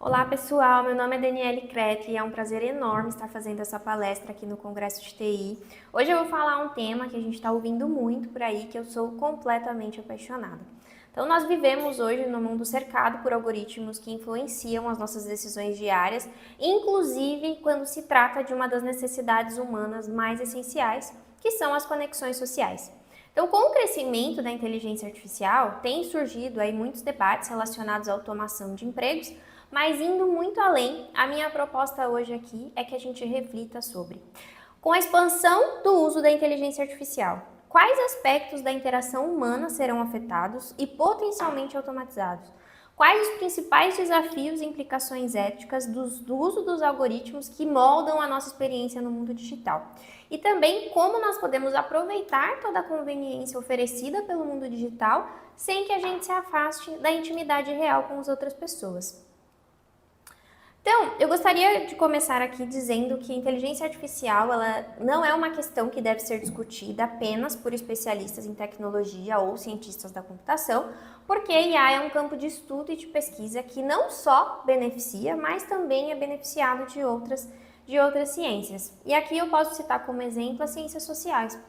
Olá pessoal, meu nome é Daniele Cretli e é um prazer enorme estar fazendo essa palestra aqui no Congresso de TI. Hoje eu vou falar um tema que a gente está ouvindo muito por aí, que eu sou completamente apaixonada. Então nós vivemos hoje no mundo cercado por algoritmos que influenciam as nossas decisões diárias, inclusive quando se trata de uma das necessidades humanas mais essenciais, que são as conexões sociais. Então, com o crescimento da inteligência artificial, tem surgido aí muitos debates relacionados à automação de empregos, mas indo muito além, a minha proposta hoje aqui é que a gente reflita sobre, com a expansão do uso da inteligência artificial, quais aspectos da interação humana serão afetados e potencialmente automatizados? Quais os principais desafios e implicações éticas do uso dos algoritmos que moldam a nossa experiência no mundo digital? E também como nós podemos aproveitar toda a conveniência oferecida pelo mundo digital sem que a gente se afaste da intimidade real com as outras pessoas. Então, eu gostaria de começar aqui dizendo que a inteligência artificial ela não é uma questão que deve ser discutida apenas por especialistas em tecnologia ou cientistas da computação, porque a IA é um campo de estudo e de pesquisa que não só beneficia, mas também é beneficiado de outras ciências. E aqui eu posso citar como exemplo as ciências sociais.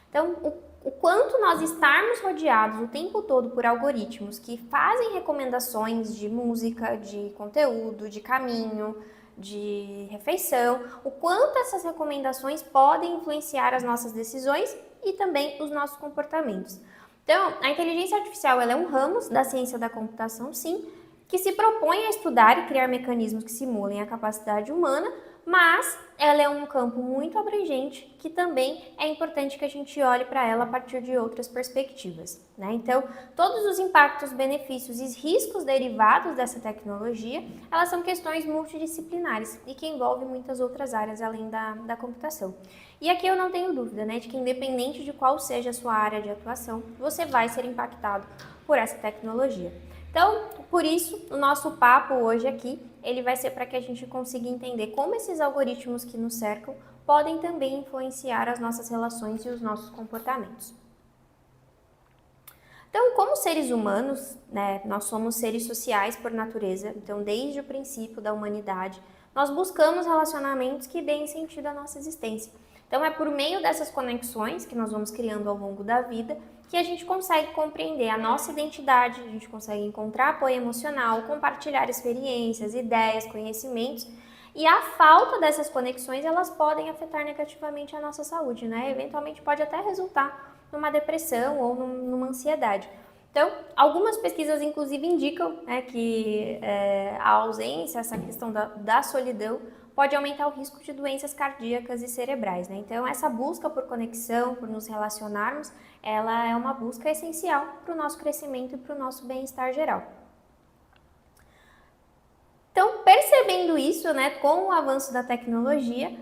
Então, o quanto nós estarmos rodeados o tempo todo por algoritmos que fazem recomendações de música, de conteúdo, de caminho, de refeição, o quanto essas recomendações podem influenciar as nossas decisões e também os nossos comportamentos. Então, a inteligência artificial ela é um ramo da ciência da computação, sim, que se propõe a estudar e criar mecanismos que simulem a capacidade humana, mas ela é um campo muito abrangente que também é importante que a gente olhe para ela a partir de outras perspectivas, né? Então, todos os impactos, benefícios e riscos derivados dessa tecnologia, elas são questões multidisciplinares e que envolvem muitas outras áreas além da computação. E aqui eu não tenho dúvida, né, de que independente de qual seja a sua área de atuação, você vai ser impactado por essa tecnologia. Então, por isso, o nosso papo hoje aqui, ele vai ser para que a gente consiga entender como esses algoritmos que nos cercam podem também influenciar as nossas relações e os nossos comportamentos. Então, como seres humanos, né, nós somos seres sociais por natureza, então desde o princípio da humanidade, nós buscamos relacionamentos que deem sentido à nossa existência. Então, é por meio dessas conexões que nós vamos criando ao longo da vida que a gente consegue compreender a nossa identidade, a gente consegue encontrar apoio emocional, compartilhar experiências, ideias, conhecimentos. E a falta dessas conexões, elas podem afetar negativamente a nossa saúde, né? Eventualmente pode até resultar numa depressão ou numa ansiedade. Então, algumas pesquisas, inclusive, indicam, né, que a ausência, essa questão da solidão, pode aumentar o risco de doenças cardíacas e cerebrais, né? Então, essa busca por conexão, por nos relacionarmos, ela é uma busca essencial para o nosso crescimento e para o nosso bem-estar geral. Então, percebendo isso, né, com o avanço da tecnologia,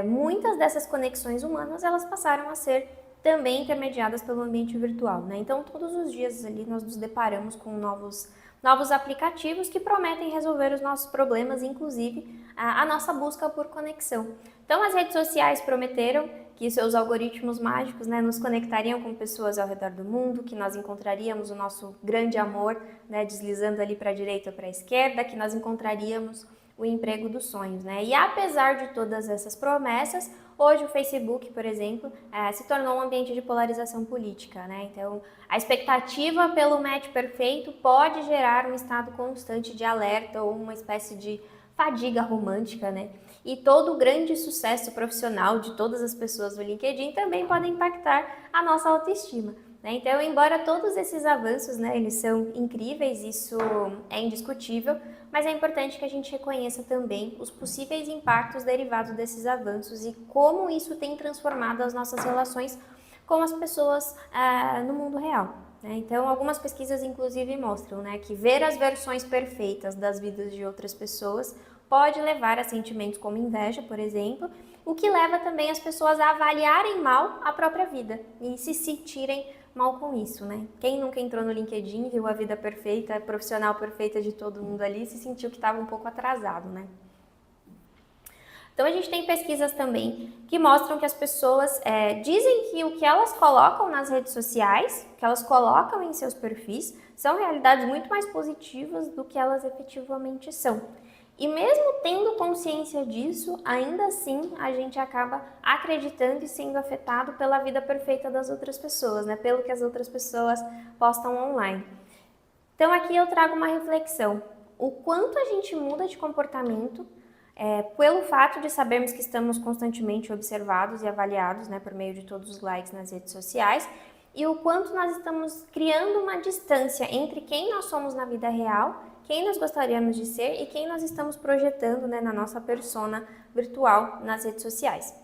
muitas dessas conexões humanas, elas passaram a ser também intermediadas pelo ambiente virtual, né? Então, todos os dias ali nós nos deparamos com novos aplicativos que prometem resolver os nossos problemas, inclusive a nossa busca por conexão. Então, as redes sociais prometeram que seus algoritmos mágicos, né, nos conectariam com pessoas ao redor do mundo, que nós encontraríamos o nosso grande amor, né, deslizando ali para a direita ou para a esquerda, que nós encontraríamos o emprego dos sonhos, né? E apesar de todas essas promessas, hoje o Facebook, por exemplo, se tornou um ambiente de polarização política, né? Então, a expectativa pelo match perfeito pode gerar um estado constante de alerta ou uma espécie de fadiga romântica, né? E todo o grande sucesso profissional de todas as pessoas do LinkedIn também pode impactar a nossa autoestima. Então, embora todos esses avanços, né, eles são incríveis, isso é indiscutível, mas é importante que a gente reconheça também os possíveis impactos derivados desses avanços e como isso tem transformado as nossas relações com as pessoas no mundo real. Então, algumas pesquisas, inclusive, mostram, né, que ver as versões perfeitas das vidas de outras pessoas pode levar a sentimentos como inveja, por exemplo, o que leva também as pessoas a avaliarem mal a própria vida e se sentirem mal com isso, né? Quem nunca entrou no LinkedIn, viu a vida perfeita, a profissional perfeita de todo mundo ali, se sentiu que estava um pouco atrasado, né? Então a gente tem pesquisas também que mostram que as pessoas dizem que o que elas colocam nas redes sociais, que elas colocam em seus perfis, são realidades muito mais positivas do que elas efetivamente são. E mesmo tendo consciência disso, ainda assim a gente acaba acreditando e sendo afetado pela vida perfeita das outras pessoas, né? Pelo que as outras pessoas postam online. Então aqui eu trago uma reflexão. O quanto a gente muda de comportamento pelo fato de sabermos que estamos constantemente observados e avaliados, né, por meio de todos os likes nas redes sociais, e o quanto nós estamos criando uma distância entre quem nós somos na vida real, quem nós gostaríamos de ser e quem nós estamos projetando, né, na nossa persona virtual nas redes sociais.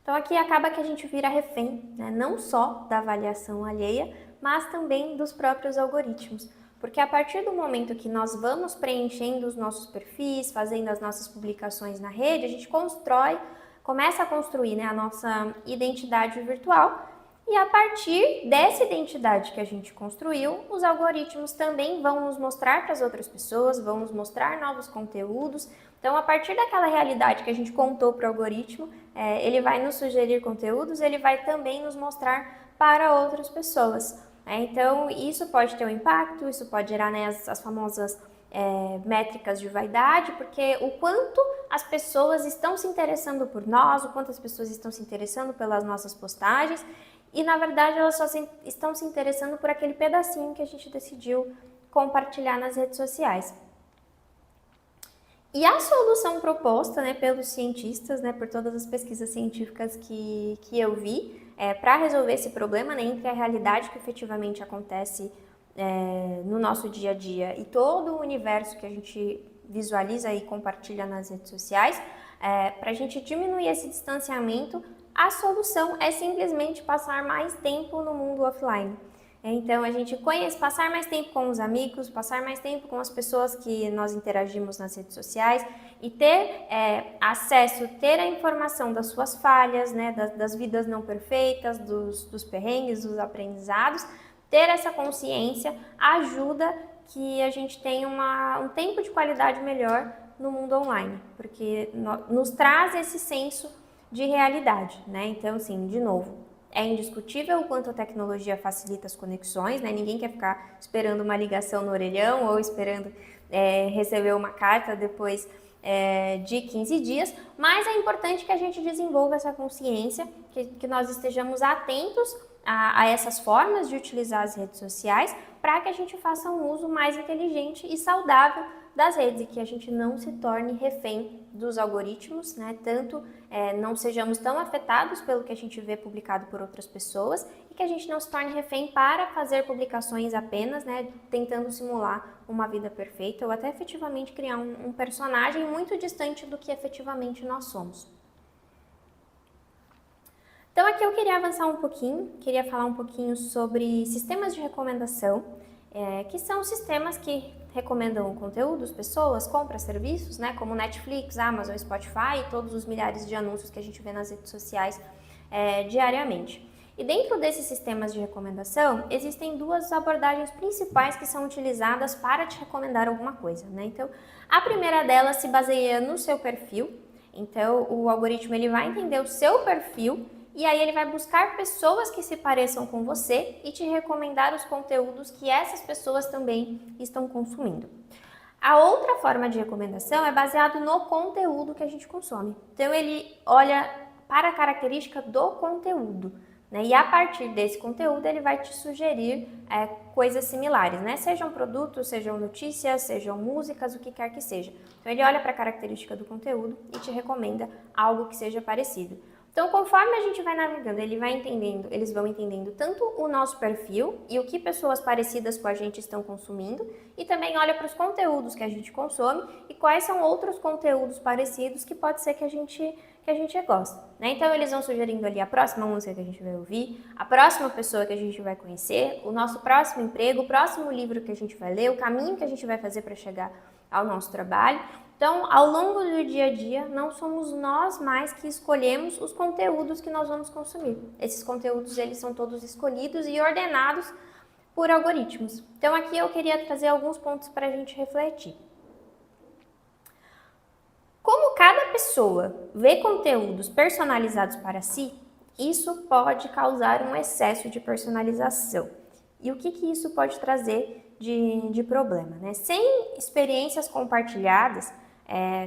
Então aqui acaba que a gente vira refém, né, não só da avaliação alheia, mas também dos próprios algoritmos. Porque a partir do momento que nós vamos preenchendo os nossos perfis, fazendo as nossas publicações na rede, a gente começa a construir, né, a nossa identidade virtual. E a partir dessa identidade que a gente construiu, os algoritmos também vão nos mostrar para as outras pessoas, vão nos mostrar novos conteúdos. Então, a partir daquela realidade que a gente contou para o algoritmo, ele vai nos sugerir conteúdos, ele vai também nos mostrar para outras pessoas. Então, isso pode ter um impacto, isso pode gerar, né, as famosas métricas de vaidade, porque o quanto as pessoas estão se interessando por nós, o quanto as pessoas estão se interessando pelas nossas postagens, e na verdade elas só estão se interessando por aquele pedacinho que a gente decidiu compartilhar nas redes sociais. E a solução proposta, né, pelos cientistas, né, por todas as pesquisas científicas que eu vi, para resolver esse problema, né, entre a realidade que efetivamente acontece no nosso dia a dia e todo o universo que a gente visualiza e compartilha nas redes sociais, para a gente diminuir esse distanciamento, a solução é simplesmente passar mais tempo no mundo offline. Então, a gente passar mais tempo com os amigos, passar mais tempo com as pessoas que nós interagimos nas redes sociais e ter acesso, ter a informação das suas falhas, né, das vidas não perfeitas, dos perrengues, dos aprendizados. Ter essa consciência ajuda que a gente tenha um tempo de qualidade melhor no mundo online, porque nos traz esse senso de realidade, né? Então, assim, de novo, é indiscutível o quanto a tecnologia facilita as conexões, né? Ninguém quer ficar esperando uma ligação no orelhão ou esperando receber uma carta depois de 15 dias, mas é importante que a gente desenvolva essa consciência, que nós estejamos atentos a essas formas de utilizar as redes sociais para que a gente faça um uso mais inteligente e saudável das redes e que a gente não se torne refém dos algoritmos, né? Tanto não sejamos tão afetados pelo que a gente vê publicado por outras pessoas e que a gente não se torne refém para fazer publicações apenas, né? Tentando simular uma vida perfeita ou até efetivamente criar um personagem muito distante do que efetivamente nós somos. Então aqui eu queria avançar um pouquinho, queria falar um pouquinho sobre sistemas de recomendação, que são sistemas que recomendam conteúdos, pessoas, compras, serviços, né, como Netflix, Amazon, Spotify e todos os milhares de anúncios que a gente vê nas redes sociais diariamente. E dentro desses sistemas de recomendação, existem duas abordagens principais que são utilizadas para te recomendar alguma coisa, né? Então, a primeira delas se baseia no seu perfil. Então, o algoritmo ele vai entender o seu perfil e aí ele vai buscar pessoas que se pareçam com você e te recomendar os conteúdos que essas pessoas também estão consumindo. A outra forma de recomendação é baseado no conteúdo que a gente consome. Então ele olha para a característica do conteúdo, né? E a partir desse conteúdo ele vai te sugerir coisas similares, né? Sejam produtos, sejam notícias, sejam músicas, o que quer que seja. Então ele olha para a característica do conteúdo e te recomenda algo que seja parecido. Então, conforme a gente vai navegando, eles vão entendendo tanto o nosso perfil e o que pessoas parecidas com a gente estão consumindo, e também olha para os conteúdos que a gente consome e quais são outros conteúdos parecidos que pode ser que a gente goste, né? Então, eles vão sugerindo ali a próxima música que a gente vai ouvir, a próxima pessoa que a gente vai conhecer, o nosso próximo emprego, o próximo livro que a gente vai ler, o caminho que a gente vai fazer para chegar ao nosso trabalho. Então, ao longo do dia a dia, não somos nós mais que escolhemos os conteúdos que nós vamos consumir. Esses conteúdos, eles são todos escolhidos e ordenados por algoritmos. Então, aqui eu queria trazer alguns pontos para a gente refletir. pessoa vê conteúdos personalizados para si, isso pode causar um excesso de personalização. E o que isso pode trazer de problema, né? Sem experiências compartilhadas,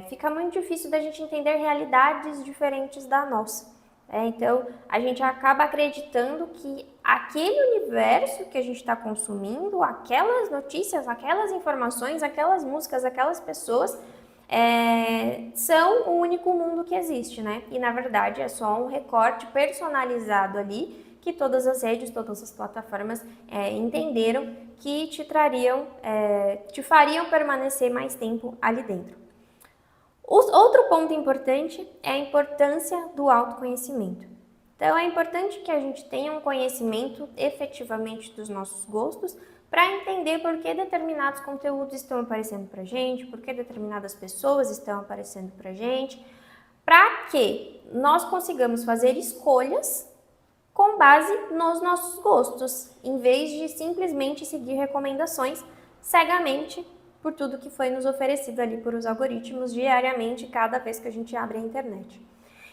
fica muito difícil da gente entender realidades diferentes da nossa. Então, a gente acaba acreditando que aquele universo que a gente está consumindo, aquelas notícias, aquelas informações, aquelas músicas, aquelas pessoas, são o único mundo que existe, né? E na verdade é só um recorte personalizado ali que todas as redes, todas as plataformas entenderam que te fariam permanecer mais tempo ali dentro. Outro ponto importante é a importância do autoconhecimento. Então, é importante que a gente tenha um conhecimento efetivamente dos nossos gostos para entender por que determinados conteúdos estão aparecendo para a gente, por que determinadas pessoas estão aparecendo para a gente, para que nós consigamos fazer escolhas com base nos nossos gostos, em vez de simplesmente seguir recomendações cegamente por tudo que foi nos oferecido ali por os algoritmos diariamente, cada vez que a gente abre a internet.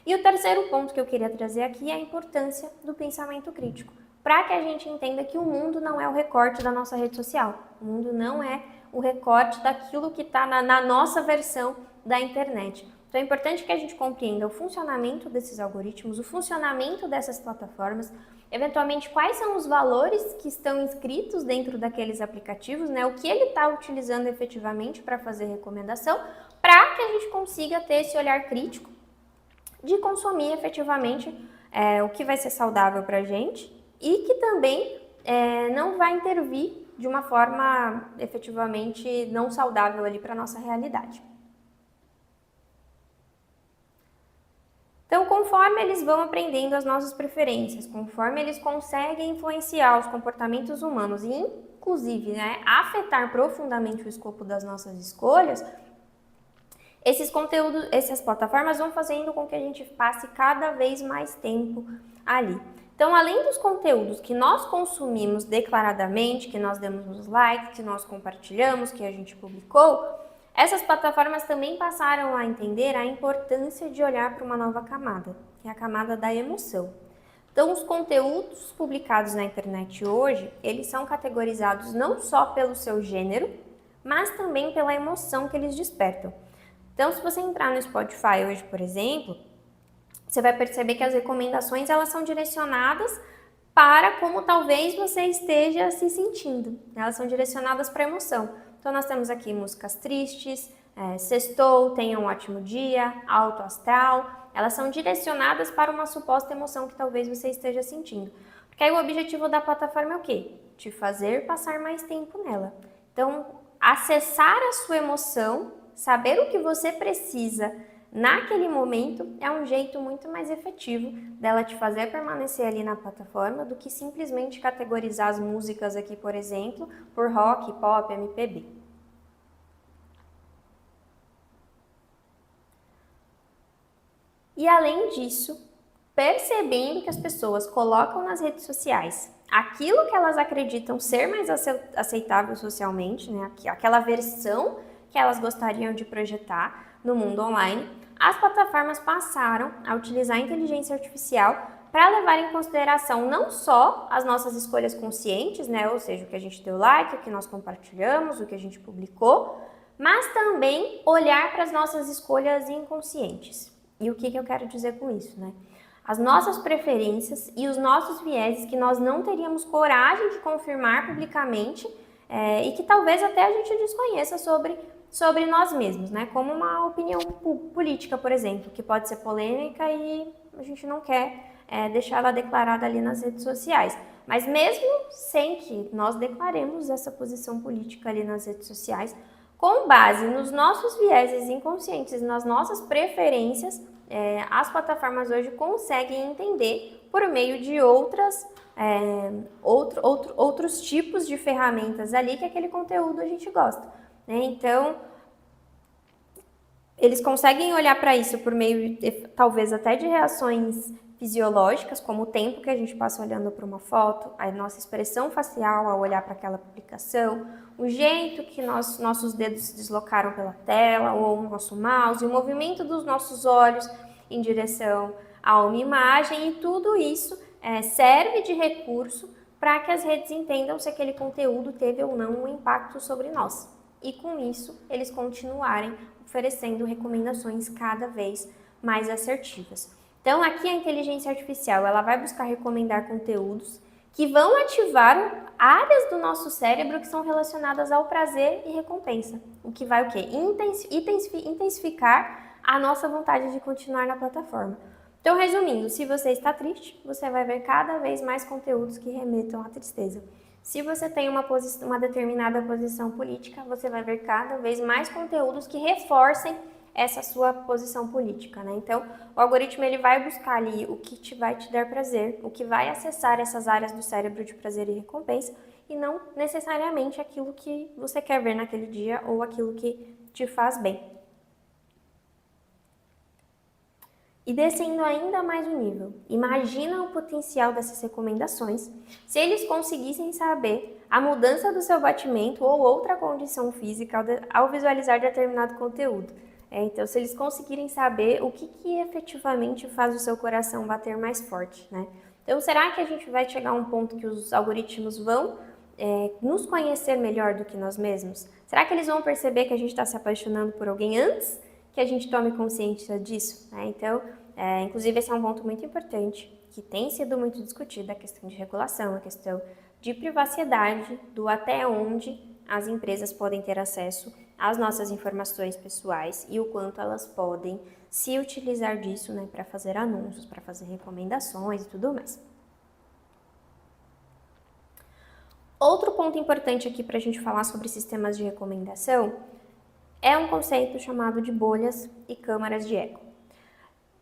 E o terceiro ponto que eu queria trazer aqui é a importância do pensamento crítico, para que a gente entenda que o mundo não é o recorte da nossa rede social, o mundo não é o recorte daquilo que está na nossa versão da internet. Então é importante que a gente compreenda o funcionamento desses algoritmos, o funcionamento dessas plataformas, eventualmente quais são os valores que estão inscritos dentro daqueles aplicativos, né? O que ele está utilizando efetivamente para fazer recomendação, para que a gente consiga ter esse olhar crítico de consumir efetivamente o que vai ser saudável para a gente e que também não vai intervir de uma forma efetivamente não saudável ali para a nossa realidade. Então, conforme eles vão aprendendo as nossas preferências, conforme eles conseguem influenciar os comportamentos humanos e, inclusive, afetar profundamente o escopo das nossas escolhas, esses conteúdos, essas plataformas vão fazendo com que a gente passe cada vez mais tempo ali. Então, além dos conteúdos que nós consumimos declaradamente, que nós demos nos likes, que nós compartilhamos, que a gente publicou, essas plataformas também passaram a entender a importância de olhar para uma nova camada, que é a camada da emoção. Então, os conteúdos publicados na internet hoje, eles são categorizados não só pelo seu gênero, mas também pela emoção que eles despertam. Então, se você entrar no Spotify hoje, por exemplo, você vai perceber que as recomendações elas são direcionadas para como talvez você esteja se sentindo. Elas são direcionadas para a emoção. Então, nós temos aqui músicas tristes, sextou, tenha um ótimo dia, alto astral. Elas são direcionadas para uma suposta emoção que talvez você esteja sentindo. Porque aí o objetivo da plataforma é o quê? Te fazer passar mais tempo nela. Então, acessar a sua emoção, saber o que você precisa naquele momento é um jeito muito mais efetivo dela te fazer permanecer ali na plataforma do que simplesmente categorizar as músicas aqui, por exemplo, por rock, pop, MPB. E além disso, percebendo que as pessoas colocam nas redes sociais aquilo que elas acreditam ser mais aceitável socialmente, né? Aquela versão que elas gostariam de projetar no mundo online, as plataformas passaram a utilizar a inteligência artificial para levar em consideração não só as nossas escolhas conscientes, né? Ou seja, o que a gente deu like, o que nós compartilhamos, o que a gente publicou, mas também olhar para as nossas escolhas inconscientes. E o que eu quero dizer com isso, né? As nossas preferências e os nossos vieses que nós não teríamos coragem de confirmar publicamente e que talvez até a gente desconheça sobre nós mesmos, né? Como uma opinião política, por exemplo, que pode ser polêmica e a gente não quer deixar ela declarada ali nas redes sociais. Mas mesmo sem que nós declaremos essa posição política ali nas redes sociais, com base nos nossos vieses inconscientes, nas nossas preferências, as plataformas hoje conseguem entender por meio de outros tipos de ferramentas ali que aquele conteúdo a gente gosta. Então, eles conseguem olhar para isso por meio, talvez, até de reações fisiológicas, como o tempo que a gente passa olhando para uma foto, a nossa expressão facial ao olhar para aquela publicação, o jeito que nossos dedos se deslocaram pela tela ou o nosso mouse, o movimento dos nossos olhos em direção a uma imagem, e tudo isso serve de recurso para que as redes entendam se aquele conteúdo teve ou não um impacto sobre nós. E com isso, eles continuarem oferecendo recomendações cada vez mais assertivas. Então, aqui a inteligência artificial, ela vai buscar recomendar conteúdos que vão ativar áreas do nosso cérebro que são relacionadas ao prazer e recompensa. O que vai o quê? Intensificar a nossa vontade de continuar na plataforma. Então, resumindo, se você está triste, você vai ver cada vez mais conteúdos que remetam à tristeza. Se você tem uma determinada posição política, você vai ver cada vez mais conteúdos que reforcem essa sua posição política, né? Então, o algoritmo ele vai buscar ali o que vai te dar prazer, o que vai acessar essas áreas do cérebro de prazer e recompensa, e não necessariamente aquilo que você quer ver naquele dia ou aquilo que te faz bem. E descendo ainda mais o nível, imagina o potencial dessas recomendações se eles conseguissem saber a mudança do seu batimento ou outra condição física ao visualizar determinado conteúdo. Então, se eles conseguirem saber o que efetivamente faz o seu coração bater mais forte, né? Então, será que a gente vai chegar a um ponto que os algoritmos vão nos conhecer melhor do que nós mesmos? Será que eles vão perceber que a gente está se apaixonando por alguém antes que a gente tome consciência disso, né? Então, inclusive esse é um ponto muito importante, que tem sido muito discutido, a questão de regulação, a questão de privacidade, do até onde as empresas podem ter acesso às nossas informações pessoais e o quanto elas podem se utilizar disso, né, para fazer anúncios, para fazer recomendações e tudo mais. Outro ponto importante aqui para a gente falar sobre sistemas de recomendação é um conceito chamado de bolhas e câmaras de eco.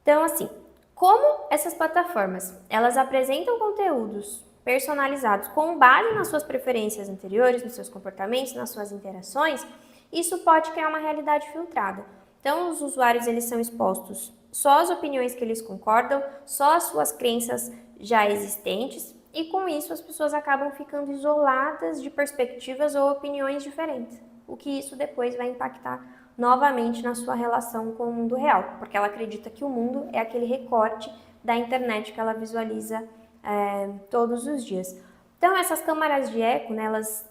Então, assim, como essas plataformas, elas apresentam conteúdos personalizados com base nas suas preferências anteriores, nos seus comportamentos, nas suas interações, isso pode criar uma realidade filtrada. Então, os usuários, eles são expostos só às opiniões que eles concordam, só às suas crenças já existentes, e com isso as pessoas acabam ficando isoladas de perspectivas ou opiniões diferentes, o que isso depois vai impactar novamente na sua relação com o mundo real, porque ela acredita que o mundo é aquele recorte da internet que ela visualiza todos os dias. Então, essas câmaras de eco, né, elas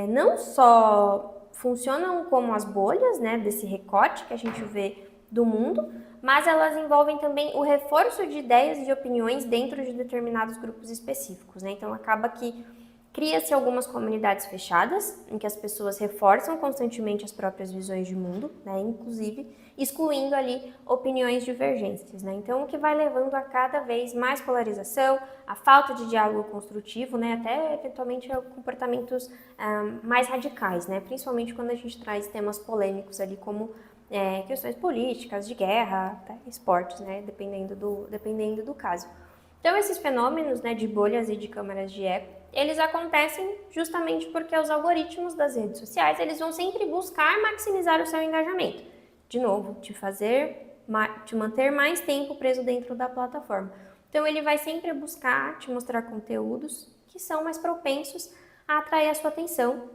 não só funcionam como as bolhas, né, desse recorte que a gente vê do mundo, mas elas envolvem também o reforço de ideias e de opiniões dentro de determinados grupos específicos, né? Então, acaba que cria-se algumas comunidades fechadas, em que as pessoas reforçam constantemente as próprias visões de mundo, né, inclusive excluindo ali opiniões divergentes, né? Então, o que vai levando a cada vez mais polarização, a falta de diálogo construtivo, né, até eventualmente a comportamentos mais radicais, né? Principalmente quando a gente traz temas polêmicos ali como questões políticas, de guerra, até esportes, né, dependendo do caso. Então, esses fenômenos, né, de bolhas e de câmaras de eco, eles acontecem justamente porque os algoritmos das redes sociais, eles vão sempre buscar maximizar o seu engajamento. De novo, te manter mais tempo preso dentro da plataforma. Então, ele vai sempre buscar te mostrar conteúdos que são mais propensos a atrair a sua atenção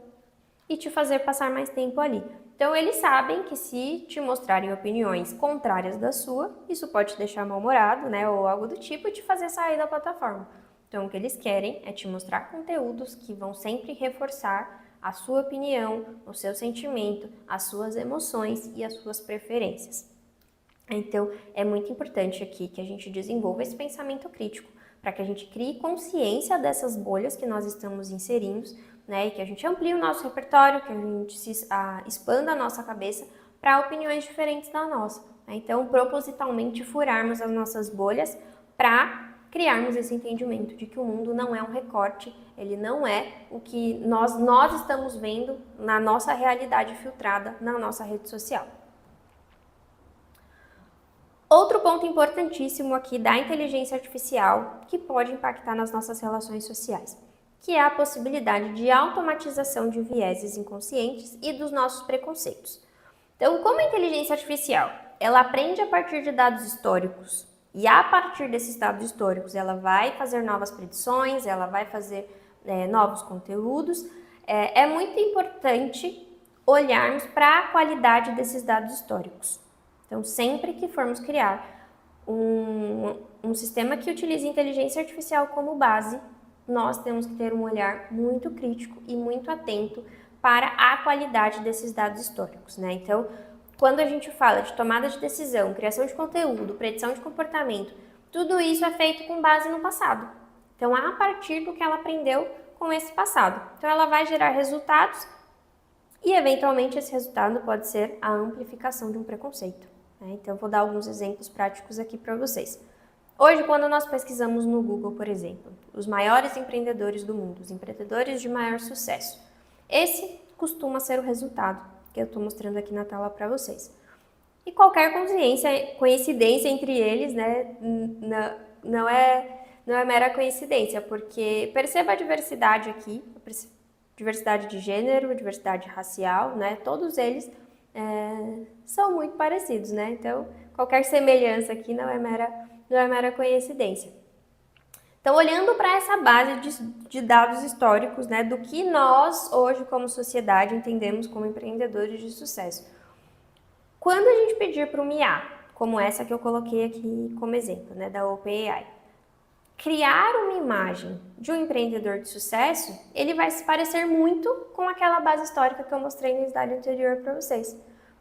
e te fazer passar mais tempo ali. Então, eles sabem que se te mostrarem opiniões contrárias da sua, isso pode te deixar mal-humorado, né, ou algo do tipo, e te fazer sair da plataforma. Então, o que eles querem é te mostrar conteúdos que vão sempre reforçar a sua opinião, o seu sentimento, as suas emoções e as suas preferências. Então, é muito importante aqui que a gente desenvolva esse pensamento crítico, para que a gente crie consciência dessas bolhas que nós estamos inserindo, né, e que a gente amplie o nosso repertório, que a gente expanda a nossa cabeça para opiniões diferentes da nossa. Né? Então, propositalmente furarmos as nossas bolhas para criarmos esse entendimento de que o mundo não é um recorte, ele não é o que nós estamos vendo na nossa realidade filtrada na nossa rede social. Outro ponto importantíssimo aqui da inteligência artificial que pode impactar nas nossas relações sociais, que é a possibilidade de automatização de vieses inconscientes e dos nossos preconceitos. Então, como a inteligência artificial, ela aprende a partir de dados históricos e a partir desses dados históricos ela vai fazer novas predições, ela vai fazer novos conteúdos, é muito importante olharmos para a qualidade desses dados históricos. Então, sempre que formos criar um sistema que utilize inteligência artificial como base, nós temos que ter um olhar muito crítico e muito atento para a qualidade desses dados históricos, né? Então, quando a gente fala de tomada de decisão, criação de conteúdo, predição de comportamento, tudo isso é feito com base no passado. Então, a partir do que ela aprendeu com esse passado. Então, ela vai gerar resultados e, eventualmente, esse resultado pode ser a amplificação de um preconceito, né? Então, vou dar alguns exemplos práticos aqui para vocês. Hoje, quando nós pesquisamos no Google, por exemplo, os maiores empreendedores do mundo, os empreendedores de maior sucesso, esse costuma ser o resultado que eu estou mostrando aqui na tela para vocês. E qualquer coincidência entre eles, né, não é mera coincidência, porque perceba a diversidade aqui, diversidade de gênero, diversidade racial, né, todos eles são muito parecidos, né, então qualquer semelhança aqui não é mera coincidência. Então, olhando para essa base de dados históricos, né, do que nós, hoje, como sociedade, entendemos como empreendedores de sucesso. Quando a gente pedir para uma IA, como essa que eu coloquei aqui como exemplo, né, da OpenAI, criar uma imagem de um empreendedor de sucesso, ele vai se parecer muito com aquela base histórica que eu mostrei no slide anterior para vocês.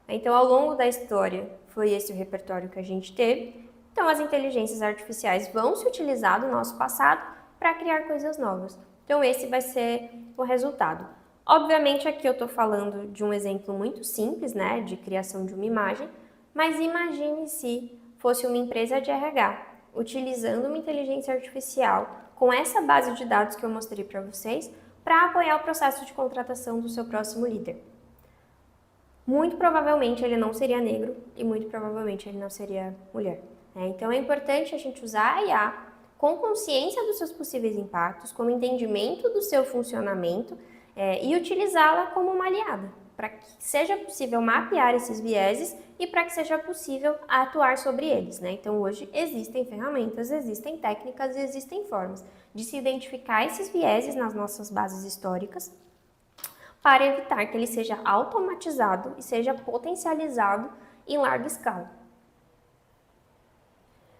Então, ao longo da história, foi esse o repertório que a gente teve. Então, as inteligências artificiais vão se utilizar do nosso passado para criar coisas novas. Então, esse vai ser o resultado. Obviamente, aqui eu estou falando de um exemplo muito simples, né, de criação de uma imagem, mas imagine se fosse uma empresa de RH, utilizando uma inteligência artificial com essa base de dados que eu mostrei para vocês, para apoiar o processo de contratação do seu próximo líder. Muito provavelmente ele não seria negro e muito provavelmente ele não seria mulher. Então, é importante a gente usar a IA com consciência dos seus possíveis impactos, com entendimento do seu funcionamento e utilizá-la como uma aliada, para que seja possível mapear esses vieses e para que seja possível atuar sobre eles, né? Então, hoje existem ferramentas, existem técnicas e existem formas de se identificar esses vieses nas nossas bases históricas para evitar que ele seja automatizado e seja potencializado em larga escala.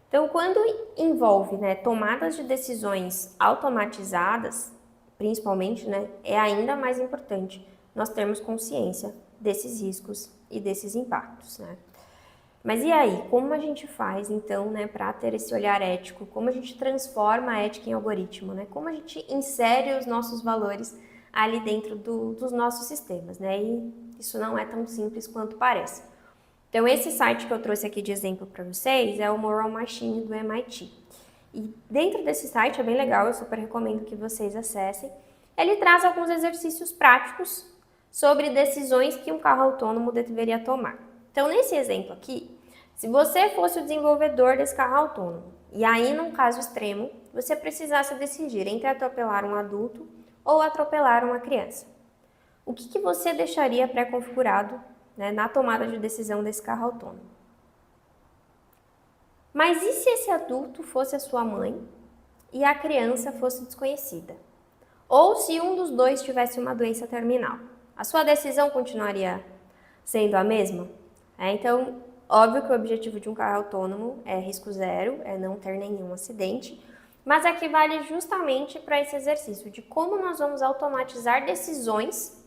Então, quando envolve, né, tomadas de decisões automatizadas, principalmente, né, é ainda mais importante nós termos consciência desses riscos e desses impactos, né? Mas e aí, como a gente faz, então, né, para ter esse olhar ético? Como a gente transforma a ética em algoritmo, né? Como a gente insere os nossos valores ali dentro dos nossos sistemas, né? E isso não é tão simples quanto parece. Então, esse site que eu trouxe aqui de exemplo para vocês é o Moral Machine do MIT. E dentro desse site é bem legal, eu super recomendo que vocês acessem. Ele traz alguns exercícios práticos sobre decisões que um carro autônomo deveria tomar. Então, nesse exemplo aqui, se você fosse o desenvolvedor desse carro autônomo, e aí, num caso extremo, você precisasse decidir entre atropelar um adulto ou atropelar uma criança, o que você deixaria pré-configurado, né, na tomada de decisão desse carro autônomo? Mas e se esse adulto fosse a sua mãe e a criança fosse desconhecida? Ou se um dos dois tivesse uma doença terminal? A sua decisão continuaria sendo a mesma? Então, óbvio que o objetivo de um carro autônomo é risco zero, é não ter nenhum acidente, mas aqui vale justamente para esse exercício de como nós vamos automatizar decisões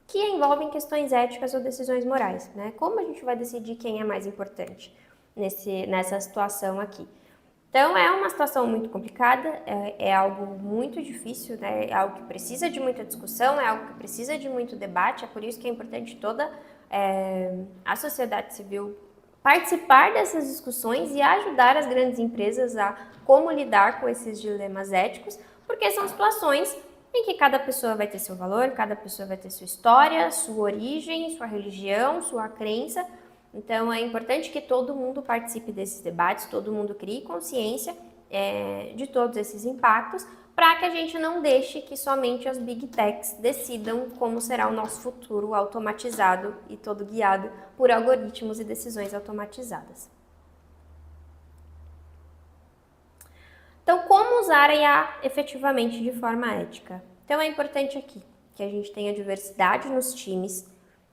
que envolvem questões éticas ou decisões morais, né? Como a gente vai decidir quem é mais importante nessa situação aqui? Então, é uma situação muito complicada, é algo muito difícil, né? É algo que precisa de muita discussão, é algo que precisa de muito debate, é por isso que é importante toda a sociedade civil participar dessas discussões e ajudar as grandes empresas a como lidar com esses dilemas éticos, porque são situações em que cada pessoa vai ter seu valor, cada pessoa vai ter sua história, sua origem, sua religião, sua crença. Então, é importante que todo mundo participe desses debates, todo mundo crie consciência de todos esses impactos, para que a gente não deixe que somente as Big Techs decidam como será o nosso futuro automatizado e todo guiado por algoritmos e decisões automatizadas. Então, como usar a IA efetivamente de forma ética? Então, é importante aqui que a gente tenha diversidade nos times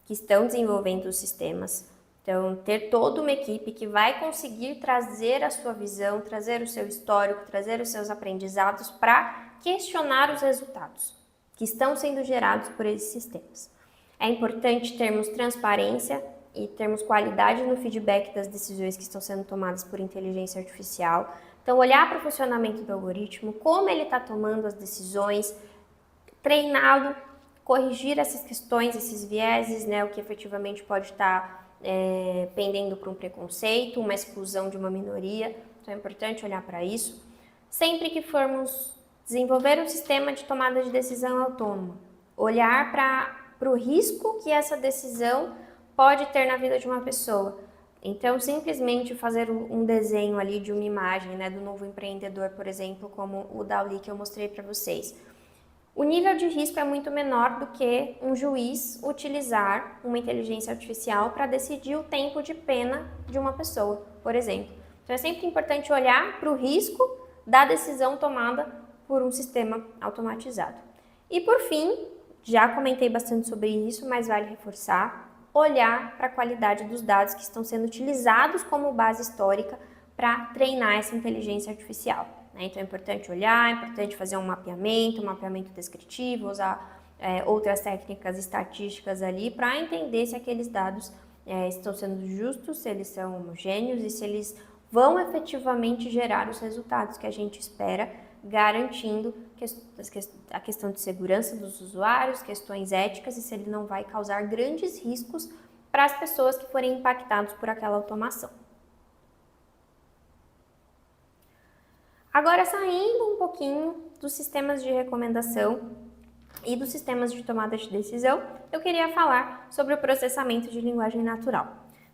que estão desenvolvendo os sistemas. Então, ter toda uma equipe que vai conseguir trazer a sua visão, trazer o seu histórico, trazer os seus aprendizados para questionar os resultados que estão sendo gerados por esses sistemas. É importante termos transparência e termos qualidade no feedback das decisões que estão sendo tomadas por inteligência artificial. Então, olhar para o funcionamento do algoritmo, como ele está tomando as decisões, treiná-lo, corrigir essas questões, esses vieses, né, o que efetivamente pode estar pendendo para um preconceito, uma exclusão de uma minoria. Então é importante olhar para isso. Sempre que formos desenvolver um sistema de tomada de decisão autônoma, olhar para o risco que essa decisão pode ter na vida de uma pessoa. Então, simplesmente fazer um desenho ali de uma imagem, né, do novo empreendedor, por exemplo, como o Dall-E que eu mostrei para vocês. O nível de risco é muito menor do que um juiz utilizar uma inteligência artificial para decidir o tempo de pena de uma pessoa, por exemplo. Então é sempre importante olhar para o risco da decisão tomada por um sistema automatizado. E por fim, já comentei bastante sobre isso, mas vale reforçar, olhar para a qualidade dos dados que estão sendo utilizados como base histórica para treinar essa inteligência artificial. Então é importante olhar, é importante fazer um mapeamento descritivo, usar outras técnicas estatísticas ali para entender se aqueles dados estão sendo justos, se eles são homogêneos e se eles vão efetivamente gerar os resultados que a gente espera, garantindo a questão de segurança dos usuários, questões éticas e se ele não vai causar grandes riscos para as pessoas que forem impactadas por aquela automação. Agora, saindo um pouquinho dos sistemas de recomendação e dos sistemas de tomada de decisão, eu queria falar sobre o processamento de linguagem natural.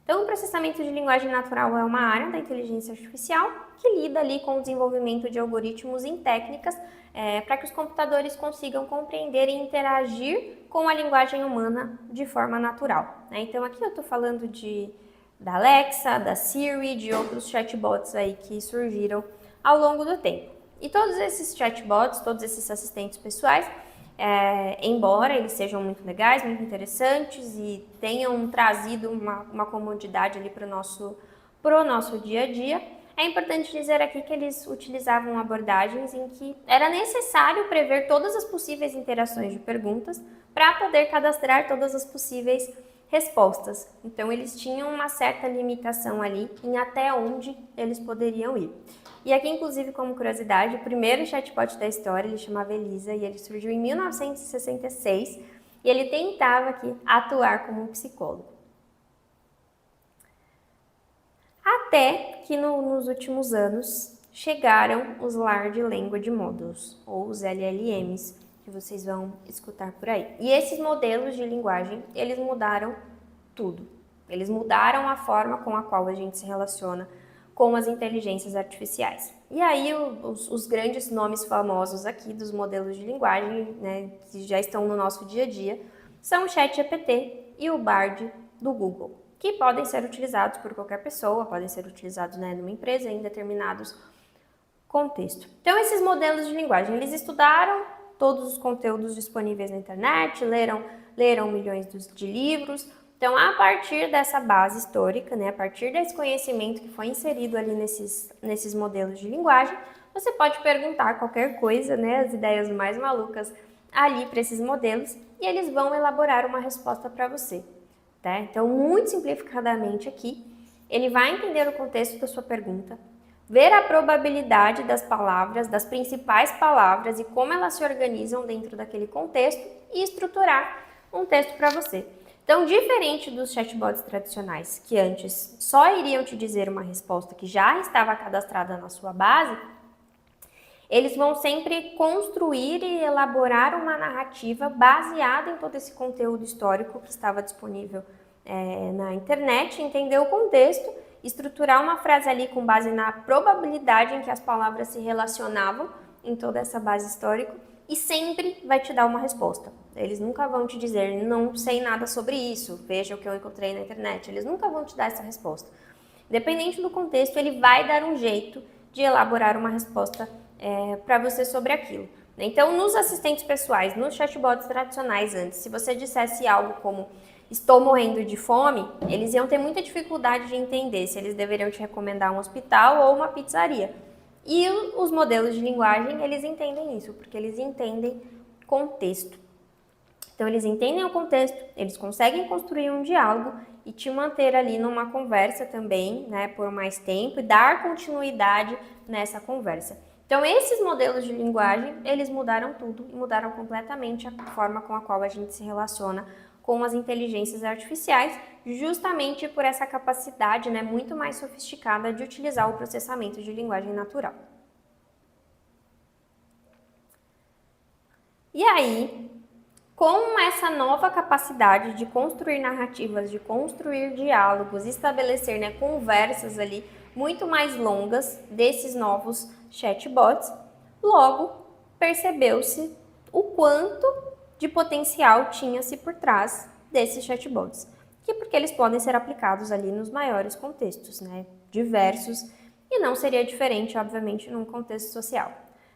Então, o processamento de linguagem natural é uma área da inteligência artificial que lida ali com o desenvolvimento de algoritmos em técnicas para que os computadores consigam compreender e interagir com a linguagem humana de forma natural. Então, aqui eu estou falando da Alexa, da Siri, de outros chatbots aí que surgiram ao longo do tempo. E todos esses chatbots, todos esses assistentes pessoais, embora eles sejam muito legais, muito interessantes e tenham trazido uma comodidade ali para o nosso dia a dia, é importante dizer aqui que eles utilizavam abordagens em que era necessário prever todas as possíveis interações de perguntas para poder cadastrar todas as possíveis respostas. Então, eles tinham uma certa limitação ali em até onde eles poderiam ir. E aqui, inclusive, como curiosidade, o primeiro chatbot da história, ele chamava Elisa e ele surgiu em 1966 e ele tentava aqui atuar como um psicólogo. Até que nos últimos anos chegaram os Large Language Models, ou os LLMs, que vocês vão escutar por aí. E esses modelos de linguagem, eles mudaram tudo. Eles mudaram a forma com a qual a gente se relaciona com as inteligências artificiais. E aí os grandes nomes famosos aqui dos modelos de linguagem, né, que já estão no nosso dia a dia, são o ChatGPT e o Bard do Google, que podem ser utilizados por qualquer pessoa, podem ser utilizados, né, numa empresa em determinados contextos. Então esses modelos de linguagem, eles estudaram todos os conteúdos disponíveis na internet, leram milhões de livros. Então, a partir dessa base histórica, né, a partir desse conhecimento que foi inserido ali nesses modelos de linguagem, você pode perguntar qualquer coisa, né, as ideias mais malucas ali para esses modelos e eles vão elaborar uma resposta para você. Tá? Então, muito simplificadamente aqui, ele vai entender o contexto da sua pergunta, ver a probabilidade das palavras, das principais palavras e como elas se organizam dentro daquele contexto e estruturar um texto para você. Então, diferente dos chatbots tradicionais, que antes só iriam te dizer uma resposta que já estava cadastrada na sua base, eles vão sempre construir e elaborar uma narrativa baseada em todo esse conteúdo histórico que estava disponível na internet, entender o contexto, estruturar uma frase ali com base na probabilidade em que as palavras se relacionavam em toda essa base histórica e sempre vai te dar uma resposta. Eles nunca vão te dizer, não sei nada sobre isso, veja o que eu encontrei na internet. Eles nunca vão te dar essa resposta. Dependente do contexto, ele vai dar um jeito de elaborar uma resposta para você sobre aquilo. Então, nos assistentes pessoais, nos chatbots tradicionais antes, se você dissesse algo como estou morrendo de fome, eles iam ter muita dificuldade de entender se eles deveriam te recomendar um hospital ou uma pizzaria. E os modelos de linguagem, eles entendem isso, porque eles entendem contexto. Então, eles entendem o contexto, eles conseguem construir um diálogo e te manter ali numa conversa também, né, por mais tempo e dar continuidade nessa conversa. Então, esses modelos de linguagem, eles mudaram tudo e mudaram completamente a forma com a qual a gente se relaciona com as inteligências artificiais, justamente por essa capacidade, né, muito mais sofisticada de utilizar o processamento de linguagem natural. E aí, com essa nova capacidade de construir narrativas, de construir diálogos, estabelecer, né, conversas ali muito mais longas desses novos chatbots, logo percebeu-se o quanto de potencial tinha-se por trás desses chatbots, que porque eles podem ser aplicados ali nos maiores contextos, né, diversos, e não seria diferente, obviamente, num contexto social.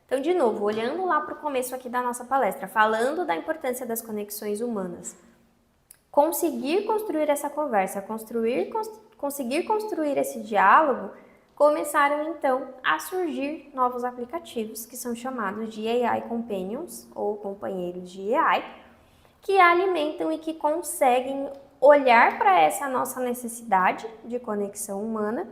Então, de novo, olhando lá para o começo aqui da nossa palestra, falando da importância das conexões humanas, conseguir construir essa conversa, conseguir construir esse diálogo, começaram então a surgir novos aplicativos que são chamados de AI Companions, ou companheiros de AI, que alimentam e que conseguem olhar para essa nossa necessidade de conexão humana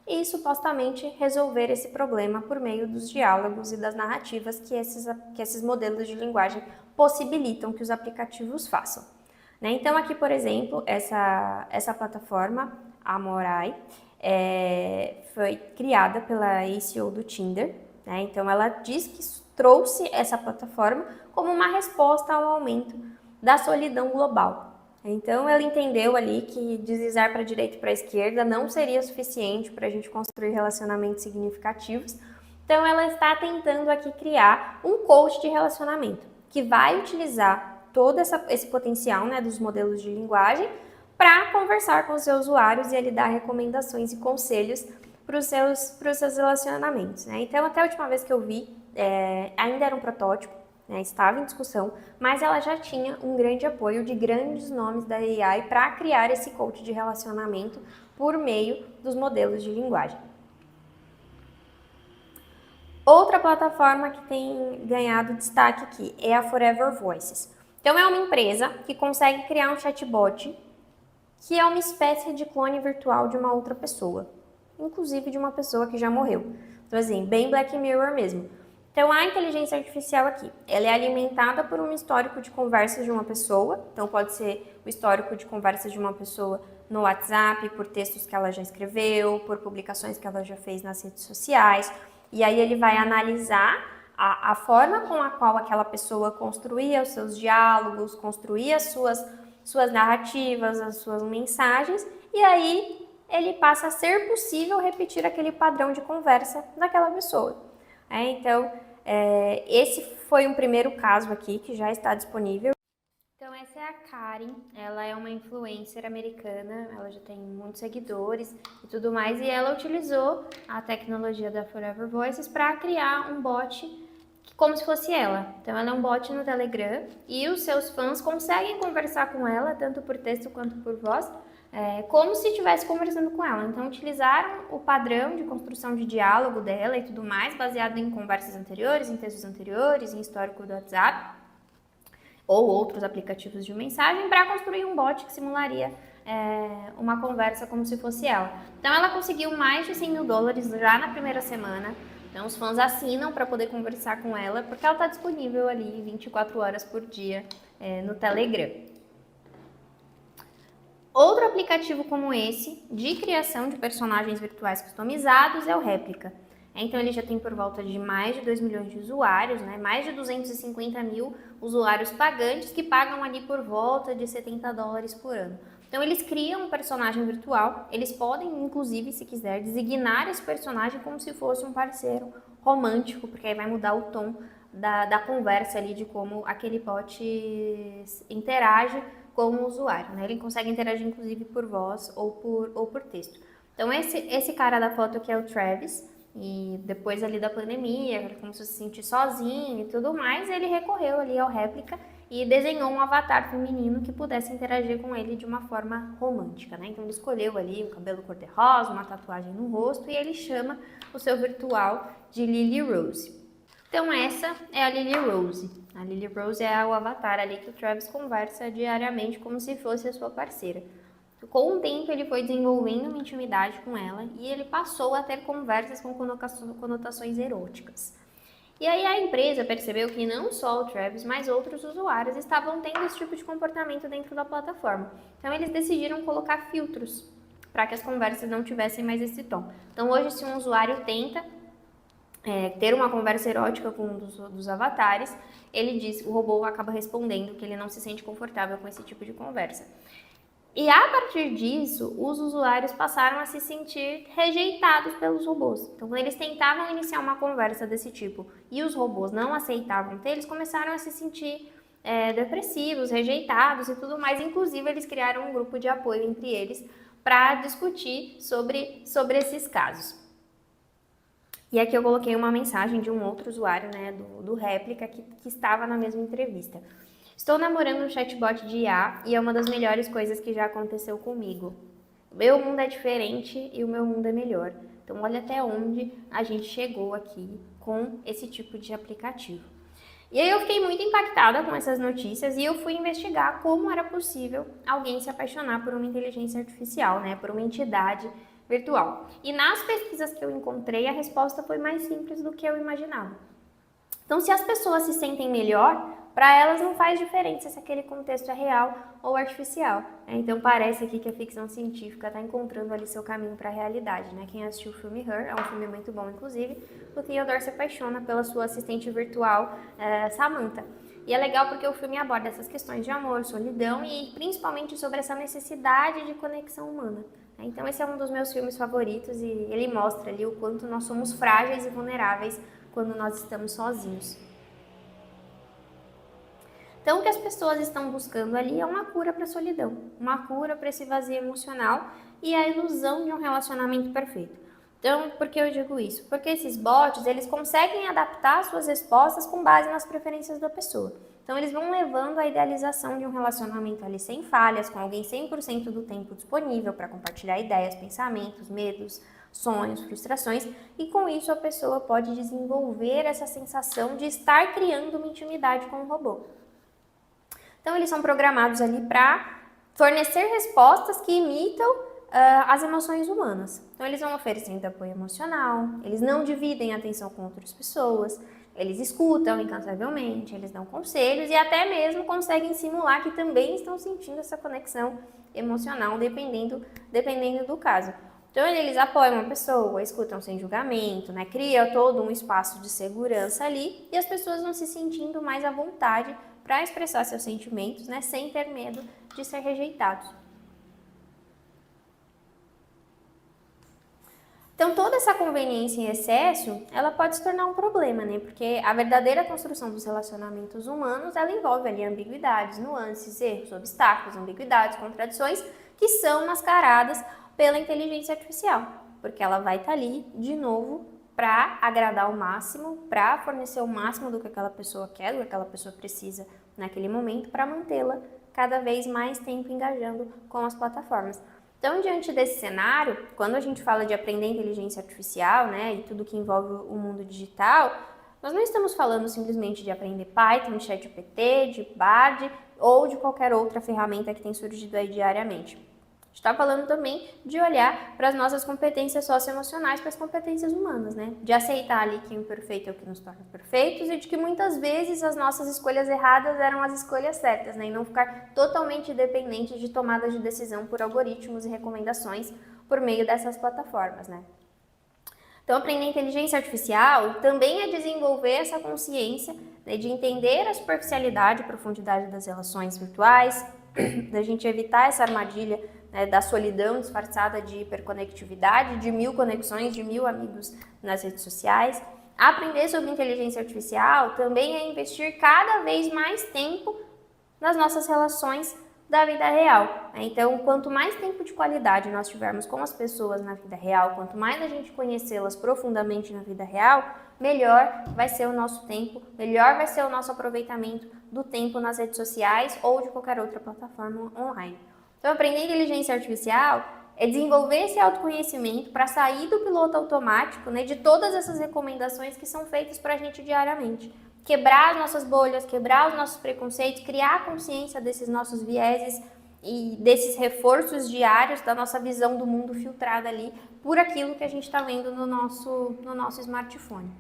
e supostamente resolver esse problema por meio dos diálogos e das narrativas que esses modelos de linguagem possibilitam que os aplicativos façam. Né? Então aqui, por exemplo, essa plataforma, a Morai, foi criada pela CEO do Tinder. Né? Então ela diz que trouxe essa plataforma como uma resposta ao aumento da solidão global. Então ela entendeu ali que deslizar para a direita e para a esquerda não seria suficiente para a gente construir relacionamentos significativos. Então ela está tentando aqui criar um coach de relacionamento que vai utilizar todo esse potencial, né, dos modelos de linguagem para conversar com os seus usuários e ele dar recomendações e conselhos para os seus relacionamentos. Né? Então até a última vez que eu vi, ainda era um protótipo, né, estava em discussão, mas ela já tinha um grande apoio de grandes nomes da AI para criar esse coach de relacionamento por meio dos modelos de linguagem. Outra plataforma que tem ganhado destaque aqui é a Forever Voices. Então é uma empresa que consegue criar um chatbot que é uma espécie de clone virtual de uma outra pessoa, inclusive de uma pessoa que já morreu. Então assim, bem Black Mirror mesmo. Então, a inteligência artificial aqui, ela é alimentada por um histórico de conversas de uma pessoa. Então, pode ser o histórico de conversas de uma pessoa no WhatsApp, por textos que ela já escreveu, por publicações que ela já fez nas redes sociais. E aí ele vai analisar a forma com a qual aquela pessoa construía os seus diálogos, construía as suas narrativas, as suas mensagens. E aí ele passa a ser possível repetir aquele padrão de conversa daquela pessoa. Então, esse foi um primeiro caso aqui que já está disponível. Então, essa é a Karen, ela é uma influencer americana, ela já tem muitos seguidores e tudo mais, e ela utilizou a tecnologia da Forever Voices para criar um bot como se fosse ela. Então, ela é um bot no Telegram e os seus fãs conseguem conversar com ela, tanto por texto quanto por voz, como se estivesse conversando com ela. Então, utilizaram o padrão de construção de diálogo dela e tudo mais, baseado em conversas anteriores, em textos anteriores, em histórico do WhatsApp ou outros aplicativos de mensagem para construir um bot que simularia uma conversa como se fosse ela. Então, ela conseguiu mais de $100 mil já na primeira semana. Então, os fãs assinam para poder conversar com ela, porque ela está disponível ali 24 horas por dia no Telegram. Outro aplicativo como esse, de criação de personagens virtuais customizados, é o Réplica. Então, ele já tem por volta de mais de 2 milhões de usuários, né? Mais de 250 mil usuários pagantes que pagam ali por volta de $70 por ano. Então, eles criam um personagem virtual, eles podem, inclusive, se quiser, designar esse personagem como se fosse um parceiro romântico, porque aí vai mudar o tom da conversa ali, de como aquele bot interage com o usuário, né? Ele consegue interagir, inclusive, por voz ou por texto. Então, esse cara da foto aqui é o Travis. E depois ali da pandemia, ele começou a se sentir sozinho e tudo mais, ele recorreu ali ao Réplica e desenhou um avatar feminino que pudesse interagir com ele de uma forma romântica, né? Então ele escolheu ali um cabelo cor-de-rosa, uma tatuagem no rosto e ele chama o seu virtual de Lily Rose. Então essa é a Lily Rose. A Lily Rose é o avatar ali que o Travis conversa diariamente como se fosse a sua parceira. Com o tempo ele foi desenvolvendo uma intimidade com ela e ele passou a ter conversas com conotações eróticas. E aí a empresa percebeu que não só o Travis, mas outros usuários estavam tendo esse tipo de comportamento dentro da plataforma. Então eles decidiram colocar filtros para que as conversas não tivessem mais esse tom. Então hoje se um usuário tenta ter uma conversa erótica com um dos avatares, o robô acaba respondendo que ele não se sente confortável com esse tipo de conversa. E a partir disso, os usuários passaram a se sentir rejeitados pelos robôs. Então, quando eles tentavam iniciar uma conversa desse tipo e os robôs não aceitavam ter, eles começaram a se sentir depressivos, rejeitados e tudo mais. Inclusive, eles criaram um grupo de apoio entre eles para discutir sobre esses casos. E aqui eu coloquei uma mensagem de um outro usuário, né, do Réplica, que estava na mesma entrevista. Estou namorando um chatbot de IA e é uma das melhores coisas que já aconteceu comigo. O meu mundo é diferente e o meu mundo é melhor. Então olha até onde a gente chegou aqui com esse tipo de aplicativo. E aí eu fiquei muito impactada com essas notícias e eu fui investigar como era possível alguém se apaixonar por uma inteligência artificial, né, por uma entidade virtual. E nas pesquisas que eu encontrei, a resposta foi mais simples do que eu imaginava. Então, se as pessoas se sentem melhor, para elas não faz diferença se aquele contexto é real ou artificial. Então, parece aqui que a ficção científica está encontrando ali seu caminho para a realidade, né? Quem assistiu o filme Her, é um filme muito bom, inclusive, o Theodore se apaixona pela sua assistente virtual, Samantha. E é legal porque o filme aborda essas questões de amor, solidão e principalmente sobre essa necessidade de conexão humana. Então, esse é um dos meus filmes favoritos e ele mostra ali o quanto nós somos frágeis e vulneráveis quando nós estamos sozinhos. Então, o que as pessoas estão buscando ali é uma cura para a solidão, uma cura para esse vazio emocional e a ilusão de um relacionamento perfeito. Então, por que eu digo isso? Porque esses bots, eles conseguem adaptar suas respostas com base nas preferências da pessoa. Então, eles vão levando a idealização de um relacionamento ali sem falhas, com alguém 100% do tempo disponível para compartilhar ideias, pensamentos, medos, sonhos, frustrações, e com isso a pessoa pode desenvolver essa sensação de estar criando uma intimidade com o robô. Então, eles são programados ali para fornecer respostas que imitam as emoções humanas. Então, eles vão oferecendo apoio emocional, eles não dividem a atenção com outras pessoas, eles escutam incansavelmente, eles dão conselhos e até mesmo conseguem simular que também estão sentindo essa conexão emocional, dependendo do caso. Então, eles apoiam a pessoa, escutam sem julgamento, né? Cria todo um espaço de segurança ali e as pessoas vão se sentindo mais à vontade para expressar seus sentimentos, né? Sem ter medo de ser rejeitados. Então, toda essa conveniência em excesso, ela pode se tornar um problema, né? Porque a verdadeira construção dos relacionamentos humanos, ela envolve ali ambiguidades, nuances, erros, obstáculos, ambiguidades, contradições, que são mascaradas pela inteligência artificial, porque ela vai estar ali, de novo, para agradar ao máximo, para fornecer o máximo do que aquela pessoa quer, do que aquela pessoa precisa naquele momento, para mantê-la cada vez mais tempo engajando com as plataformas. Então, diante desse cenário, quando a gente fala de aprender inteligência artificial, né, e tudo que envolve o mundo digital, nós não estamos falando simplesmente de aprender Python, de ChatGPT, de Bard ou de qualquer outra ferramenta que tem surgido aí diariamente. A gente está falando também de olhar para as nossas competências socioemocionais, para as competências humanas, né? De aceitar ali que o imperfeito é o que nos torna perfeitos e de que muitas vezes as nossas escolhas erradas eram as escolhas certas, né? E não ficar totalmente dependente de tomadas de decisão por algoritmos e recomendações por meio dessas plataformas, né? Então, aprender inteligência artificial também é desenvolver essa consciência, né, de entender a superficialidade e profundidade das relações virtuais, da gente evitar essa armadilha, né, da solidão disfarçada de hiperconectividade, de 1000 conexões, de 1000 amigos nas redes sociais. Aprender sobre inteligência artificial também é investir cada vez mais tempo nas nossas relações da vida real. Então, quanto mais tempo de qualidade nós tivermos com as pessoas na vida real, quanto mais a gente conhecê-las profundamente na vida real, melhor vai ser o nosso tempo, melhor vai ser o nosso aproveitamento do tempo nas redes sociais ou de qualquer outra plataforma online. Então, aprender inteligência artificial é desenvolver esse autoconhecimento para sair do piloto automático, né, de todas essas recomendações que são feitas para a gente diariamente. Quebrar as nossas bolhas, quebrar os nossos preconceitos, criar consciência desses nossos vieses e desses reforços diários da nossa visão do mundo filtrada ali por aquilo que a gente está vendo no nosso smartphone.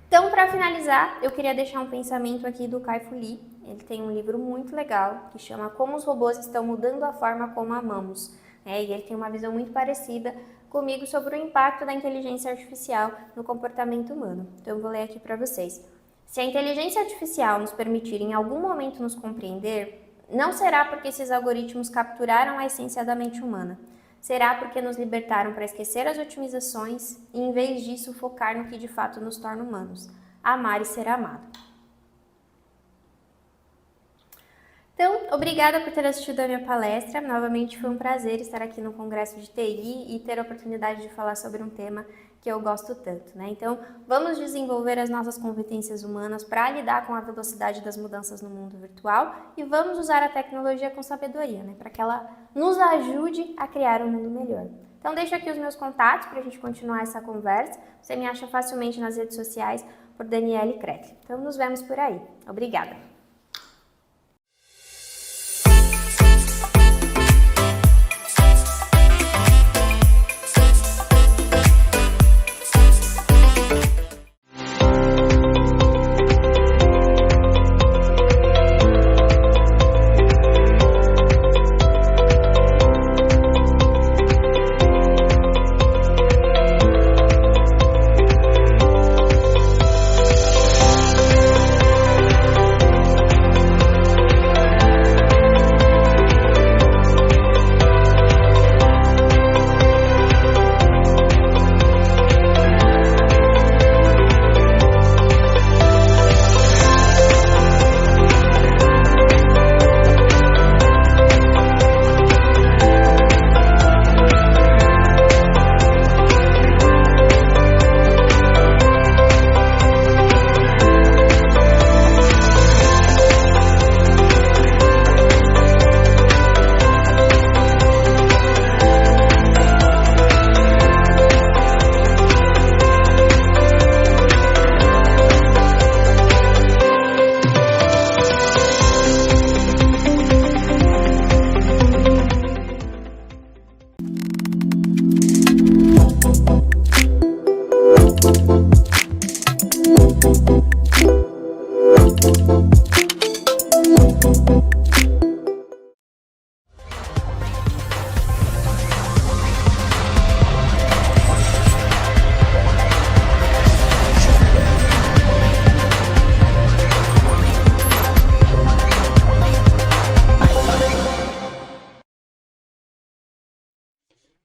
Então, para finalizar, eu queria deixar um pensamento aqui do Kai-Fu Lee. Ele tem um livro muito legal que chama Como os Robôs Estão Mudando a Forma Como Amamos. E ele tem uma visão muito parecida comigo sobre o impacto da inteligência artificial no comportamento humano. Então, eu vou ler aqui para vocês. Se a inteligência artificial nos permitir em algum momento nos compreender, não será porque esses algoritmos capturaram a essência da mente humana. Será porque nos libertaram para esquecer as otimizações e, em vez disso, focar no que de fato nos torna humanos. Amar e ser amado. Então, obrigada por ter assistido a minha palestra. Novamente foi um prazer estar aqui no Congresso de TI e ter a oportunidade de falar sobre um tema que eu gosto tanto, né? Então, vamos desenvolver as nossas competências humanas para lidar com a velocidade das mudanças no mundo virtual e vamos usar a tecnologia com sabedoria, né? Para que ela nos ajude a criar um mundo melhor. Então, deixo aqui os meus contatos para a gente continuar essa conversa. Você me acha facilmente nas redes sociais por Daniele Kretli. Então, nos vemos por aí. Obrigada!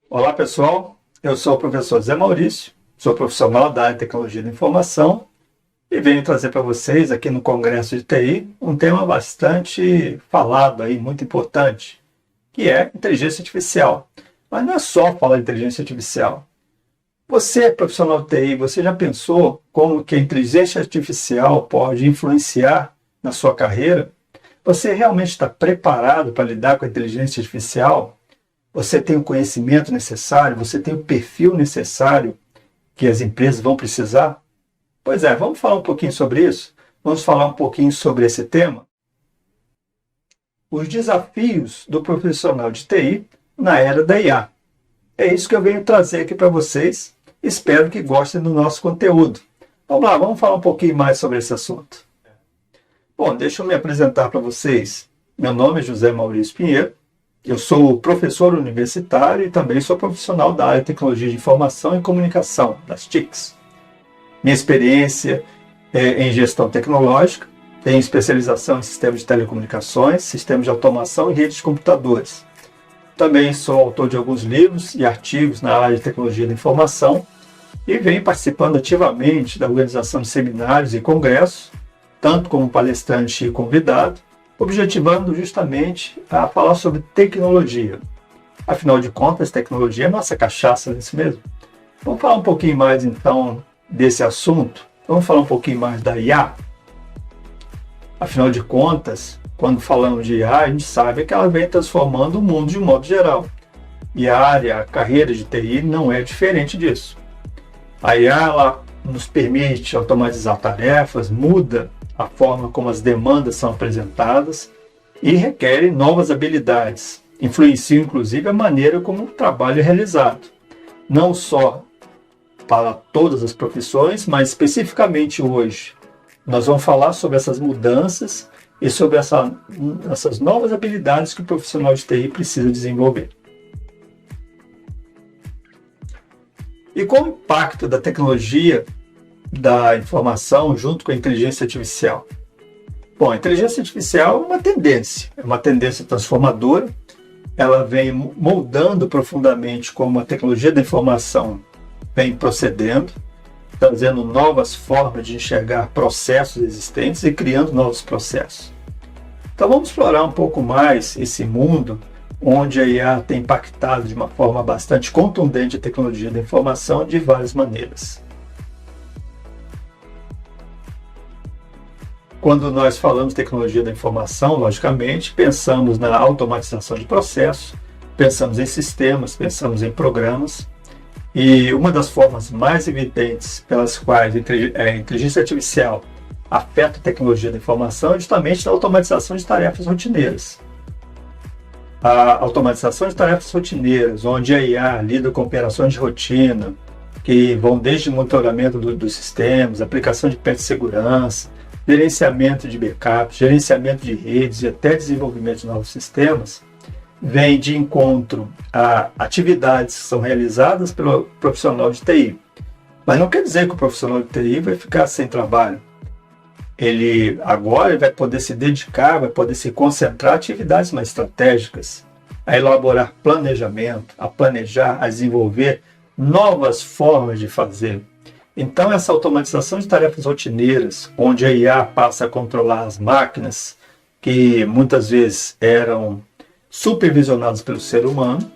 Olá pessoal, eu sou o professor Zé Maurício, sou profissional da área de tecnologia da informação e venho trazer para vocês aqui no Congresso de TI um tema bastante falado aí, muito importante, que é inteligência artificial. Mas não é só falar de inteligência artificial. Você, profissional de TI, você já pensou como que a inteligência artificial pode influenciar na sua carreira? Você realmente está preparado para lidar com a inteligência artificial? Você tem o conhecimento necessário? Você tem o perfil necessário que as empresas vão precisar? Pois é, vamos falar um pouquinho sobre isso? Vamos falar um pouquinho sobre esse tema? Os desafios do profissional de TI na era da IA. É isso que eu venho trazer aqui para vocês. Espero que gostem do nosso conteúdo. Vamos lá, vamos falar um pouquinho mais sobre esse assunto. Bom, deixa eu me apresentar para vocês. Meu nome é José Maurício Pinheiro. Eu sou professor universitário e também sou profissional da área de tecnologia de informação e comunicação, das TICs. Minha experiência é em gestão tecnológica, tenho especialização em sistemas de telecomunicações, sistemas de automação e redes de computadores. Também sou autor de alguns livros e artigos na área de tecnologia da informação e venho participando ativamente da organização de seminários e congressos, tanto como palestrante e convidado, objetivando justamente a falar sobre tecnologia. Afinal de contas, tecnologia é nossa cachaça, não é isso mesmo? Vamos falar um pouquinho mais então desse assunto? Vamos falar um pouquinho mais da IA? Afinal de contas, quando falamos de IA, a gente sabe que ela vem transformando o mundo de um modo geral. E a carreira de TI não é diferente disso. A IA ela nos permite automatizar tarefas, muda a forma como as demandas são apresentadas e requer novas habilidades. Influencia inclusive a maneira como o trabalho é realizado. Não só para todas as profissões, mas especificamente hoje. Nós vamos falar sobre essas mudanças e sobre essas novas habilidades que o profissional de TI precisa desenvolver. E qual o impacto da tecnologia da informação junto com a inteligência artificial? Bom, a inteligência artificial é uma tendência transformadora. Ela vem moldando profundamente como a tecnologia da informação vem procedendo, trazendo novas formas de enxergar processos existentes e criando novos processos. Então vamos explorar um pouco mais esse mundo onde a IA tem impactado de uma forma bastante contundente a tecnologia da informação de várias maneiras. Quando nós falamos de tecnologia da informação, logicamente, pensamos na automatização de processos, pensamos em sistemas, pensamos em programas, e uma das formas mais evidentes pelas quais a inteligência artificial afeta a tecnologia da informação é justamente na automatização de tarefas rotineiras. A automatização de tarefas rotineiras, onde a IA lida com operações de rotina, que vão desde monitoramento dos sistemas, aplicação de patch de segurança, gerenciamento de backups, gerenciamento de redes e até desenvolvimento de novos sistemas, vem de encontro a atividades que são realizadas pelo profissional de TI. Mas não quer dizer que o profissional de TI vai ficar sem trabalho. Ele agora vai poder se dedicar, vai poder se concentrar em atividades mais estratégicas, a elaborar planejamento, a planejar, a desenvolver novas formas de fazer. Então essa automatização de tarefas rotineiras, onde a IA passa a controlar as máquinas que muitas vezes eram supervisionadas pelo ser humano,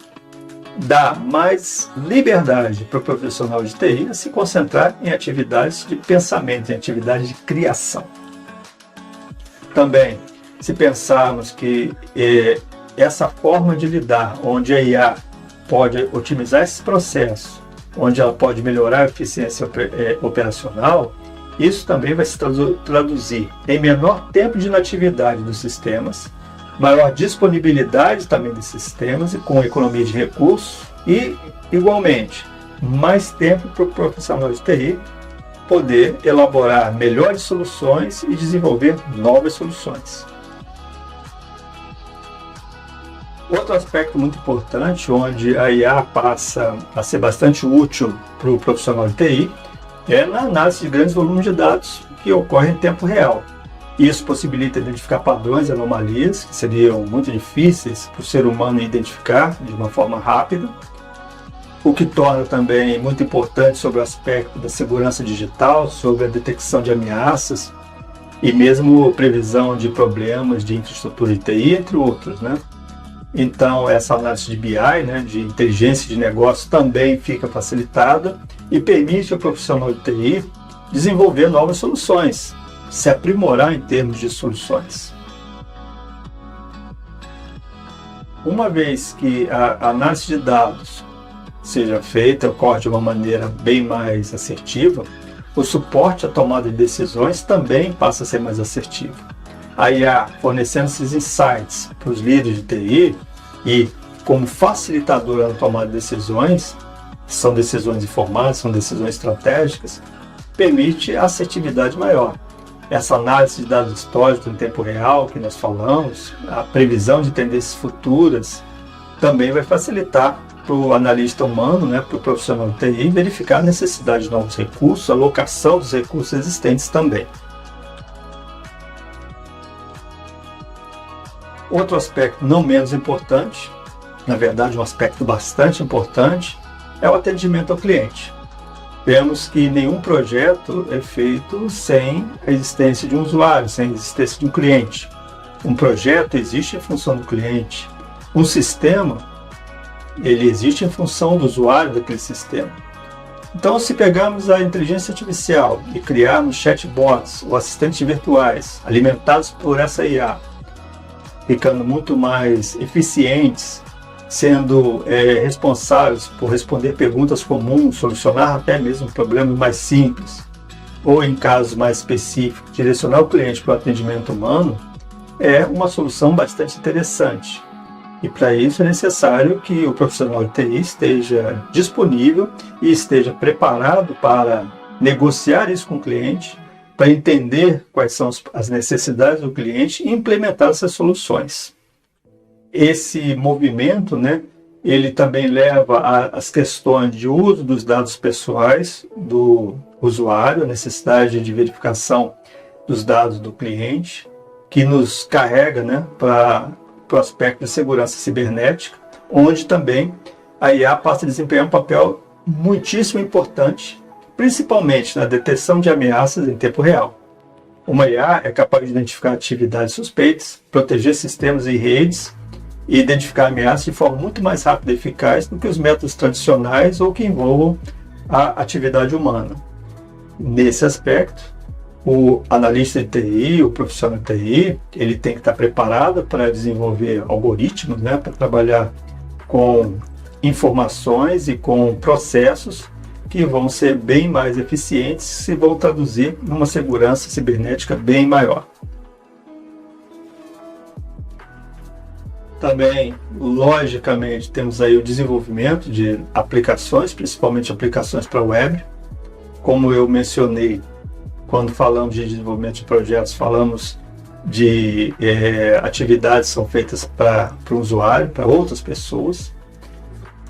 dá mais liberdade para o profissional de TI a se concentrar em atividades de pensamento, em atividades de criação. Também, se pensarmos que essa forma de lidar, onde a IA pode otimizar esses processos, onde ela pode melhorar a eficiência operacional, isso também vai se traduzir em menor tempo de inatividade dos sistemas, maior disponibilidade também desses sistemas e com economia de recursos e, igualmente, mais tempo para o profissional de TI poder elaborar melhores soluções e desenvolver novas soluções. Outro aspecto muito importante, onde a IA passa a ser bastante útil para o profissional de TI, é na análise de grandes volumes de dados que ocorrem em tempo real. Isso possibilita identificar padrões e anomalias que seriam muito difíceis para o ser humano identificar de uma forma rápida, o que torna também muito importante sobre o aspecto da segurança digital, sobre a detecção de ameaças e mesmo previsão de problemas de infraestrutura de TI, entre outros, né? Então essa análise de BI, de inteligência de negócio, também fica facilitada e permite ao profissional de TI desenvolver novas soluções, se aprimorar em termos de soluções. Uma vez que a análise de dados seja feita, ocorre de uma maneira bem mais assertiva, o suporte à tomada de decisões também passa a ser mais assertivo. A IA fornecendo esses insights para os líderes de TI e como facilitadora na tomada de decisões, são decisões informadas, são decisões estratégicas, permite a assertividade maior. Essa análise de dados históricos em tempo real que nós falamos, a previsão de tendências futuras, também vai facilitar para o analista humano, para o profissional de TI, verificar a necessidade de novos recursos, a alocação dos recursos existentes também. Outro aspecto não menos importante, na verdade um aspecto bastante importante, é o atendimento ao cliente. Vemos que nenhum projeto é feito sem a existência de um usuário, sem a existência de um cliente. Um projeto existe em função do cliente. Um sistema, ele existe em função do usuário daquele sistema. Então, se pegarmos a inteligência artificial e criarmos chatbots ou assistentes virtuais alimentados por essa IA, ficando muito mais eficientes, sendo responsáveis por responder perguntas comuns, solucionar até mesmo problemas mais simples, ou em casos mais específicos, direcionar o cliente para o atendimento humano, é uma solução bastante interessante. E para isso é necessário que o profissional de TI esteja disponível e esteja preparado para negociar isso com o cliente, para entender quais são as necessidades do cliente e implementar essas soluções. Esse movimento, né, ele também leva às questões de uso dos dados pessoais do usuário, a necessidade de verificação dos dados do cliente, que nos carrega, né, para o aspecto de segurança cibernética, onde também a IA passa a desempenhar um papel muitíssimo importante, principalmente na detecção de ameaças em tempo real. Uma IA é capaz de identificar atividades suspeitas, proteger sistemas e redes e identificar ameaças de forma muito mais rápida e eficaz do que os métodos tradicionais ou que envolvam a atividade humana. Nesse aspecto, o analista de TI, o profissional de TI, ele tem que estar preparado para desenvolver algoritmos, né, para trabalhar com informações e com processos que vão ser bem mais eficientes e vão traduzir numa segurança cibernética bem maior. Também, logicamente, temos aí o desenvolvimento de aplicações, principalmente aplicações para web. Como eu mencionei, quando falamos de desenvolvimento de projetos, falamos de atividades que são feitas para o usuário, para outras pessoas.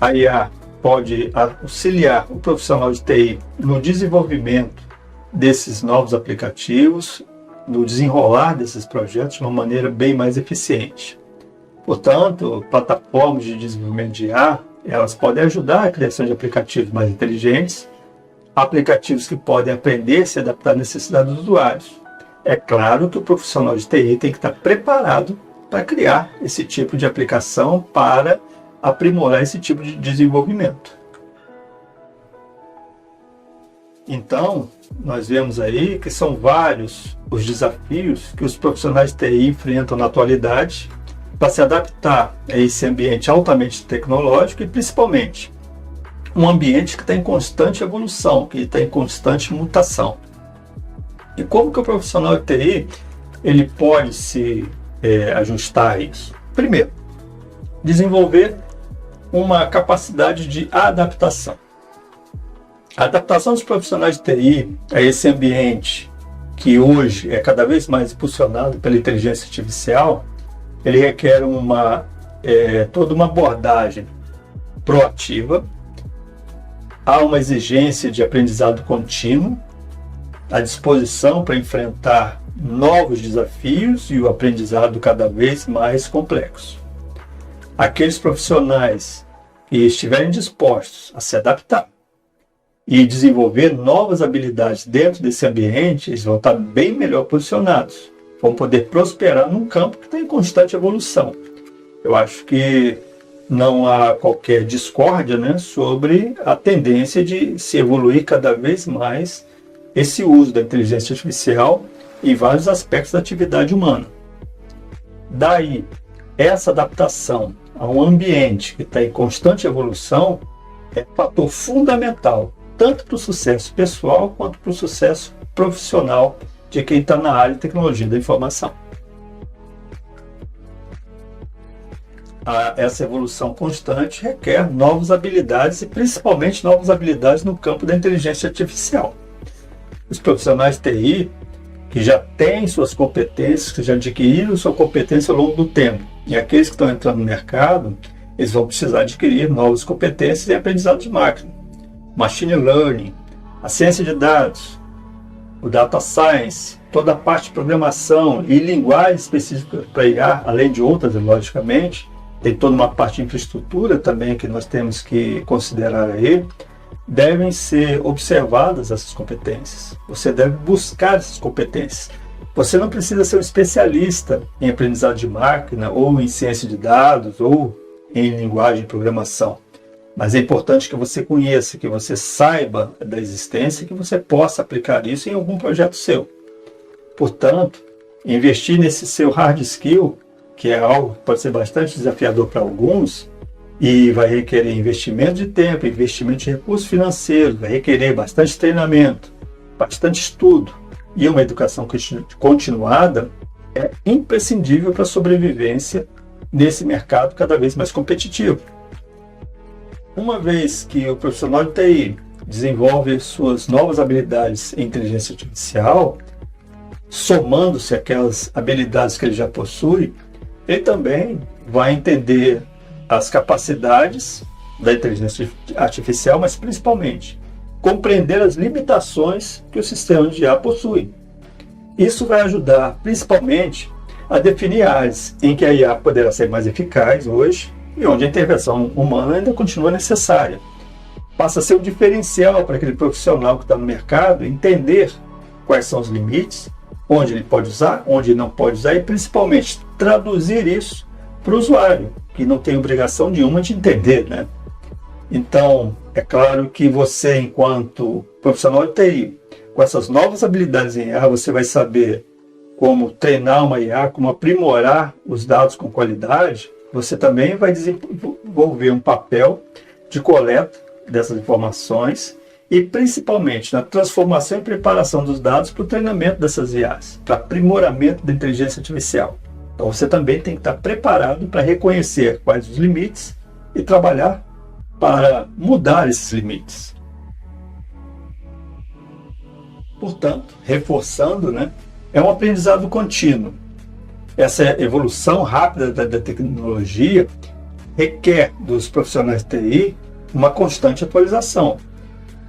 A IA pode auxiliar o profissional de TI no desenvolvimento desses novos aplicativos, no desenrolar desses projetos de uma maneira bem mais eficiente. Portanto, plataformas de desenvolvimento de IA, elas podem ajudar a criação de aplicativos mais inteligentes, aplicativos que podem aprender a se adaptar às necessidades dos usuários. É claro que o profissional de TI tem que estar preparado para criar esse tipo de aplicação, para aprimorar esse tipo de desenvolvimento. Então, nós vemos aí que são vários os desafios que os profissionais de TI enfrentam na atualidade para se adaptar a esse ambiente altamente tecnológico e, principalmente, um ambiente que está em constante evolução, que está em constante mutação. E como que o profissional de TI ele pode se ajustar a isso? Primeiro, desenvolver uma capacidade de adaptação. A adaptação dos profissionais de TI a esse ambiente que hoje é cada vez mais impulsionado pela inteligência artificial, ele requer toda uma abordagem proativa. Há uma exigência de aprendizado contínuo, a disposição para enfrentar novos desafios e o aprendizado cada vez mais complexo. Aqueles profissionais que estiverem dispostos a se adaptar e desenvolver novas habilidades dentro desse ambiente, eles vão estar bem melhor posicionados, vão poder prosperar num campo que está em constante evolução. Eu acho que não há qualquer discórdia, né, sobre a tendência de se evoluir cada vez mais esse uso da inteligência artificial em vários aspectos da atividade humana. Daí, essa adaptação a um ambiente que está em constante evolução é um fator fundamental, tanto para o sucesso pessoal quanto para o sucesso profissional de quem está na área de tecnologia da informação. Essa evolução constante requer novas habilidades e principalmente novas habilidades no campo da inteligência artificial. Os profissionais de TI que já têm suas competências, que já adquiriram sua competência ao longo do tempo, e aqueles que estão entrando no mercado, eles vão precisar adquirir novas competências em aprendizado de máquina, machine learning, a ciência de dados, o data science, toda a parte de programação e linguagem específica para IA, além de outras, logicamente. Tem toda uma parte de infraestrutura também que nós temos que considerar aí. Devem ser observadas essas competências. Você deve buscar essas competências. Você não precisa ser um especialista em aprendizado de máquina, ou em ciência de dados, ou em linguagem de programação. Mas é importante que você conheça, que você saiba da existência e que você possa aplicar isso em algum projeto seu. Portanto, investir nesse seu hard skill, que é algo que pode ser bastante desafiador para alguns, e vai requerer investimento de tempo, investimento de recursos financeiros, vai requerer bastante treinamento, bastante estudo e uma educação continuada, é imprescindível para a sobrevivência nesse mercado cada vez mais competitivo. Uma vez que o profissional de TI desenvolve suas novas habilidades em inteligência artificial, somando-se aquelas habilidades que ele já possui, ele também vai entender as capacidades da inteligência artificial, mas principalmente compreender as limitações que o sistema de IA possui. Isso vai ajudar principalmente a definir áreas em que a IA poderá ser mais eficaz hoje e onde a intervenção humana ainda continua necessária. Passa a ser um diferencial para aquele profissional que está no mercado entender quais são os limites, onde ele pode usar, onde ele não pode usar e principalmente traduzir isso para o usuário, que não tem obrigação nenhuma de entender, né? Então, é claro que você, enquanto profissional de TI, com essas novas habilidades em IA, você vai saber como treinar uma IA, como aprimorar os dados com qualidade. Você também vai desenvolver um papel de coleta dessas informações e principalmente na transformação e preparação dos dados para o treinamento dessas IAs, para aprimoramento da inteligência artificial. Então você também tem que estar preparado para reconhecer quais os limites e trabalhar para mudar esses limites. Portanto, reforçando, né, é um aprendizado contínuo. Essa evolução rápida da tecnologia requer dos profissionais de TI uma constante atualização.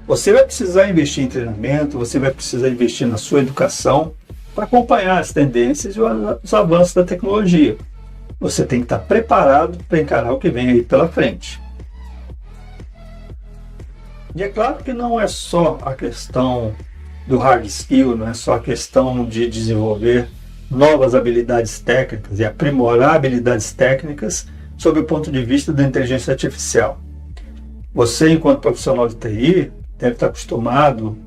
Você vai precisar investir em treinamento, você vai precisar investir na sua educação para acompanhar as tendências e os avanços da tecnologia. Você tem que estar preparado para encarar o que vem aí pela frente. E é claro que não é só a questão do hard skill, não é só a questão de desenvolver novas habilidades técnicas e aprimorar habilidades técnicas sob o ponto de vista da inteligência artificial. Você, enquanto profissional de TI, deve estar acostumado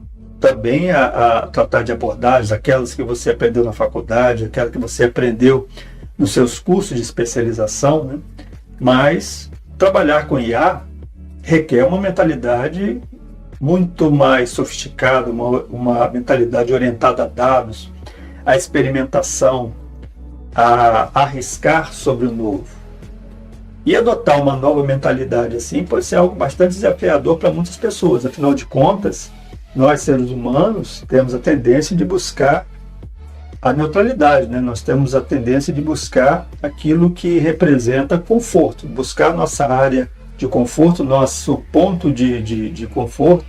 também a tratar de abordagens, aquelas que você aprendeu na faculdade, aquelas que você aprendeu nos seus cursos de especialização, né? Mas trabalhar com IA requer uma mentalidade muito mais sofisticada, uma mentalidade orientada a dados, a experimentação, a arriscar sobre o novo. E adotar uma nova mentalidade assim pode ser algo bastante desafiador para muitas pessoas. Afinal de contas, nós seres humanos temos a tendência de buscar a neutralidade, né? Nós temos a tendência de buscar aquilo que representa conforto, buscar a nossa área de conforto, nosso ponto de conforto.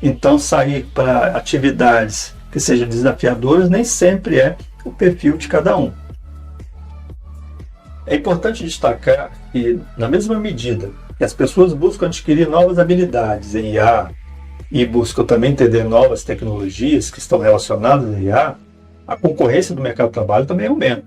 Então, sair para atividades que sejam desafiadoras nem sempre é o perfil de cada um. É importante destacar que, na mesma medida que as pessoas buscam adquirir novas habilidades em IA e buscam também entender novas tecnologias que estão relacionadas a IA, a concorrência do mercado de trabalho também aumenta.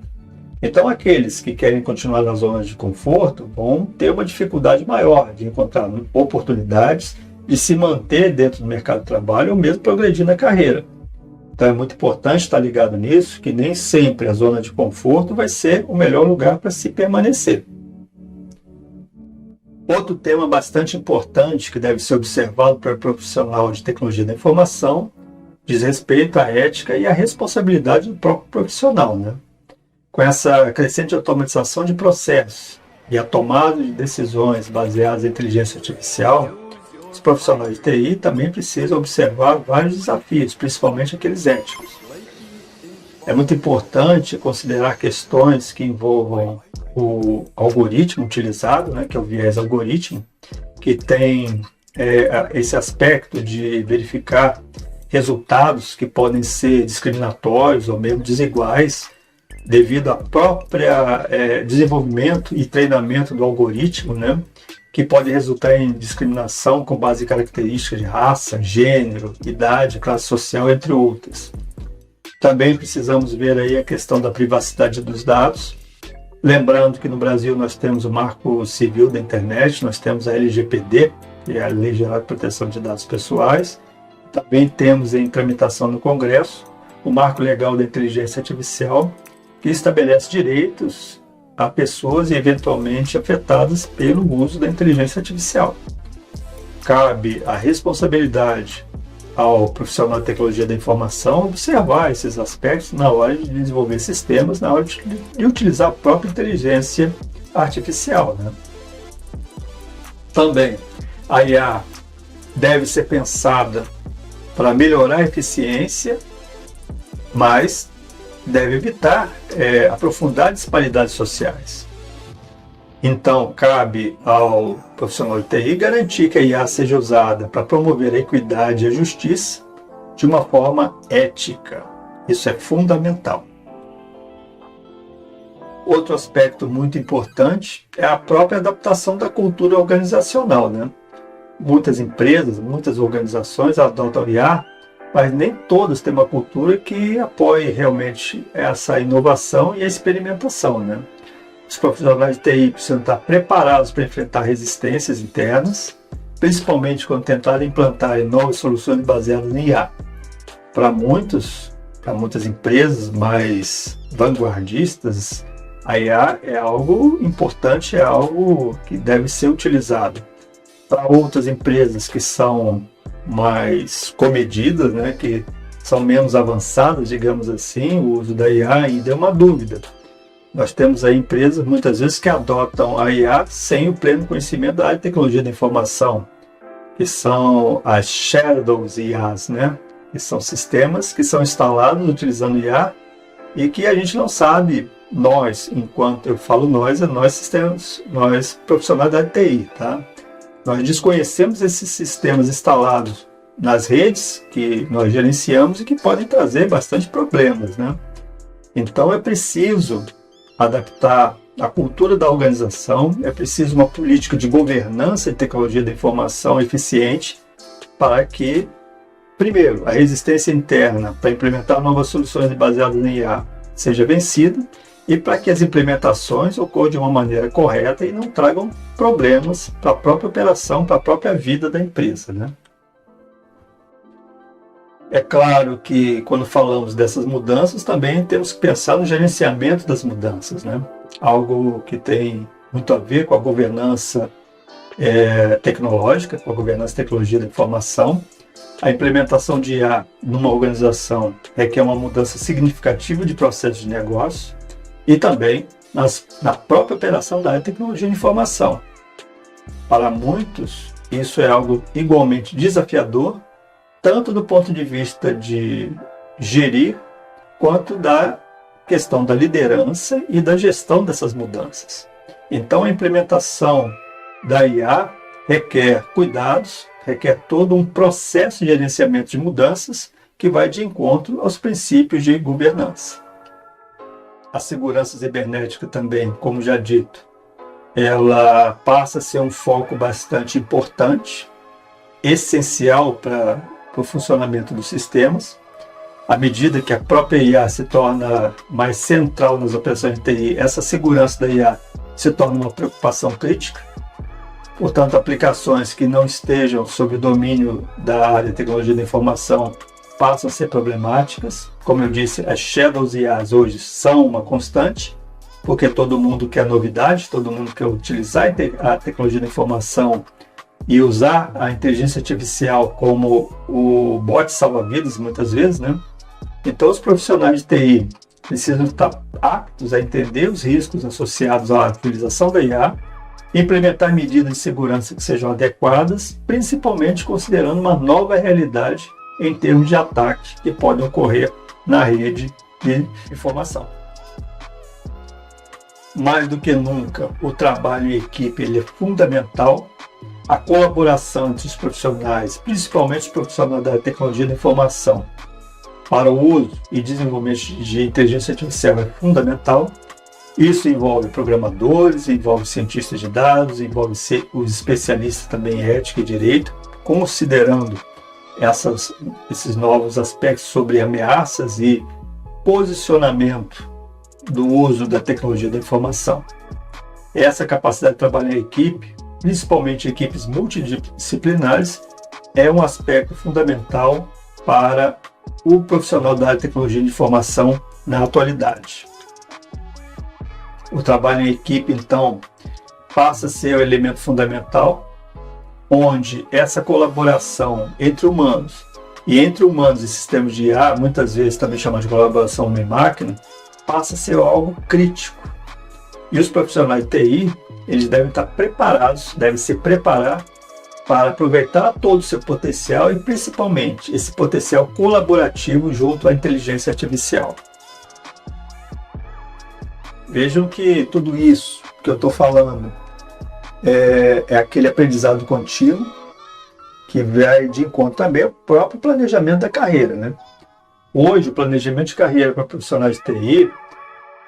Então, aqueles que querem continuar na zona de conforto vão ter uma dificuldade maior de encontrar oportunidades de se manter dentro do mercado de trabalho ou mesmo progredir na carreira. Então é muito importante estar ligado nisso, que nem sempre a zona de conforto vai ser o melhor lugar para se permanecer. Outro tema bastante importante que deve ser observado para o profissional de tecnologia da informação diz respeito à ética e à responsabilidade do próprio profissional, né? Com essa crescente automatização de processos e a tomada de decisões baseadas em inteligência artificial, os profissionais de TI também precisam observar vários desafios, principalmente aqueles éticos. É muito importante considerar questões que envolvam o algoritmo utilizado, né, que é o viés algoritmo, que tem esse aspecto de verificar resultados que podem ser discriminatórios ou mesmo desiguais devido ao próprio desenvolvimento e treinamento do algoritmo, né, que pode resultar em discriminação com base em características de raça, gênero, idade, classe social, entre outras. Também precisamos ver aí a questão da privacidade dos dados. Lembrando que no Brasil nós temos o Marco Civil da Internet, nós temos a LGPD, que é a Lei Geral de Proteção de Dados Pessoais. Também temos em tramitação no Congresso o Marco Legal da Inteligência Artificial, que estabelece direitos a pessoas eventualmente afetadas pelo uso da inteligência artificial. Cabe a responsabilidade ao profissional de tecnologia da informação observar esses aspectos na hora de desenvolver sistemas, na hora de utilizar a própria inteligência artificial, né? Também a IA deve ser pensada para melhorar a eficiência, mas deve evitar aprofundar disparidades sociais. Então, cabe ao profissional de TI garantir que a IA seja usada para promover a equidade e a justiça de uma forma ética. Isso é fundamental. Outro aspecto muito importante é a própria adaptação da cultura organizacional, né? Muitas empresas, muitas organizações adotam IA, mas nem todas têm uma cultura que apoie realmente essa inovação e a experimentação, né? Os profissionais de TI precisam estar preparados para enfrentar resistências internas, principalmente quando tentarem implantar novas soluções baseadas em IA. Para muitas empresas mais vanguardistas, a IA é algo importante, é algo que deve ser utilizado. Para outras empresas que são mais comedidas, né, que são menos avançadas, digamos assim, o uso da IA ainda é uma dúvida. Nós temos aí empresas, muitas vezes, que adotam a IA sem o pleno conhecimento da área de tecnologia da informação, que são as Shadows IAs, né? Que são sistemas que são instalados utilizando IA e que a gente não sabe, enquanto eu falo nós profissionais da área de TI, tá? Nós desconhecemos esses sistemas instalados nas redes que nós gerenciamos e que podem trazer bastante problemas, né? Então é preciso adaptar a cultura da organização, é preciso uma política de governança e tecnologia da informação eficiente para que, primeiro, a resistência interna para implementar novas soluções baseadas em IA seja vencida e para que as implementações ocorram de uma maneira correta e não tragam problemas para a própria operação, para a própria vida da empresa, né? É claro que quando falamos dessas mudanças, também temos que pensar no gerenciamento das mudanças, né? Algo que tem muito a ver com a governança tecnológica, com a governança e tecnologia da informação. A implementação de IA numa organização requer uma mudança significativa de processo de negócio e também na própria operação da área de tecnologia de informação. Para muitos, isso é algo igualmente desafiador, tanto do ponto de vista de gerir, quanto da questão da liderança e da gestão dessas mudanças. Então, a implementação da IA requer cuidados, requer todo um processo de gerenciamento de mudanças que vai de encontro aos princípios de governança. A segurança cibernética também, como já dito, ela passa a ser um foco bastante importante, essencial para o funcionamento dos sistemas. À medida que a própria IA se torna mais central nas operações de TI, essa segurança da IA se torna uma preocupação crítica. Portanto, aplicações que não estejam sob o domínio da área de tecnologia da informação passam a ser problemáticas. Como eu disse, as Shadows IAs hoje são uma constante, porque todo mundo quer novidade, todo mundo quer utilizar a tecnologia da informação e usar a inteligência artificial como o bote salva-vidas, muitas vezes, né? Então, os profissionais de TI precisam estar aptos a entender os riscos associados à utilização da IA, implementar medidas de segurança que sejam adequadas, principalmente considerando uma nova realidade em termos de ataques que podem ocorrer na rede de informação. Mais do que nunca, o trabalho em equipe ele é fundamental. A colaboração entre os profissionais, principalmente os profissionais da tecnologia da informação, para o uso e desenvolvimento de inteligência artificial é fundamental. Isso envolve programadores, envolve cientistas de dados, envolve os especialistas também em ética e direito, considerando esses novos aspectos sobre ameaças e posicionamento do uso da tecnologia da informação. Essa capacidade de trabalhar em equipe, principalmente equipes multidisciplinares, é um aspecto fundamental para o profissional da área de tecnologia de informação na atualidade. O trabalho em equipe, então, passa a ser o elemento fundamental, onde essa colaboração entre humanos e sistemas de IA, muitas vezes também chamado de colaboração homem-máquina, passa a ser algo crítico. E os profissionais de TI, eles devem estar preparados, devem se preparar para aproveitar todo o seu potencial e principalmente esse potencial colaborativo junto à inteligência artificial. Vejam que tudo isso que eu estou falando é aquele aprendizado contínuo que vai de encontro também ao próprio planejamento da carreira, né? Hoje, o planejamento de carreira para profissionais de TI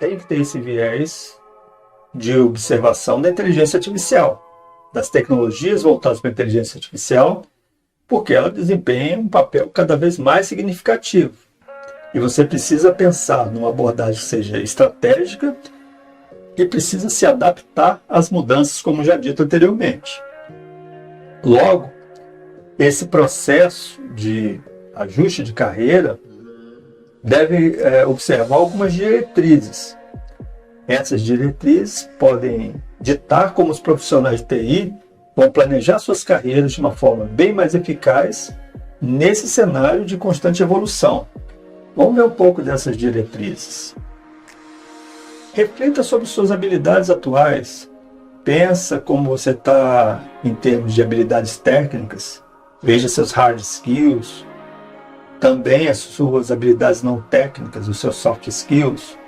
tem que ter esse viés de observação da inteligência artificial, das tecnologias voltadas para a inteligência artificial, porque ela desempenha um papel cada vez mais significativo. E você precisa pensar numa abordagem que seja estratégica e precisa se adaptar às mudanças, como já dito anteriormente. Logo, esse processo de ajuste de carreira deve observar algumas diretrizes. Essas diretrizes podem ditar como os profissionais de TI vão planejar suas carreiras de uma forma bem mais eficaz nesse cenário de constante evolução. Vamos ver um pouco dessas diretrizes. Reflita sobre suas habilidades atuais. Pensa como você está em termos de habilidades técnicas. Veja seus hard skills. Também as suas habilidades não técnicas, os seus soft skills.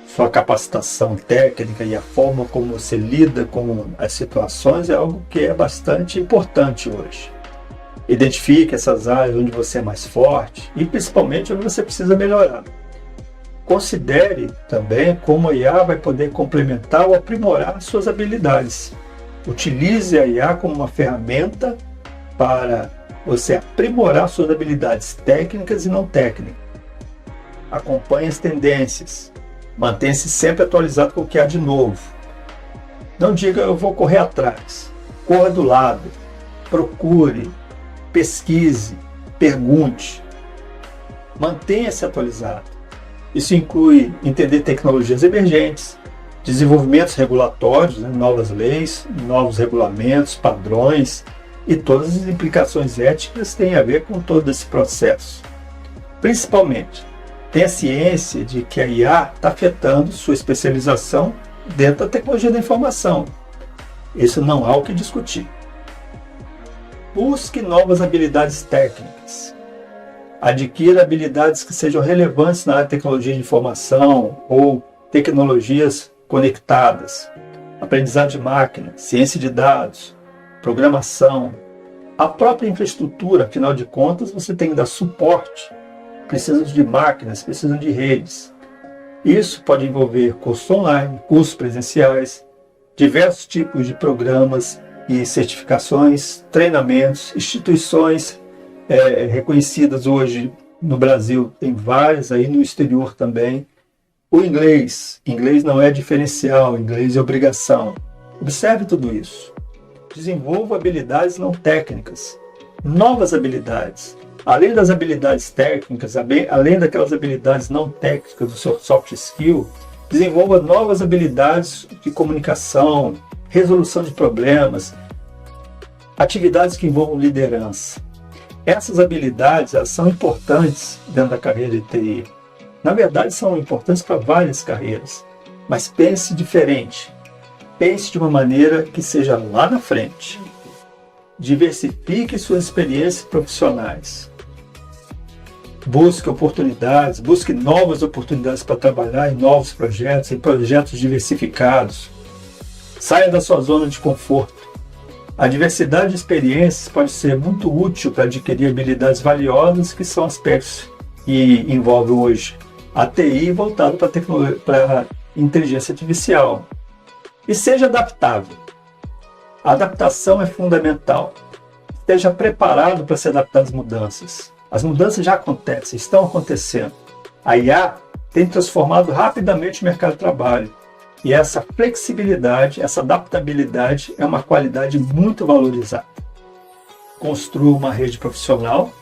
Sua capacitação técnica e a forma como você lida com as situações é algo que é bastante importante hoje. Identifique essas áreas onde você é mais forte e principalmente onde você precisa melhorar. Considere também como a IA vai poder complementar ou aprimorar suas habilidades. Utilize a IA como uma ferramenta para você aprimorar suas habilidades técnicas e não técnicas. Acompanhe as tendências. Mantenha-se sempre atualizado com o que há de novo. Não diga eu vou correr atrás. Corra do lado. Procure. Pesquise. Pergunte. Mantenha-se atualizado. Isso inclui entender tecnologias emergentes, desenvolvimentos regulatórios, novas leis, novos regulamentos, padrões e todas as implicações éticas têm a ver com todo esse processo. Principalmente, tenha ciência de que a IA está afetando sua especialização dentro da tecnologia da informação. Isso não há o que discutir. Busque novas habilidades técnicas. Adquira habilidades que sejam relevantes na área de tecnologia de informação ou tecnologias conectadas, aprendizado de máquina, ciência de dados, programação, a própria infraestrutura. Afinal de contas, você tem que dar suporte. Precisam de máquinas, precisam de redes. Isso pode envolver cursos online, cursos presenciais, diversos tipos de programas e certificações, treinamentos, instituições reconhecidas hoje no Brasil, tem várias aí no exterior também. O inglês não é diferencial, inglês é obrigação. Observe tudo isso. Desenvolva habilidades não técnicas, novas habilidades. Além das habilidades técnicas, além daquelas habilidades não técnicas do seu soft skill, desenvolva novas habilidades de comunicação, resolução de problemas, atividades que envolvam liderança. Essas habilidades elas são importantes dentro da carreira de TI. Na verdade, são importantes para várias carreiras, mas pense diferente. Pense de uma maneira que seja lá na frente. Diversifique suas experiências profissionais. Busque oportunidades, busque novas oportunidades para trabalhar em novos projetos, em projetos diversificados. Saia da sua zona de conforto. A diversidade de experiências pode ser muito útil para adquirir habilidades valiosas, que são aspectos que envolvem hoje a TI voltado para a inteligência artificial. E seja adaptável. A adaptação é fundamental. Esteja preparado para se adaptar às mudanças. As mudanças já acontecem, estão acontecendo. A IA tem transformado rapidamente o mercado de trabalho. E essa flexibilidade, essa adaptabilidade é uma qualidade muito valorizada. Construa uma rede profissional,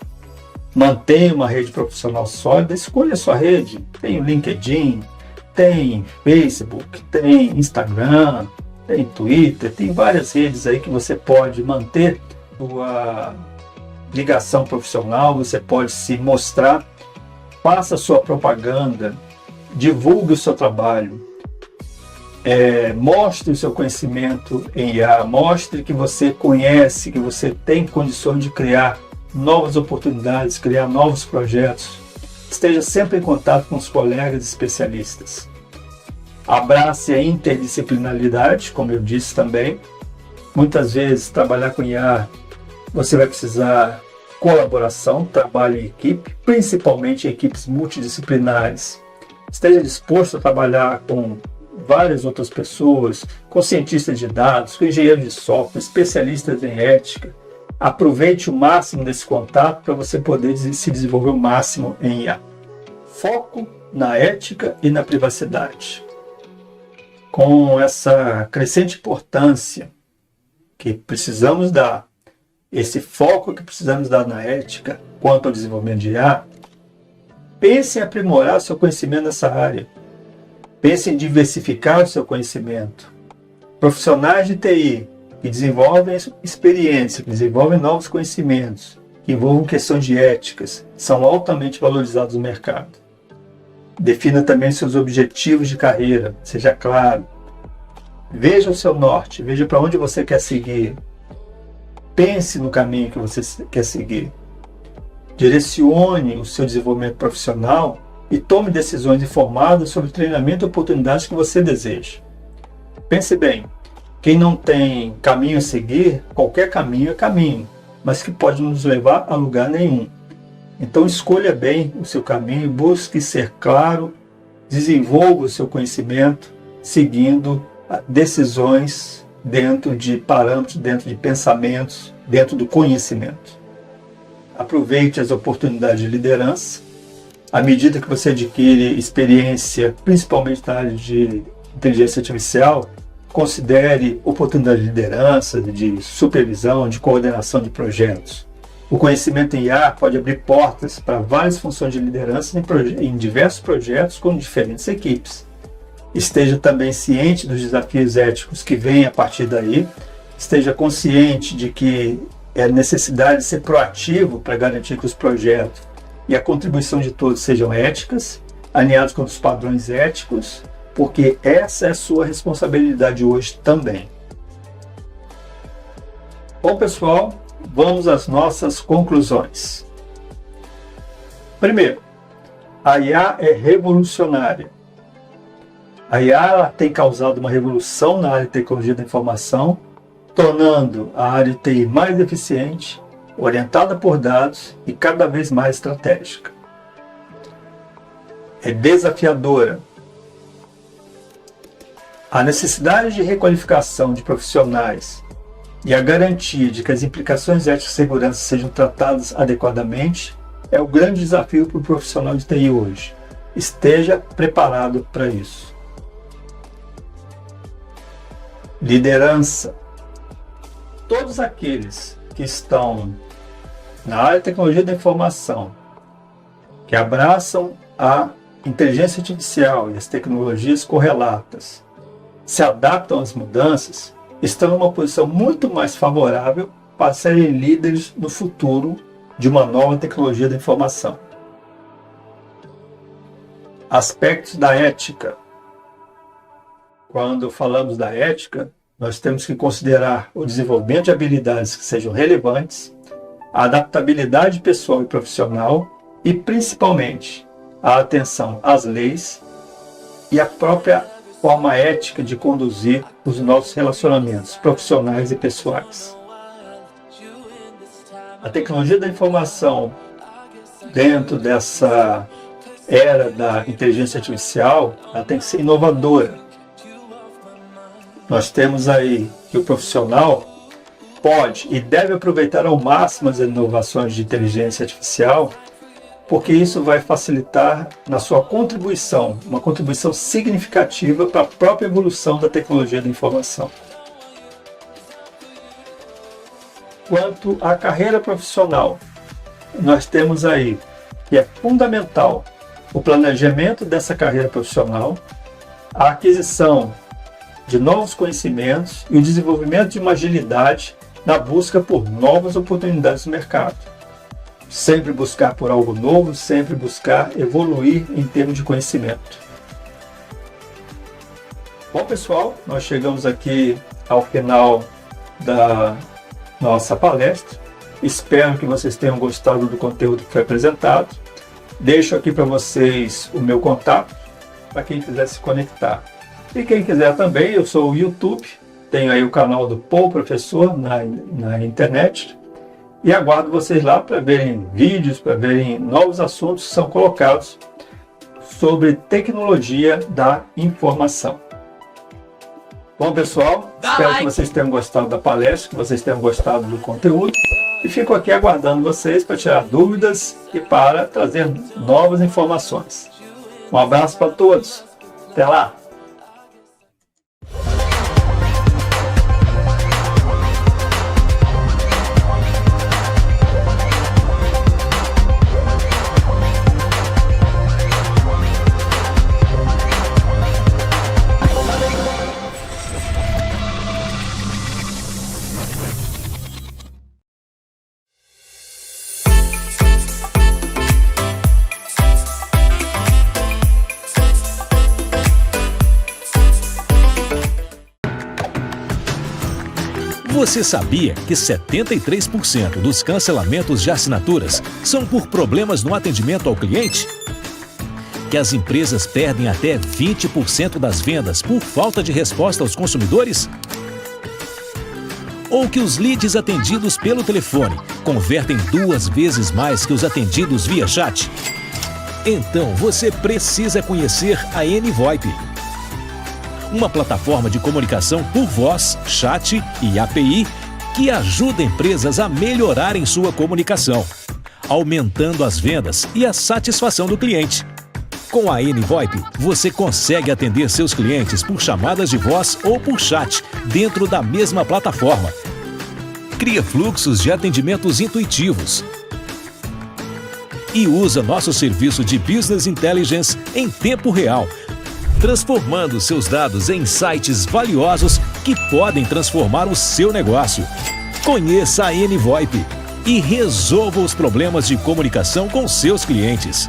mantenha uma rede profissional sólida, escolha a sua rede. Tem o LinkedIn, tem Facebook, tem Instagram, tem Twitter, tem várias redes aí que você pode manter sua ligação profissional, você pode se mostrar, faça a sua propaganda, divulgue o seu trabalho, mostre o seu conhecimento em IA, mostre que você conhece, que você tem condições de criar novas oportunidades, criar novos projetos. Esteja sempre em contato com os colegas especialistas. Abrace a interdisciplinaridade, como eu disse também. Muitas vezes, trabalhar com IA, você vai precisar colaboração, trabalho em equipe, principalmente em equipes multidisciplinares. Esteja disposto a trabalhar com várias outras pessoas, com cientistas de dados, com engenheiros de software, especialistas em ética. Aproveite o máximo desse contato para você poder se desenvolver o máximo em IA. Foco na ética e na privacidade. Com essa crescente importância que precisamos dar, esse foco que precisamos dar na ética quanto ao desenvolvimento de IA, pense em aprimorar seu conhecimento nessa área. Pense em diversificar o seu conhecimento. Profissionais de TI que desenvolvem experiência, que desenvolvem novos conhecimentos, que envolvam questões de éticas, são altamente valorizados no mercado. Defina também seus objetivos de carreira, seja claro. Veja o seu norte, veja para onde você quer seguir. Pense no caminho que você quer seguir. Direcione o seu desenvolvimento profissional e tome decisões informadas sobre o treinamento e oportunidades que você deseja. Pense bem, quem não tem caminho a seguir, qualquer caminho é caminho, mas que pode nos levar a lugar nenhum. Então escolha bem o seu caminho, busque ser claro, desenvolva o seu conhecimento, seguindo decisões dentro de parâmetros, dentro de pensamentos, dentro do conhecimento. Aproveite as oportunidades de liderança. À medida que você adquire experiência, principalmente na área de inteligência artificial, considere oportunidades de liderança, de supervisão, de coordenação de projetos. O conhecimento em IA pode abrir portas para várias funções de liderança em diversos projetos com diferentes equipes. Esteja também ciente dos desafios éticos que vêm a partir daí. Esteja consciente de que é necessidade de ser proativo para garantir que os projetos e a contribuição de todos sejam éticas, alinhados com os padrões éticos, porque essa é a sua responsabilidade hoje também. Bom, pessoal, vamos às nossas conclusões. Primeiro, a IA é revolucionária. A IA tem causado uma revolução na área de tecnologia da informação, tornando a área de TI mais eficiente, orientada por dados e cada vez mais estratégica. É desafiadora. A necessidade de requalificação de profissionais e a garantia de que as implicações éticas e segurança sejam tratadas adequadamente é o grande desafio para o profissional de TI hoje. Esteja preparado para isso. Liderança. Todos aqueles que estão na área de tecnologia da informação, que abraçam a inteligência artificial e as tecnologias correlatas, se adaptam às mudanças, estão em uma posição muito mais favorável para serem líderes no futuro de uma nova tecnologia da informação. Aspectos da ética. Quando falamos da ética, nós temos que considerar o desenvolvimento de habilidades que sejam relevantes, a adaptabilidade pessoal e profissional e, principalmente, a atenção às leis e a própria forma ética de conduzir os nossos relacionamentos profissionais e pessoais. A tecnologia da informação, dentro dessa era da inteligência artificial, ela tem que ser inovadora. Nós temos aí que o profissional pode e deve aproveitar ao máximo as inovações de inteligência artificial porque isso vai facilitar na sua contribuição, uma contribuição significativa para a própria evolução da tecnologia da informação. Quanto à carreira profissional, nós temos aí que é fundamental o planejamento dessa carreira profissional, a aquisição de novos conhecimentos e o desenvolvimento de uma agilidade na busca por novas oportunidades no mercado. Sempre buscar por algo novo, sempre buscar evoluir em termos de conhecimento. Bom, pessoal, nós chegamos aqui ao final da nossa palestra. Espero que vocês tenham gostado do conteúdo que foi apresentado. Deixo aqui para vocês o meu contato, para quem quiser se conectar. E quem quiser também, eu sou o YouTube, tenho aí o canal do Paul Professor na internet. E aguardo vocês lá para verem vídeos, para verem novos assuntos que são colocados sobre tecnologia da informação. Bom, pessoal, espero que vocês tenham gostado da palestra, que vocês tenham gostado do conteúdo. E fico aqui aguardando vocês para tirar dúvidas e para trazer novas informações. Um abraço para todos. Até lá! Você sabia que 73% dos cancelamentos de assinaturas são por problemas no atendimento ao cliente? Que as empresas perdem até 20% das vendas por falta de resposta aos consumidores? Ou que os leads atendidos pelo telefone convertem 2 vezes mais que os atendidos via chat? Então você precisa conhecer a NVoIP. Uma plataforma de comunicação por voz, chat e API que ajuda empresas a melhorarem sua comunicação, aumentando as vendas e a satisfação do cliente. Com a NVoIP, você consegue atender seus clientes por chamadas de voz ou por chat dentro da mesma plataforma. Cria fluxos de atendimentos intuitivos e usa nosso serviço de Business Intelligence em tempo real, transformando seus dados em insights valiosos que podem transformar o seu negócio. Conheça a NVoIP e resolva os problemas de comunicação com seus clientes.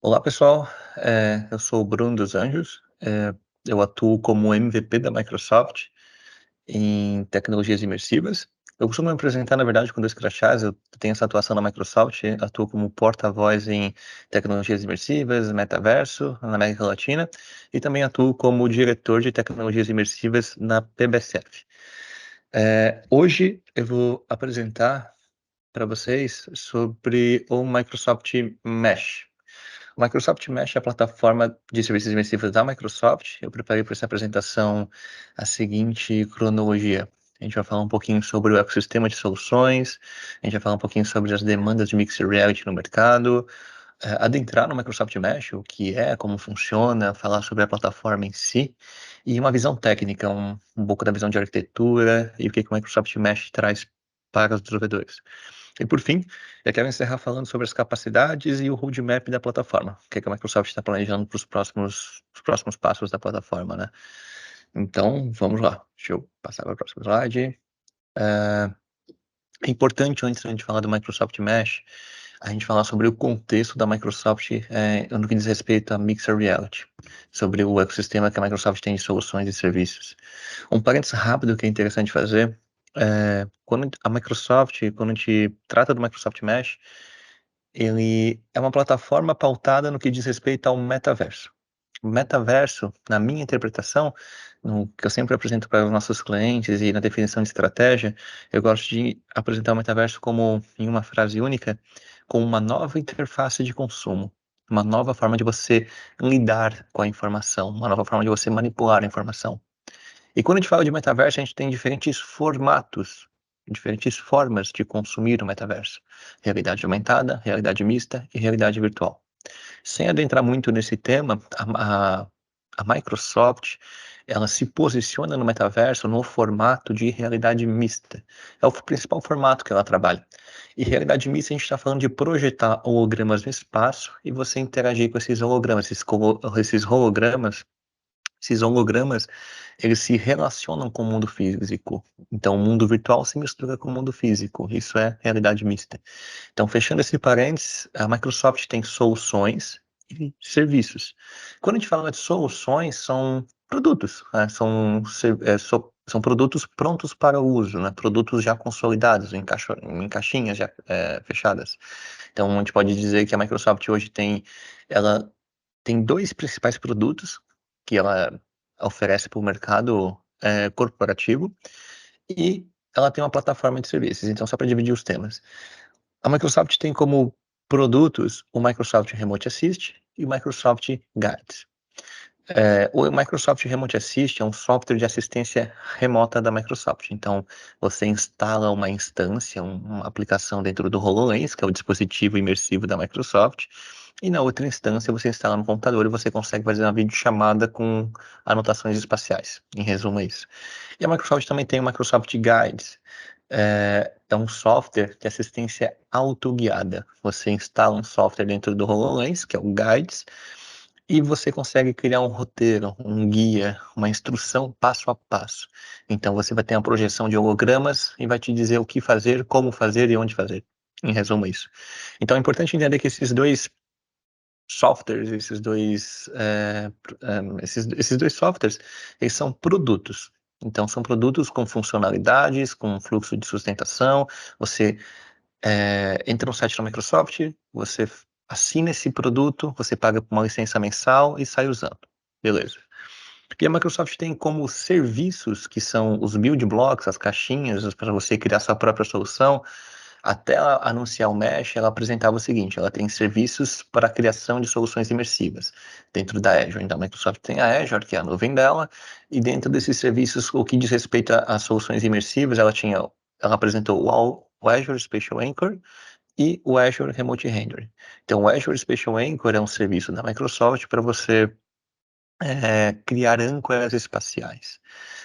Olá pessoal, eu sou o Bruno dos Anjos, eu atuo como MVP da Microsoft em tecnologias imersivas. Eu costumo me apresentar, na verdade, com 2 crachás. Eu tenho essa atuação na Microsoft, atuo como porta-voz em tecnologias imersivas, metaverso, na América Latina, e também atuo como diretor de tecnologias imersivas na PBSF. Hoje eu vou apresentar para vocês sobre o Microsoft Mesh. O Microsoft Mesh é a plataforma de serviços imersivos da Microsoft. Eu preparei para essa apresentação a seguinte cronologia. A gente vai falar um pouquinho sobre o ecossistema de soluções, a gente vai falar um pouquinho sobre as demandas de Mixed Reality no mercado, adentrar no Microsoft Mesh, o que é, como funciona, falar sobre a plataforma em si, e uma visão técnica, um pouco da visão de arquitetura e o que o Microsoft Mesh traz para os desenvolvedores. E por fim, eu quero encerrar falando sobre as capacidades e o roadmap da plataforma, o que a Microsoft está planejando para os próximos passos da plataforma, né? Então, vamos lá. Deixa eu passar para o próximo slide. É importante, antes de a gente falar do Microsoft Mesh, a gente falar sobre o contexto da Microsoft no que diz respeito a Mixed Reality, sobre o ecossistema que a Microsoft tem de soluções e serviços. Um parênteses rápido que é interessante fazer. Quando a Microsoft, quando a gente trata do Microsoft Mesh, ele é uma plataforma pautada no que diz respeito ao metaverso. O metaverso, na minha interpretação, no que eu sempre apresento para os nossos clientes e na definição de estratégia, eu gosto de apresentar o metaverso como, em uma frase única, como uma nova interface de consumo. uma nova forma de você lidar com a informação, uma nova forma de você manipular a informação. E quando a gente fala de metaverso, a gente tem diferentes formatos, diferentes formas de consumir o metaverso. Realidade aumentada, realidade mista e realidade virtual. Sem adentrar muito nesse tema, a Microsoft, ela se posiciona no metaverso no formato de realidade mista. É o principal formato que ela trabalha. E realidade mista, a gente está falando de projetar hologramas no espaço e você interagir com esses hologramas. Esses hologramas, eles se relacionam com o mundo físico. Então, o mundo virtual se mistura com o mundo físico. Isso é realidade mista. Então, fechando esse parênteses, a Microsoft tem soluções e serviços. Quando a gente fala de soluções, são produtos, né? São produtos prontos para o uso, né? Produtos já consolidados, em caixinhas já fechadas. Então, a gente pode dizer que a Microsoft hoje ela tem dois principais produtos que ela oferece para o mercado corporativo e ela tem uma plataforma de serviços. Então, só para dividir os temas. A Microsoft tem como produtos o Microsoft Remote Assist e o Microsoft Guides. O Microsoft Remote Assist é um software de assistência remota da Microsoft. Então, você instala uma instância, uma aplicação dentro do HoloLens, que é o dispositivo imersivo da Microsoft, e na outra instância você instala no computador e você consegue fazer uma videochamada com anotações espaciais. Em resumo, é isso. E a Microsoft também tem o Microsoft Guides. É um software de assistência autoguiada. Você instala um software dentro do HoloLens, que é o Guides, e você consegue criar um roteiro, um guia, uma instrução passo a passo. Então você vai ter uma projeção de hologramas e vai te dizer o que fazer, como fazer e onde fazer. Em resumo, isso. Então é importante entender que esses dois softwares, esses dois softwares, eles são produtos. Então são produtos com funcionalidades, com fluxo de sustentação. Você entra no site da Microsoft, você assina esse produto, você paga uma licença mensal e sai usando. Beleza. E a Microsoft tem como serviços, que são os build blocks, as caixinhas, para você criar sua própria solução. Até ela anunciar o Mesh, ela apresentava o seguinte: ela tem serviços para a criação de soluções imersivas dentro da Azure. Então, a Microsoft tem a Azure, que é a nuvem dela, e dentro desses serviços, o que diz respeito às soluções imersivas, ela apresentou o Azure Spatial Anchor e o Azure Remote Rendering. Então, o Azure Spatial Anchor é um serviço da Microsoft para você criar âncoras espaciais.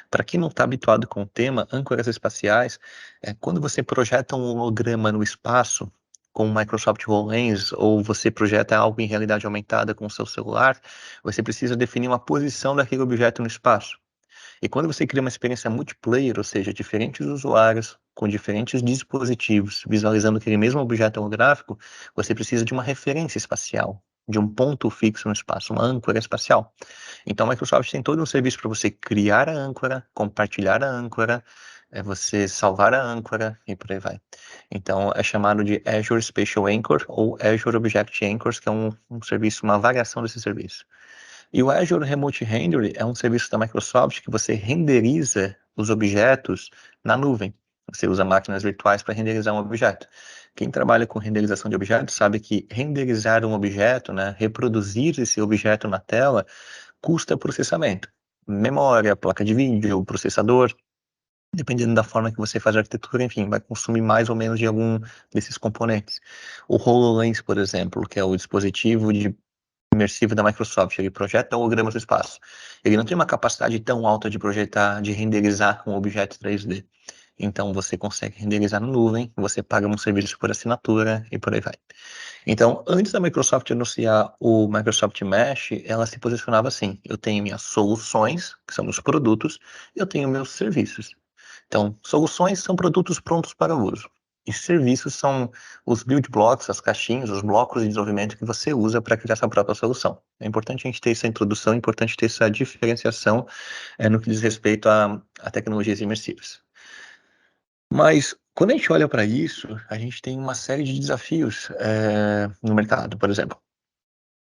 Para quem não está habituado com o tema, âncoras espaciais é quando você projeta um holograma no espaço com o Microsoft HoloLens, ou você projeta algo em realidade aumentada com o seu celular, você precisa definir uma posição daquele objeto no espaço. E quando você cria uma experiência multiplayer, ou seja, diferentes usuários com diferentes dispositivos visualizando aquele mesmo objeto holográfico, você precisa de uma referência espacial, de um ponto fixo no espaço, uma âncora espacial. Então a Microsoft tem todo um serviço para você criar a âncora, compartilhar a âncora, você salvar a âncora e por aí vai. Então é chamado de Azure Spatial Anchor ou Azure Object Anchors, que é um serviço, uma variação desse serviço. E o Azure Remote Rendering é um serviço da Microsoft que você renderiza os objetos na nuvem. Você usa máquinas virtuais para renderizar um objeto. Quem trabalha com renderização de objetos sabe que renderizar um objeto, né, reproduzir esse objeto na tela, custa processamento. Memória, placa de vídeo, processador, dependendo da forma que você faz a arquitetura, enfim, vai consumir mais ou menos de algum desses componentes. O HoloLens, por exemplo, que é o dispositivo imersivo da Microsoft, ele projeta hologramas no espaço. Ele não tem uma capacidade tão alta de projetar, de renderizar um objeto 3D. Então você consegue renderizar na nuvem, você paga um serviço por assinatura e por aí vai. Então, antes da Microsoft anunciar o Microsoft Mesh, ela se posicionava assim: eu tenho minhas soluções, que são meus produtos, e eu tenho meus serviços. Então, soluções são produtos prontos para uso. E serviços são os build blocks, as caixinhas, os blocos de desenvolvimento que você usa para criar sua própria solução. É importante a gente ter essa introdução, é importante ter essa diferenciação no que diz respeito a tecnologias imersivas. Mas quando a gente olha para isso, a gente tem uma série de desafios no mercado. Por exemplo,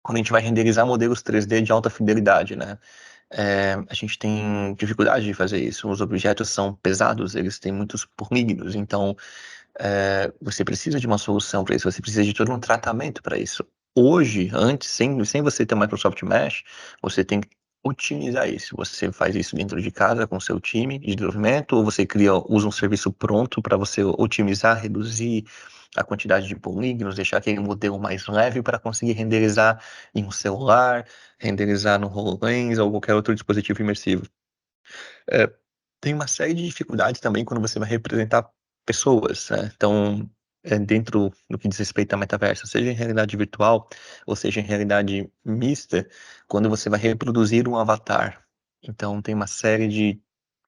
quando a gente vai renderizar modelos 3D de alta fidelidade, né? A gente tem dificuldade de fazer isso. Os objetos são pesados, eles têm muitos polígonos, então você precisa de uma solução para isso, você precisa de todo um tratamento para isso. hoje, antes, sem você ter o Microsoft Mesh, você tem que otimizar isso. Você faz isso dentro de casa com o seu time de desenvolvimento, ou você usa um serviço pronto para você otimizar, reduzir a quantidade de polígonos, deixar aquele modelo mais leve para conseguir renderizar em um celular, renderizar no HoloLens ou qualquer outro dispositivo imersivo. Tem uma série de dificuldades também quando você vai representar pessoas, né? Então, dentro do que diz respeito a metaverso, seja em realidade virtual ou seja em realidade mista, quando você vai reproduzir um avatar. Então, tem uma série de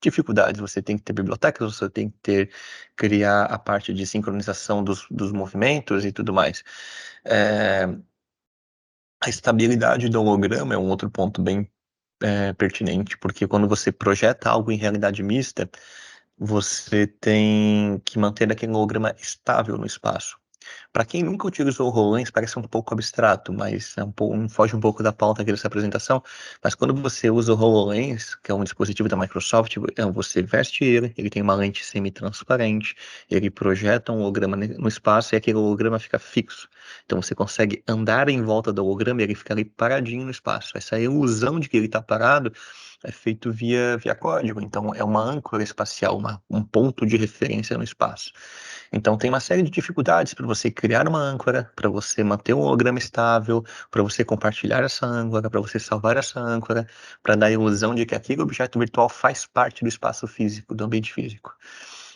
dificuldades. Você tem que ter bibliotecas, você tem que criar a parte de sincronização dos movimentos e tudo mais. É, a estabilidade do holograma é um outro ponto bem pertinente, porque quando você projeta algo em realidade mista, você tem que manter aquele holograma estável no espaço. Para quem nunca utilizou o HoloLens, parece um pouco abstrato, mas foge um pouco da pauta aqui dessa apresentação. Mas quando você usa o HoloLens, que é um dispositivo da Microsoft, você veste ele tem uma lente semi-transparente, ele projeta um holograma no espaço e aquele holograma fica fixo. Então você consegue andar em volta do holograma e ele fica ali paradinho no espaço. Essa ilusão de que ele está parado é feito via código. Então é uma âncora espacial, um ponto de referência no espaço. Então tem uma série de dificuldades para você criar uma âncora, para você manter um holograma estável, para você compartilhar essa âncora, para você salvar essa âncora, para dar a ilusão de que aquele objeto virtual faz parte do espaço físico, do ambiente físico.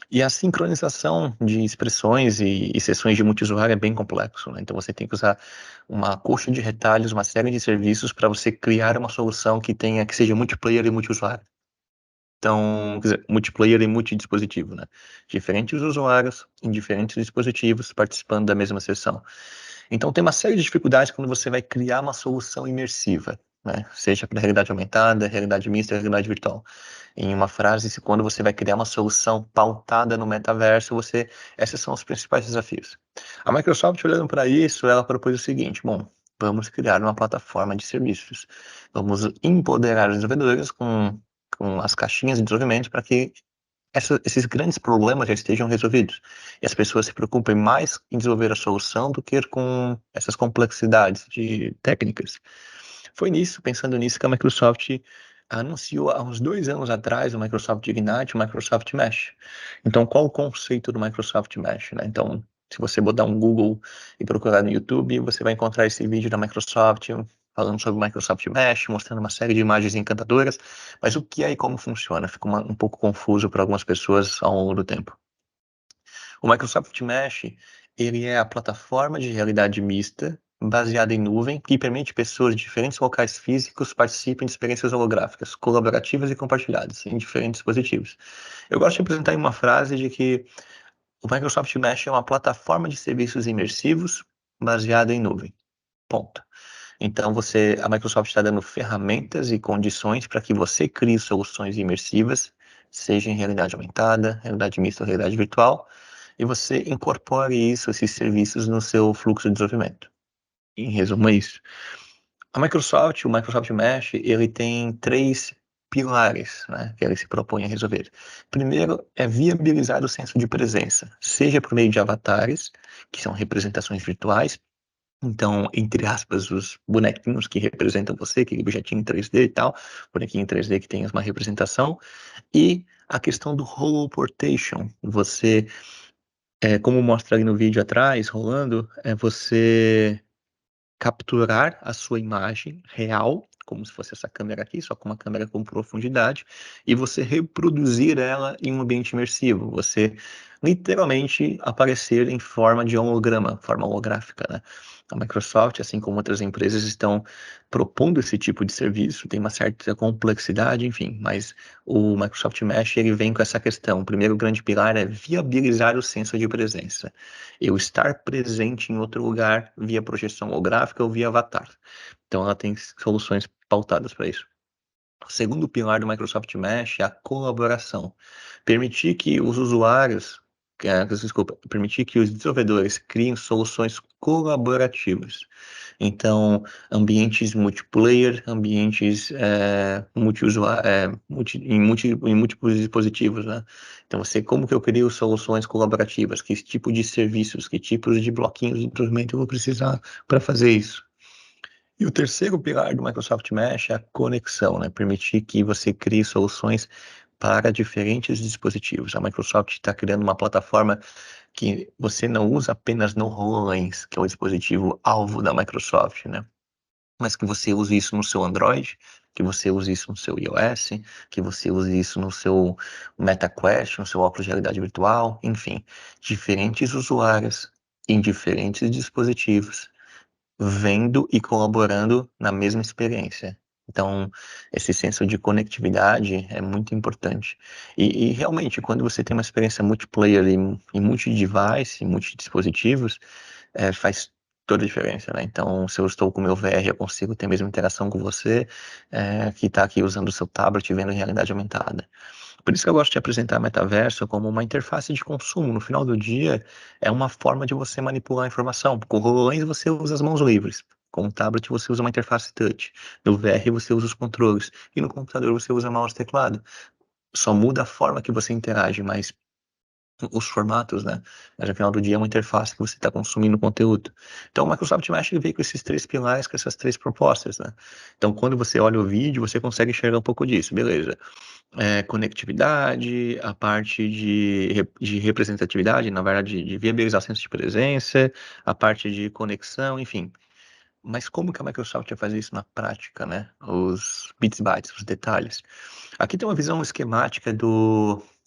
E a sincronização de expressões e sessões de multiusuário é bem complexo, né? Então você tem que usar uma coxa de retalhos, uma série de serviços para você criar uma solução que seja multiplayer e multiusuário. Então, quer dizer, multiplayer e multidispositivo, né? Diferentes usuários em diferentes dispositivos participando da mesma sessão. Então, tem uma série de dificuldades quando você vai criar uma solução imersiva, né? Seja para realidade aumentada, realidade mista, realidade virtual. Em uma frase, quando você vai criar uma solução pautada no metaverso, esses são os principais desafios. A Microsoft, olhando para isso, ela propôs o seguinte: bom, vamos criar uma plataforma de serviços. Vamos empoderar os desenvolvedores com as caixinhas de desenvolvimento para que esses grandes problemas já estejam resolvidos. E as pessoas se preocupem mais em desenvolver a solução do que com essas complexidades técnicas. Foi pensando nisso, que a Microsoft anunciou há uns 2 anos atrás o Microsoft Ignite, o Microsoft Mesh. Então, qual o conceito do Microsoft Mesh, né? Então, se você botar um Google e procurar no YouTube, você vai encontrar esse vídeo da Microsoft falando sobre o Microsoft Mesh, mostrando uma série de imagens encantadoras, mas o que é e como funciona? Fica um pouco confuso para algumas pessoas ao longo do tempo. O Microsoft Mesh, ele é a plataforma de realidade mista baseada em nuvem que permite pessoas de diferentes locais físicos participem de experiências holográficas, colaborativas e compartilhadas em diferentes dispositivos. Eu gosto de apresentar em uma frase de que o Microsoft Mesh é uma plataforma de serviços imersivos baseada em nuvem. Ponto. Então, a Microsoft está dando ferramentas e condições para que você crie soluções imersivas, seja em realidade aumentada, realidade mista ou realidade virtual, e você incorpore esses serviços no seu fluxo de desenvolvimento. Em resumo, é isso. O Microsoft Mesh, ele tem 3 pilares, né, que ele se propõe a resolver. Primeiro é viabilizar o senso de presença, seja por meio de avatares, que são representações virtuais. Então, entre aspas, os bonequinhos que representam você, aquele objetinho em 3D e tal, bonequinho em 3D que tem uma representação, e a questão do holoportation. Como mostra ali no vídeo atrás, rolando, você capturar a sua imagem real, como se fosse essa câmera aqui, só com uma câmera com profundidade, e você reproduzir ela em um ambiente imersivo. Você literalmente aparecer em forma de holograma, forma holográfica, né? A Microsoft, assim como outras empresas, estão propondo esse tipo de serviço, tem uma certa complexidade, enfim, mas o Microsoft Mesh, ele vem com essa questão. O primeiro grande pilar é viabilizar o senso de presença. Eu estar presente em outro lugar via projeção holográfica ou via avatar. Então ela tem soluções pautadas para isso. O segundo pilar do Microsoft Mesh é a colaboração. Permitir que os usuários desculpa, permitir que os desenvolvedores criem soluções colaborativas. Então, ambientes multiplayer, ambientes em múltiplos dispositivos, né? Então, como que eu crio soluções colaborativas? Que tipo de serviços, que tipos de bloquinhos de instrumento eu vou precisar para fazer isso? E o terceiro pilar do Microsoft Mesh é a conexão, né? Permitir que você crie soluções para diferentes dispositivos. A Microsoft está criando uma plataforma que você não usa apenas no HoloLens, que é o dispositivo alvo da Microsoft, né? Mas que você use isso no seu Android, que você use isso no seu iOS, que você use isso no seu MetaQuest, no seu óculos de realidade virtual, enfim, diferentes usuários em diferentes dispositivos vendo e colaborando na mesma experiência. Então, esse senso de conectividade é muito importante. E realmente, quando você tem uma experiência multiplayer em multi-device, em multidispositivos, faz toda a diferença, né? Então, se eu estou com o meu VR, eu consigo ter a mesma interação com você, que está aqui usando o seu tablet e vendo realidade aumentada. Por isso que eu gosto de apresentar metaverso como uma interface de consumo. No final do dia, é uma forma de você manipular a informação. Com o HoloLens você usa as mãos livres. Com o tablet você usa uma interface touch. No VR você usa os controles. E no computador você usa mouse e teclado. Só muda a forma que você interage, mas os formatos, né? Mas no final do dia é uma interface que você está consumindo conteúdo. Então o Microsoft Mesh ele veio com esses três pilares, com essas três propostas, né? Então quando você olha o vídeo, você consegue enxergar um pouco disso, beleza? Conectividade, a parte de representatividade, na verdade, de viabilização de presença, a parte de conexão, enfim. Mas como que a Microsoft vai fazer isso na prática, né? Os bits bytes, os detalhes. Aqui tem uma visão esquemática da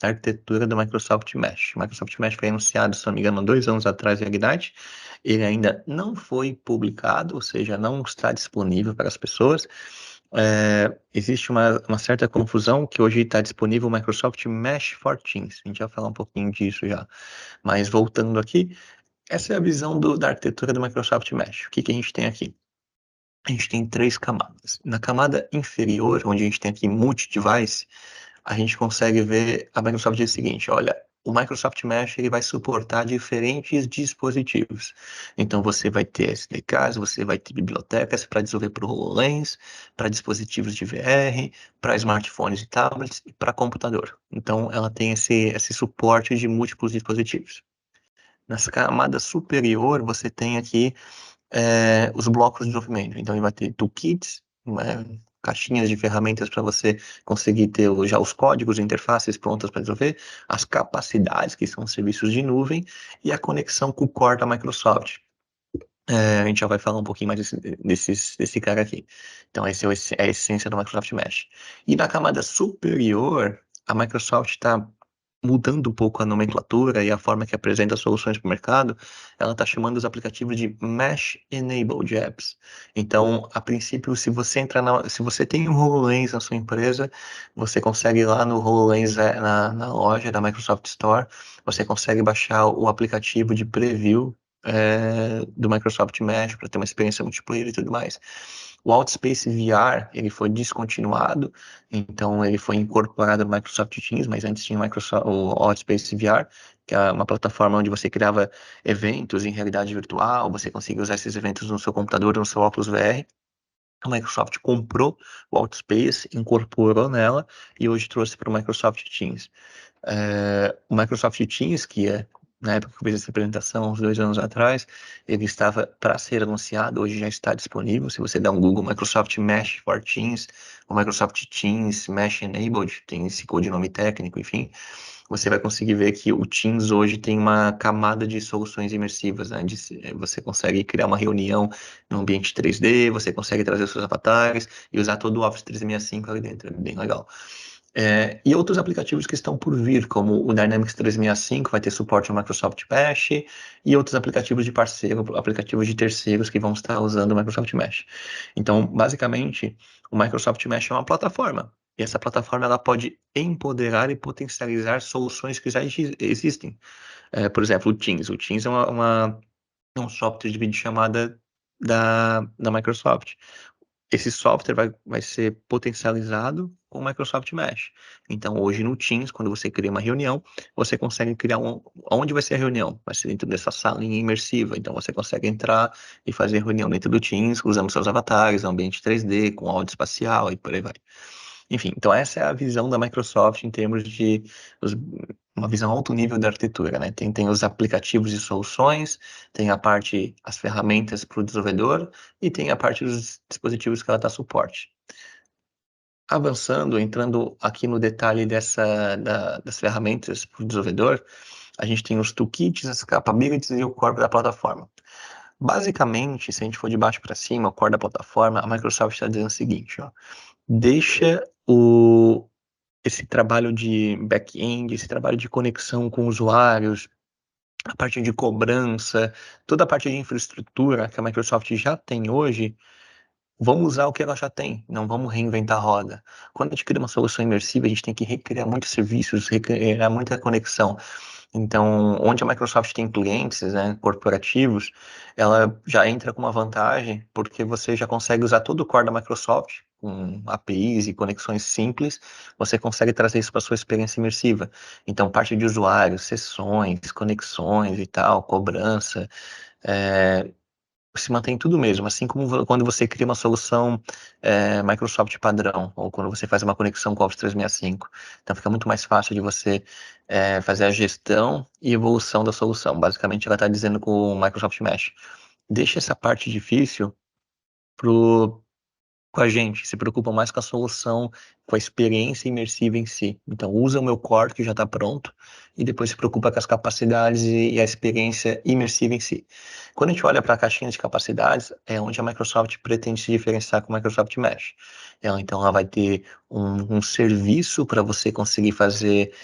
arquitetura do Microsoft Mesh. O Microsoft Mesh foi anunciado, se não me engano, há 2 anos atrás em Ignite. Ele ainda não foi publicado, ou seja, não está disponível para as pessoas. Existe uma certa confusão que hoje está disponível o Microsoft Mesh for Teams. A gente vai falar um pouquinho disso já. Mas voltando aqui, essa é a visão da arquitetura do Microsoft Mesh. O que a gente tem aqui? A gente tem três camadas. Na camada inferior, onde a gente tem aqui multi-device, a gente consegue ver a Microsoft diz o seguinte, olha, o Microsoft Mesh ele vai suportar diferentes dispositivos. Então você vai ter SDKs, você vai ter bibliotecas para desenvolver para o HoloLens, para dispositivos de VR, para smartphones e tablets e para computador. Então ela tem esse suporte de múltiplos dispositivos. Nessa camada superior você tem aqui os blocos de desenvolvimento. Então ele vai ter toolkits, caixinhas de ferramentas para você conseguir ter já os códigos e interfaces prontas para desenvolver, as capacidades, que são os serviços de nuvem, e a conexão com o core da Microsoft. A gente já vai falar um pouquinho mais desse cara aqui. Então, essa é a essência do Microsoft Mesh. E na camada superior, a Microsoft está mudando um pouco a nomenclatura e a forma que apresenta soluções para o mercado, ela está chamando os aplicativos de Mesh Enabled Apps. Então, a princípio, se você tem um HoloLens na sua empresa, você consegue ir lá no HoloLens, na loja da Microsoft Store, você consegue baixar o aplicativo de preview do Microsoft Mesh para ter uma experiência multiplayer e tudo mais. O Outspace VR, ele foi descontinuado, então ele foi incorporado no Microsoft Teams, mas antes tinha o Outspace VR, que é uma plataforma onde você criava eventos em realidade virtual, você conseguia usar esses eventos no seu computador, no seu óculos VR. A Microsoft comprou o Outspace, incorporou nela e hoje trouxe para o Microsoft Teams. O Microsoft Teams, que na época que eu fiz essa apresentação, uns 2 anos atrás, ele estava para ser anunciado, hoje já está disponível. Se você der um Google Microsoft Mesh for Teams, ou Microsoft Teams Mesh Enabled, tem esse codinome técnico, enfim, você vai conseguir ver que o Teams hoje tem uma camada de soluções imersivas, né? Você consegue criar uma reunião no ambiente 3D, você consegue trazer os seus avatares e usar todo o Office 365 ali dentro, é bem legal. E outros aplicativos que estão por vir, como o Dynamics 365 vai ter suporte ao Microsoft Mesh, e outros aplicativos de parceiro, aplicativos de terceiros que vão estar usando o Microsoft Mesh. Então, basicamente, o Microsoft Mesh é uma plataforma, e essa plataforma ela pode empoderar e potencializar soluções que já existem. Por exemplo, o Teams. O Teams é um software de videochamada da Microsoft. esse software vai ser potencializado com o Microsoft Mesh. Então, hoje no Teams, quando você cria uma reunião, você consegue criar onde vai ser a reunião? Vai ser dentro dessa salinha imersiva. Então, você consegue entrar e fazer reunião dentro do Teams, usando seus avatares, ambiente 3D, com áudio espacial e por aí vai. Enfim, então essa é a visão da Microsoft em termos de uma visão alto nível da arquitetura, né? Tem os aplicativos e soluções, tem a parte, as ferramentas para o desenvolvedor e tem a parte dos dispositivos que ela dá suporte. Avançando, entrando aqui no detalhe das ferramentas para o desenvolvedor, a gente tem os toolkits, as capabilities e o core da plataforma. Basicamente, se a gente for de baixo para cima, o core da plataforma, a Microsoft está dizendo o seguinte, ó, deixa esse trabalho de back-end, esse trabalho de conexão com usuários, a parte de cobrança, toda a parte de infraestrutura que a Microsoft já tem hoje, vamos usar o que ela já tem, não vamos reinventar a roda. Quando a gente cria uma solução imersiva, a gente tem que recriar muitos serviços, recriar muita conexão. Então, onde a Microsoft tem clientes, né, corporativos, ela já entra com uma vantagem, porque você já consegue usar todo o core da Microsoft, com APIs e conexões simples, você consegue trazer isso para a sua experiência imersiva. Então, parte de usuários, sessões, conexões e tal, cobrança, se mantém tudo mesmo, assim como quando você cria uma solução Microsoft padrão, ou quando você faz uma conexão com o Office 365. Então fica muito mais fácil de você fazer a gestão e evolução da solução. Basicamente, ela está dizendo com o Microsoft Mesh. Deixa essa parte difícil com a gente, se preocupa mais com a solução, com a experiência imersiva em si. Então, usa o meu core, que já está pronto, e depois se preocupa com as capacidades e a experiência imersiva em si. Quando a gente olha para a caixinha de capacidades, é onde a Microsoft pretende se diferenciar com o Microsoft Mesh. Então, ela vai ter um serviço para você conseguir fazer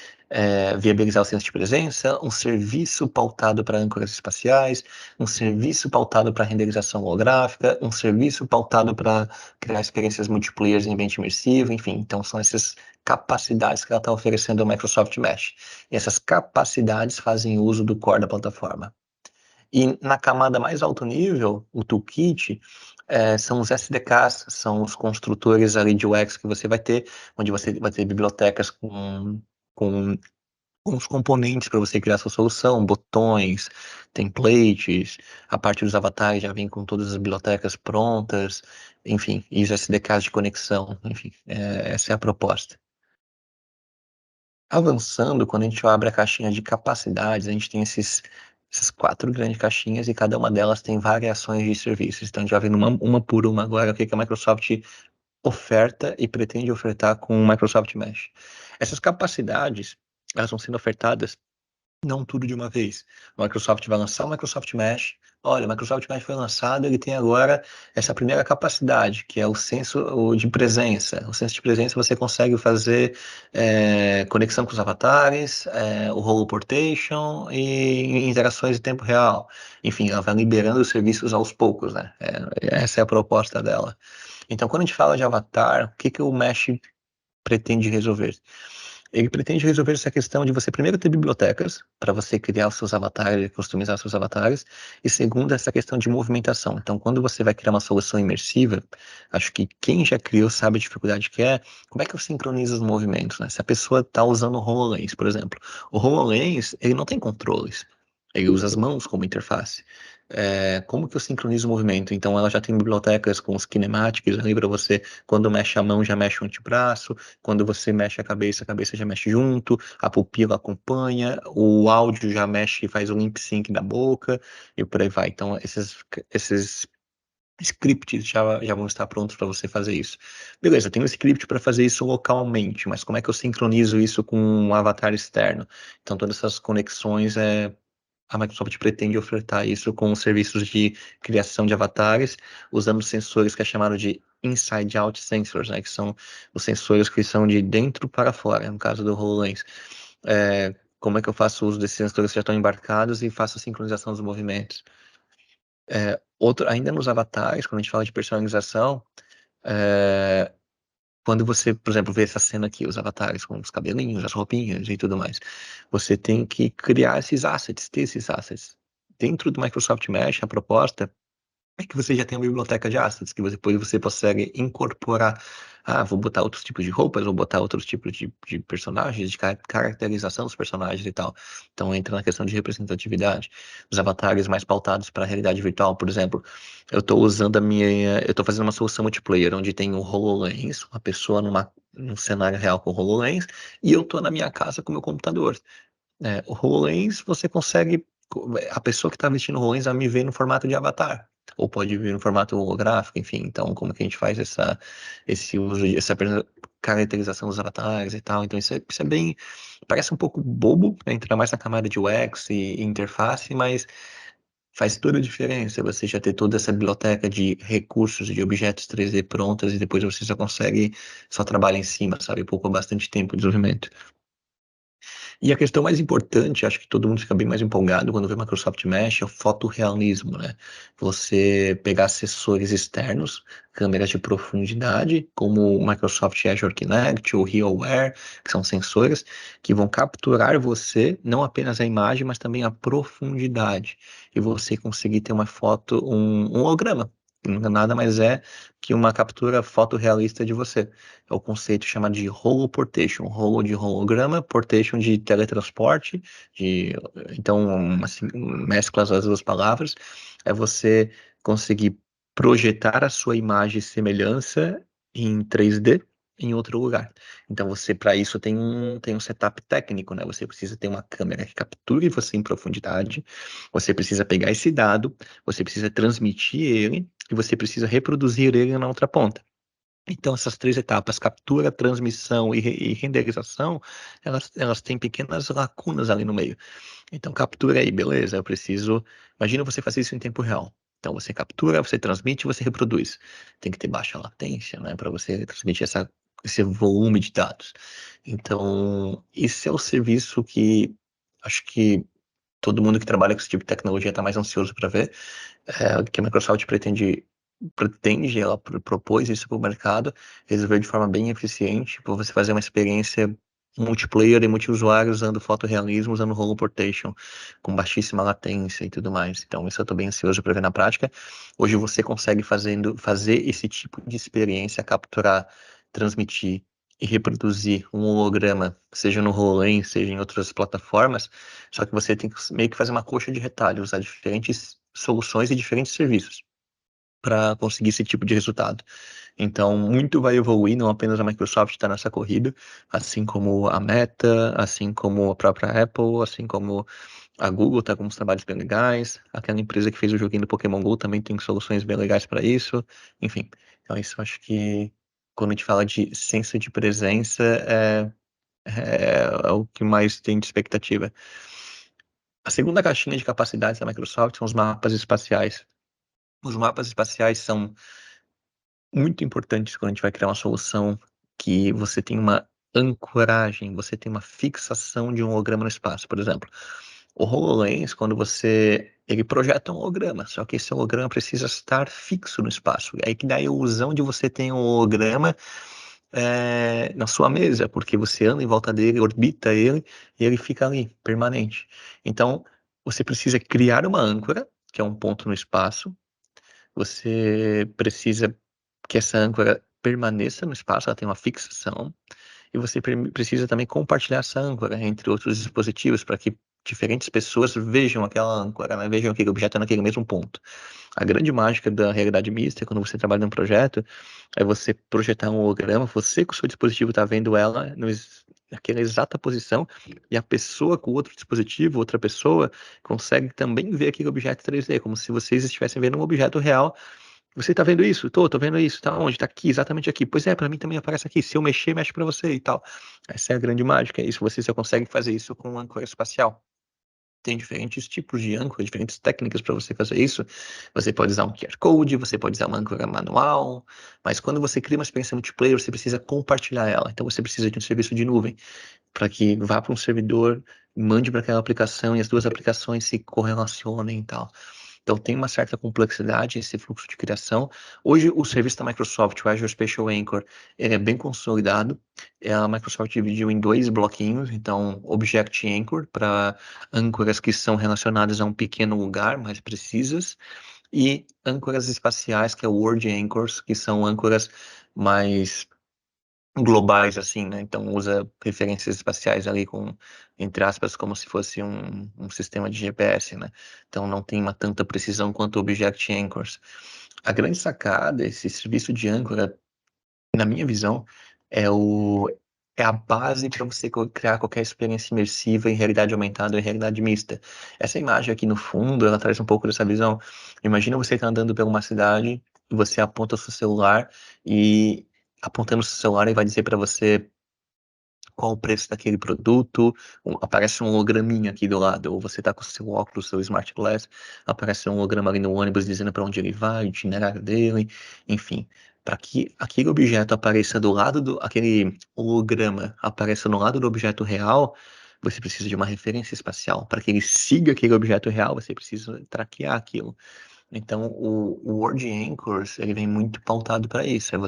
viabilizar o senso de presença, um serviço pautado para âncoras espaciais, um serviço pautado para renderização holográfica, um serviço pautado para criar experiências multiplayer em ambiente imersivo, enfim. Então, são essas capacidades que ela está oferecendo ao Microsoft Mesh. E essas capacidades fazem uso do core da plataforma. E na camada mais alto nível, o toolkit, são os SDKs, são os construtores ali de UX que você vai ter, onde você vai ter bibliotecas com os componentes para você criar sua solução, botões, templates, a parte dos avatares já vem com todas as bibliotecas prontas, enfim, e os SDKs de conexão, enfim, essa é a proposta. Avançando, quando a gente abre a caixinha de capacidades, a gente tem essas 4 grandes caixinhas e cada uma delas tem variações de serviços. Então, a gente vai vendo uma por uma agora o que a Microsoft oferta e pretende ofertar com o Microsoft Mesh. Essas capacidades, elas vão sendo ofertadas não tudo de uma vez. A Microsoft vai lançar o Microsoft Mesh. Olha, o Microsoft Mesh foi lançado, ele tem agora essa primeira capacidade, que é o senso de presença. O senso de presença você consegue fazer conexão com os avatares, o holoportation e interações em tempo real. Enfim, ela vai liberando os serviços aos poucos, né? Essa é a proposta dela. Então, quando a gente fala de avatar, o que o Mesh pretende resolver? Ele pretende resolver essa questão de você primeiro ter bibliotecas para você criar os seus avatares, customizar os seus avatares, e segundo, essa questão de movimentação. Então, quando você vai criar uma solução imersiva, acho que quem já criou sabe a dificuldade que é, como é que eu sincronizo os movimentos, né? Se a pessoa está usando o HoloLens, por exemplo, o HoloLens, ele não tem controles, ele usa as mãos como interface. Como que eu sincronizo o movimento? Então, ela já tem bibliotecas com os kinematics ali para você, quando mexe a mão, já mexe o antebraço, quando você mexe a cabeça já mexe junto, a pupila acompanha, o áudio já mexe, faz o lip sync da boca, e por aí vai. Então, esses scripts já vão estar prontos para você fazer isso. Beleza, eu tenho um script para fazer isso localmente, mas como é que eu sincronizo isso com um avatar externo? Então, todas essas conexões a Microsoft pretende ofertar isso com serviços de criação de avatares, usando sensores que é chamado de Inside Out Sensors, né, que são os sensores que são de dentro para fora, no caso do HoloLens. Como é que eu faço uso desses sensores que já estão embarcados e faço a sincronização dos movimentos? Ainda nos avatares, quando a gente fala de personalização, quando você, por exemplo, vê essa cena aqui, os avatares com os cabelinhos, as roupinhas e tudo mais, você tem que criar esses assets, ter esses assets. Dentro do Microsoft Mesh, a proposta é que você já tem uma biblioteca de assets, que depois você consegue incorporar. Ah, vou botar outros tipos de roupas, vou botar outros tipos de personagens, de caracterização dos personagens e tal. Então entra na questão de representatividade. Os avatares mais pautados para a realidade virtual, por exemplo. Eu estou fazendo uma solução multiplayer, onde tem um HoloLens, uma pessoa num cenário real com HoloLens, e eu estou na minha casa com o meu computador. O HoloLens, você consegue. A pessoa que está vestindo o HoloLens vai me ver no formato de avatar. Ou pode vir no formato holográfico, enfim. Então, como que a gente faz esse uso, essa caracterização dos avatares e tal. Então, isso é bem. Parece um pouco bobo, né? Entra mais na camada de UX e interface, mas faz toda a diferença você já ter toda essa biblioteca de recursos, de objetos 3D prontas e depois você só trabalha em cima, sabe? Poupa bastante tempo de desenvolvimento. E a questão mais importante, acho que todo mundo fica bem mais empolgado quando vê Microsoft Mesh, é o fotorrealismo, né? Você pegar sensores externos, câmeras de profundidade, como o Microsoft Azure Kinect ou HeroWare, que são sensores que vão capturar você, não apenas a imagem, mas também a profundidade. E você conseguir ter uma foto, um holograma. Nada mais é que uma captura fotorrealista de você. É o conceito chamado de holoportation, holo de holograma, portation de teletransporte, então, assim, mesclas as duas palavras, é você conseguir projetar a sua imagem e semelhança em 3D em outro lugar. Então, para isso, tem um setup técnico, né? Você precisa ter uma câmera que capture você em profundidade, você precisa pegar esse dado, você precisa transmitir ele, e você precisa reproduzir ele na outra ponta. Então, essas três etapas, captura, transmissão e renderização, elas têm pequenas lacunas ali no meio. Então, captura aí, beleza, eu preciso. Imagina você fazer isso em tempo real. Então, você captura, você transmite, você reproduz. Tem que ter baixa latência, né, para você transmitir esse volume de dados. Então, esse é o serviço que acho que todo mundo que trabalha com esse tipo de tecnologia está mais ansioso para ver, que a Microsoft ela propôs isso para o mercado, resolver de forma bem eficiente, para você fazer uma experiência multiplayer e multiusuário usando fotorrealismo, usando holoportation, com baixíssima latência e tudo mais. Então, isso eu estou bem ansioso para ver na prática. Hoje você consegue fazer esse tipo de experiência, capturar, transmitir e reproduzir um holograma, seja no HoloLens, seja em outras plataformas, só que você tem que meio que fazer uma coxa de retalho, usar diferentes soluções e diferentes serviços para conseguir esse tipo de resultado. Então, muito vai evoluir, não apenas a Microsoft está nessa corrida, assim como a Meta, assim como a própria Apple, assim como a Google está com uns trabalhos bem legais, aquela empresa que fez o joguinho do Pokémon Go também tem soluções bem legais para isso, enfim. Então, isso eu acho que quando a gente fala de senso de presença, é o que mais tem de expectativa. A segunda caixinha de capacidades da Microsoft são os mapas espaciais. Os mapas espaciais são muito importantes quando a gente vai criar uma solução que você tem uma ancoragem, você tem uma fixação de um holograma no espaço. Por exemplo, o HoloLens, quando ele projeta um holograma, só que esse holograma precisa estar fixo no espaço. É aí que dá a ilusão de você ter um holograma na sua mesa, porque você anda em volta dele, orbita ele, e ele fica ali, permanente. Então, você precisa criar uma âncora, que é um ponto no espaço, você precisa que essa âncora permaneça no espaço, ela tem uma fixação, e você precisa também compartilhar essa âncora entre outros dispositivos para que diferentes pessoas vejam aquela âncora, né? Vejam aquele objeto naquele mesmo ponto. A grande mágica da realidade mista, quando você trabalha num projeto, é você projetar um holograma, você com o seu dispositivo está vendo ela naquela exata posição, e a pessoa com outro dispositivo, outra pessoa, consegue também ver aquele objeto 3D, como se vocês estivessem vendo um objeto real. Você tá vendo isso? Tô vendo isso. Tá onde? Tá aqui, exatamente aqui. Pois é, pra mim também aparece aqui. Se eu mexer, mexe pra você e tal. Essa é a grande mágica. Isso você só consegue fazer isso com âncora espacial. Tem diferentes tipos de âncora, diferentes técnicas para você fazer isso. Você pode usar um QR Code, você pode usar uma âncora manual, mas quando você cria uma experiência multiplayer, você precisa compartilhar ela. Então você precisa de um serviço de nuvem para que vá para um servidor, mande para aquela aplicação e as duas aplicações se correlacionem e tal. Então tem uma certa complexidade esse fluxo de criação. Hoje o serviço da Microsoft, o Azure Spatial Anchor, ele é bem consolidado. A Microsoft dividiu em dois bloquinhos, então Object Anchor para âncoras que são relacionadas a um pequeno lugar, mais precisas, e âncoras espaciais, que é o World Anchors, que são âncoras mais globais, assim, né? Então usa referências espaciais ali com, entre aspas, como se fosse um sistema de GPS, né? Então não tem uma tanta precisão quanto Object Anchors. A grande sacada, esse serviço de âncora, na minha visão, é o é a base para você criar qualquer experiência imersiva em realidade aumentada ou em realidade mista. Essa imagem aqui no fundo, ela traz um pouco dessa visão. Imagina você estar andando por uma cidade, você aponta o seu celular e apontando o seu celular ele vai dizer para você qual o preço daquele produto, aparece um holograminha aqui do lado, ou você tá com o seu óculos, seu smart glass, aparece um holograma ali no ônibus dizendo para onde ele vai, o itinerário dele, enfim. Para que aquele objeto apareça do lado do, aquele holograma apareça no lado do objeto real, você precisa de uma referência espacial. Para que ele siga aquele objeto real, você precisa traquear aquilo. Então, o World Anchors, ele vem muito pautado para isso, é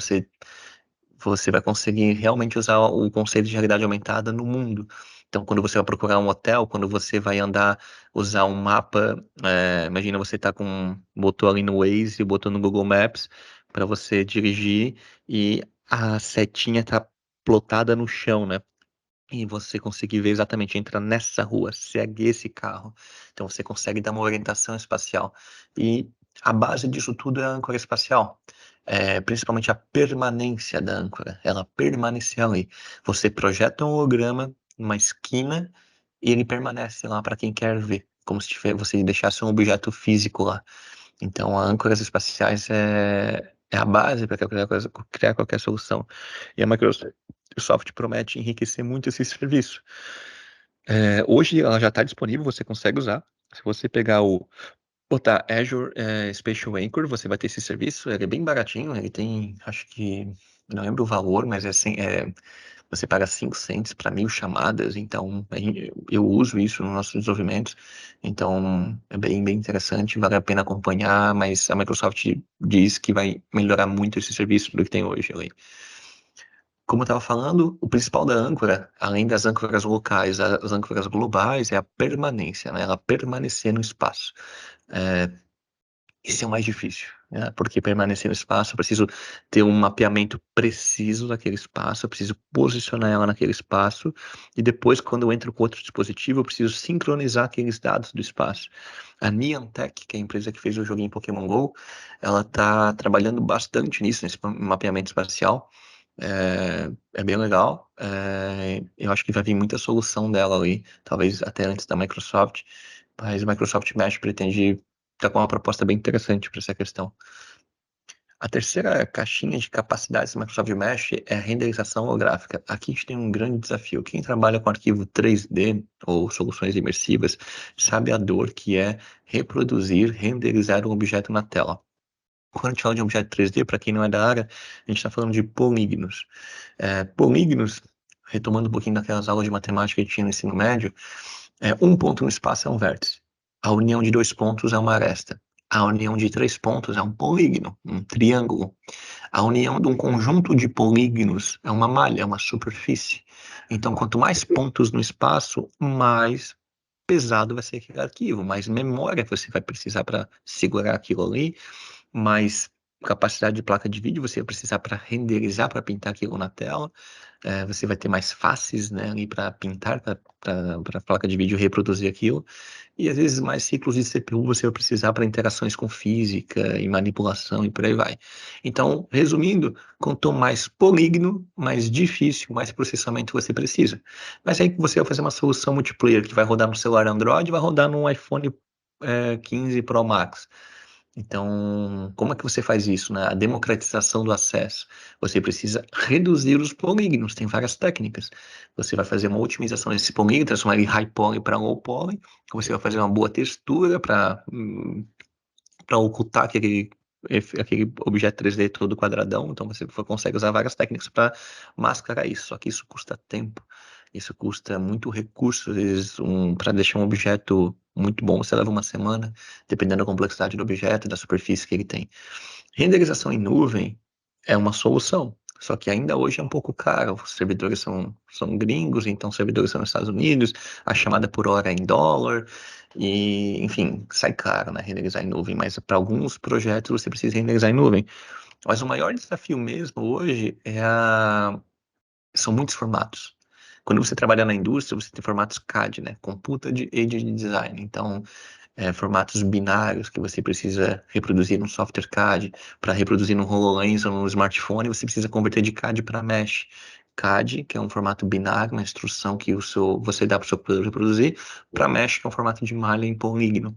você vai conseguir realmente usar o conceito de realidade aumentada no mundo. Então, quando você vai procurar um hotel, quando você vai andar, usar um mapa, imagina você tá botou ali no Waze, botou no Google Maps para você dirigir e a setinha tá plotada no chão, né? E você conseguir ver exatamente, entra nessa rua, segue esse carro. Então você consegue dar uma orientação espacial. E a base disso tudo é a âncora espacial. Principalmente a permanência da âncora. Ela permanecer ali. Você projeta um holograma, uma esquina, e ele permanece lá para quem quer ver. Como se você deixasse um objeto físico lá. Então, âncoras espaciais é a base para criar qualquer solução. E a Microsoft promete enriquecer muito esse serviço. Hoje ela já está disponível, você consegue usar. Se você botar Azure Spatial Anchor, você vai ter esse serviço. Ele é bem baratinho, ele tem, acho que, não lembro o valor, mas você paga 5 cents para 1.000 chamadas, então eu uso isso nos nossos desenvolvimentos, então é bem interessante, vale a pena acompanhar, mas a Microsoft diz que vai melhorar muito esse serviço do que tem hoje ali. Como eu estava falando, o principal da âncora, além das âncoras locais, as âncoras globais, é a permanência, né? Ela permanecer no espaço. Esse é o mais difícil, né? Porque permanecer no espaço, eu preciso ter um mapeamento preciso daquele espaço, eu preciso posicionar ela naquele espaço, e depois, quando eu entro com outro dispositivo, eu preciso sincronizar aqueles dados do espaço. A Niantic, que é a empresa que fez o joguinho Pokémon GO, ela está trabalhando bastante nisso, nesse mapeamento espacial. É bem legal. Eu acho que vai vir muita solução dela ali, talvez até antes da Microsoft, mas a Microsoft Mesh pretende estar com uma proposta bem interessante para essa questão. A terceira caixinha de capacidades da Microsoft Mesh é a renderização holográfica. Aqui a gente tem um grande desafio. Quem trabalha com arquivo 3D ou soluções imersivas sabe a dor que é reproduzir, renderizar um objeto na tela. Quando a gente fala de objeto 3D, para quem não é da área, a gente está falando de polígonos. Polígonos, retomando um pouquinho daquelas aulas de matemática que tinha no ensino médio, um ponto no espaço é um vértice. A união de 2 pontos é uma aresta. A união de 3 pontos é um polígono, um triângulo. A união de um conjunto de polígonos é uma malha, uma superfície. Então, quanto mais pontos no espaço, mais pesado vai ser aquele arquivo, mais memória você vai precisar para segurar aquilo ali, mais capacidade de placa de vídeo você vai precisar para renderizar, para pintar aquilo na tela. Você vai ter mais faces, né, ali para pintar, para a placa de vídeo reproduzir aquilo. E às vezes mais ciclos de CPU você vai precisar para interações com física e manipulação e por aí vai. Então, resumindo, quanto mais polígono, mais difícil, mais processamento você precisa. Mas aí você vai fazer uma solução multiplayer que vai rodar no celular Android, vai rodar no iPhone 15 Pro Max. Então, como é que você faz isso, né? A democratização do acesso. Você precisa reduzir os polígonos, tem várias técnicas. Você vai fazer uma otimização desse polígono, transformar ele high poly para low poly. Você vai fazer uma boa textura para ocultar aquele objeto 3D todo quadradão. Então, você consegue usar várias técnicas para mascarar isso. Só que isso custa tempo. Isso custa muito recurso. Às vezes, para deixar um objeto muito bom, você leva uma semana, dependendo da complexidade do objeto e da superfície que ele tem. Renderização em nuvem é uma solução. Só que ainda hoje é um pouco caro. Os servidores são gringos, então os servidores são nos Estados Unidos, a chamada por hora é em dólar, e, enfim, sai caro, né, renderizar em nuvem. Mas para alguns projetos você precisa renderizar em nuvem. Mas o maior desafio mesmo hoje são muitos formatos. Quando você trabalha na indústria, você tem formatos CAD, né? Computed Aided Design. Então, formatos binários que você precisa reproduzir no software CAD. Para reproduzir no HoloLens ou no smartphone, você precisa converter de CAD para Mesh. CAD, que é um formato binário, uma instrução que você dá para o seu computador reproduzir, para Mesh, que é um formato de malha em polígono.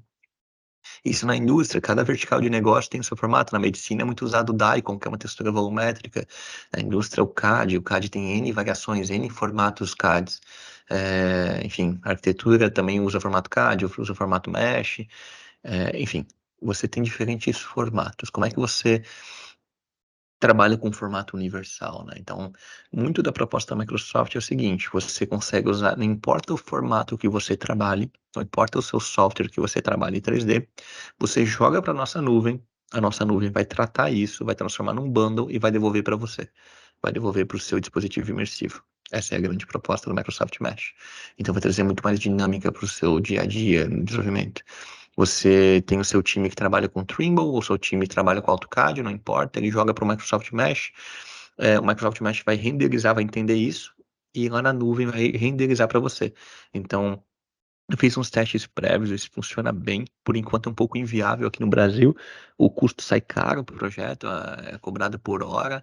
Isso na indústria, cada vertical de negócio tem o seu formato. Na medicina é muito usado o Daikon, que é uma textura volumétrica. Na indústria, o CAD tem N variações, N formatos CADs. Enfim, a arquitetura também usa formato CAD, usa formato Mesh. Enfim, você tem diferentes formatos. Como é que você trabalha com formato universal, né? Então, muito da proposta da Microsoft é o seguinte: você consegue usar, não importa o formato que você trabalhe, não importa o seu software que você trabalhe em 3D, você joga para a nossa nuvem vai tratar isso, vai transformar num bundle e vai devolver para você, vai devolver para o seu dispositivo imersivo. Essa é a grande proposta do Microsoft Mesh. Então, vai trazer muito mais dinâmica para o seu dia a dia no desenvolvimento. Você tem o seu time que trabalha com Trimble, ou o seu time que trabalha com AutoCAD, não importa, ele joga para o Microsoft Mesh. O Microsoft Mesh vai renderizar, vai entender isso, e lá na nuvem vai renderizar para você. Então, eu fiz uns testes prévios, isso funciona bem. Por enquanto é um pouco inviável aqui no Brasil. O custo sai caro para o projeto, é cobrado por hora,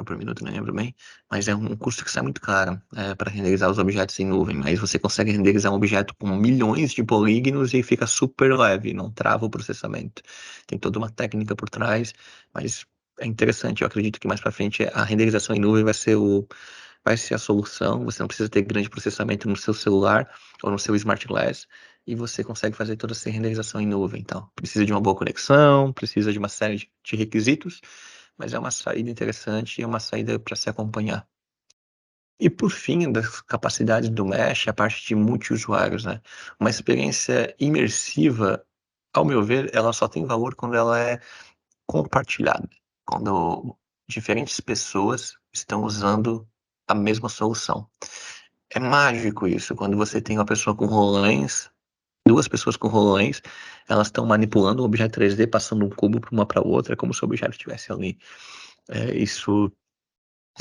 por minuto, não lembro bem, mas é um custo que sai muito caro para renderizar os objetos em nuvem. Mas você consegue renderizar um objeto com milhões de polígonos e fica super leve, não trava o processamento. Tem toda uma técnica por trás, mas é interessante. Eu acredito que mais para frente a renderização em nuvem vai ser a solução. Você não precisa ter grande processamento no seu celular ou no seu Smart Glass, e você consegue fazer toda essa renderização em nuvem. Então, precisa de uma boa conexão, precisa de uma série de requisitos, mas é uma saída interessante e é uma saída para se acompanhar. E por fim, das capacidades do Mesh, a parte de multiusuários, né? Uma experiência imersiva, ao meu ver, ela só tem valor quando ela é compartilhada, quando diferentes pessoas estão usando a mesma solução. É mágico isso, quando você tem uma pessoa com HoloLens, duas pessoas com HoloLens, elas estão manipulando um objeto 3D, passando um cubo para uma para outra, como se o objeto estivesse ali. Isso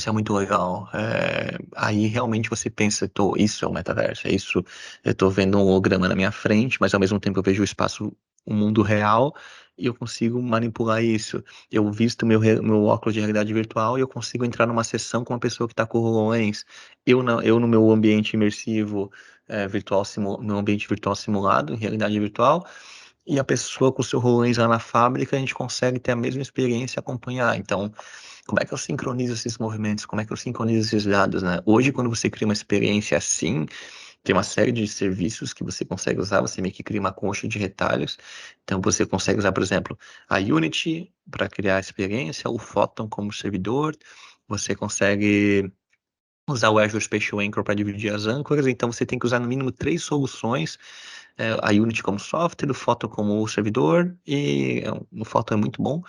é muito legal. Aí realmente você pensa, isso é o metaverso, eu tô vendo um holograma na minha frente, mas ao mesmo tempo eu vejo o espaço, o mundo real, e eu consigo manipular isso. Eu visto meu óculos de realidade virtual e eu consigo entrar numa sessão com uma pessoa que está com o HoloLens. Eu no meu ambiente imersivo virtual, no ambiente virtual simulado, em realidade virtual, e a pessoa com o seu HoloLens lá na fábrica, a gente consegue ter a mesma experiência e acompanhar. Então, como é que eu sincronizo esses movimentos? Como é que eu sincronizo esses dados, né? Hoje, quando você cria uma experiência assim, tem uma série de serviços que você consegue usar, você meio que cria uma concha de retalhos. Então, você consegue usar, por exemplo, a Unity para criar a experiência, o Photon como servidor, você consegue usar o Azure Spatial Anchor para dividir as âncoras. Então, você tem que usar no mínimo 3 soluções, a Unity como software, o Photon como servidor, e o Photon é muito bom,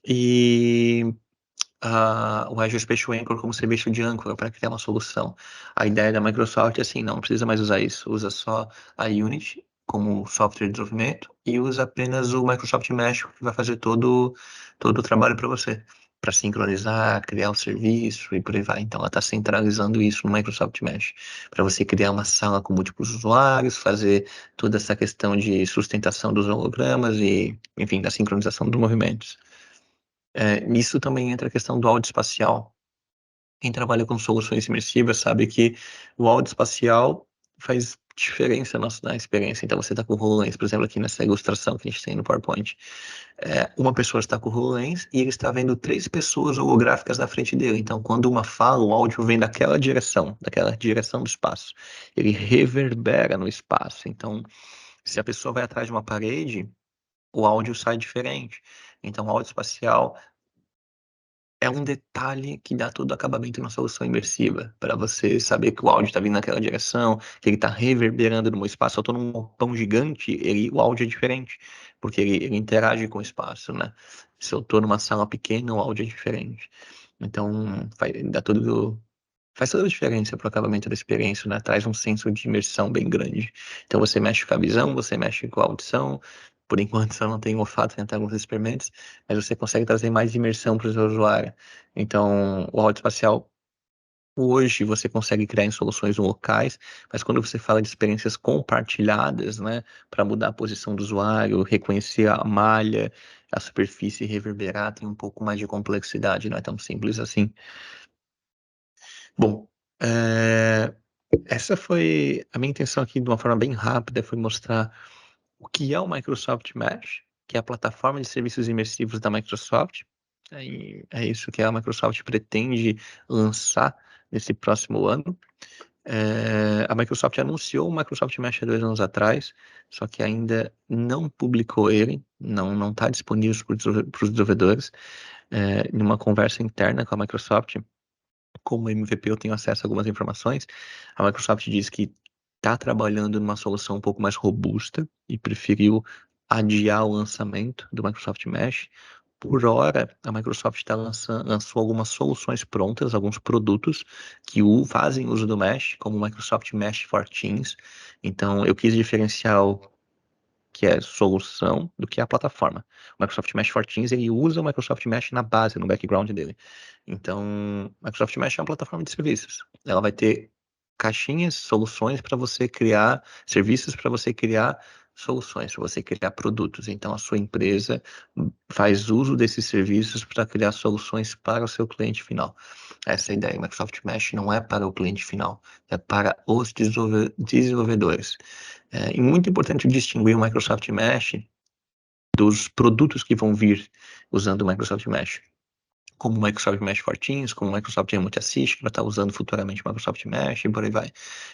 e o Azure Spatial Anchor como serviço de âncora para criar uma solução. A ideia da Microsoft é assim: não precisa mais usar isso, usa só a Unity como software de desenvolvimento e usa apenas o Microsoft Mesh, que vai fazer todo o trabalho para você, para sincronizar, criar o serviço e por aí vai. Então ela está centralizando isso no Microsoft Mesh, para você criar uma sala com múltiplos usuários, fazer toda essa questão de sustentação dos hologramas e, enfim, da sincronização dos movimentos. Nisso também entra a questão do áudio espacial. Quem trabalha com soluções imersivas sabe que o áudio espacial faz diferença na experiência. Então, você está com o HoloLens, por exemplo, aqui nessa ilustração que a gente tem no PowerPoint. Uma pessoa está com o HoloLens e ele está vendo 3 pessoas holográficas na frente dele. Então, quando uma fala, o áudio vem daquela direção do espaço. Ele reverbera no espaço. Então, se a pessoa vai atrás de uma parede, o áudio sai diferente. Então, o áudio espacial é um detalhe que dá todo o acabamento na solução imersiva, para você saber que o áudio está vindo naquela direção, que ele está reverberando no meu espaço. Eu estou num galpão gigante, o áudio é diferente, porque ele interage com o espaço, né? Se eu estou numa sala pequena, o áudio é diferente. Então, faz toda a diferença para o acabamento da experiência, né? Traz um senso de imersão bem grande. Então você mexe com a visão, você mexe com a audição. Por enquanto só não tem olfato, tem até alguns experimentos, mas você consegue trazer mais imersão para o seu usuário. Então, o áudio espacial, hoje você consegue criar em soluções locais, mas quando você fala de experiências compartilhadas, né, para mudar a posição do usuário, reconhecer a malha, a superfície, reverberar, tem um pouco mais de complexidade, não é tão simples assim. Bom, essa foi a minha intenção aqui, de uma forma bem rápida, foi mostrar o que é o Microsoft Mesh, que é a plataforma de serviços imersivos da Microsoft. É isso que a Microsoft pretende lançar nesse próximo ano. A Microsoft anunciou o Microsoft Mesh há 2 anos atrás, só que ainda não publicou ele, não está disponível para os desenvolvedores. Numa conversa interna com a Microsoft, como MVP, eu tenho acesso a algumas informações. A Microsoft diz que está trabalhando numa solução um pouco mais robusta e preferiu adiar o lançamento do Microsoft Mesh. Por hora, a Microsoft lançou algumas soluções prontas, alguns produtos que fazem uso do Mesh, como o Microsoft Mesh for Teams. Então, eu quis diferenciar o que é solução do que é a plataforma. O Microsoft Mesh for Teams, ele usa o Microsoft Mesh na base, no background dele. Então, o Microsoft Mesh é uma plataforma de serviços. Ela vai ter caixinhas, soluções para você criar, serviços para você criar soluções, para você criar produtos. Então, a sua empresa faz uso desses serviços para criar soluções para o seu cliente final. Essa é a ideia. O Microsoft Mesh não é para o cliente final, é para os desenvolvedores. E muito importante distinguir o Microsoft Mesh dos produtos que vão vir usando o Microsoft Mesh, como o Microsoft Mesh for Teams, como o Microsoft Remote Assist, que vai estar usando futuramente o Microsoft Mesh e por aí vai.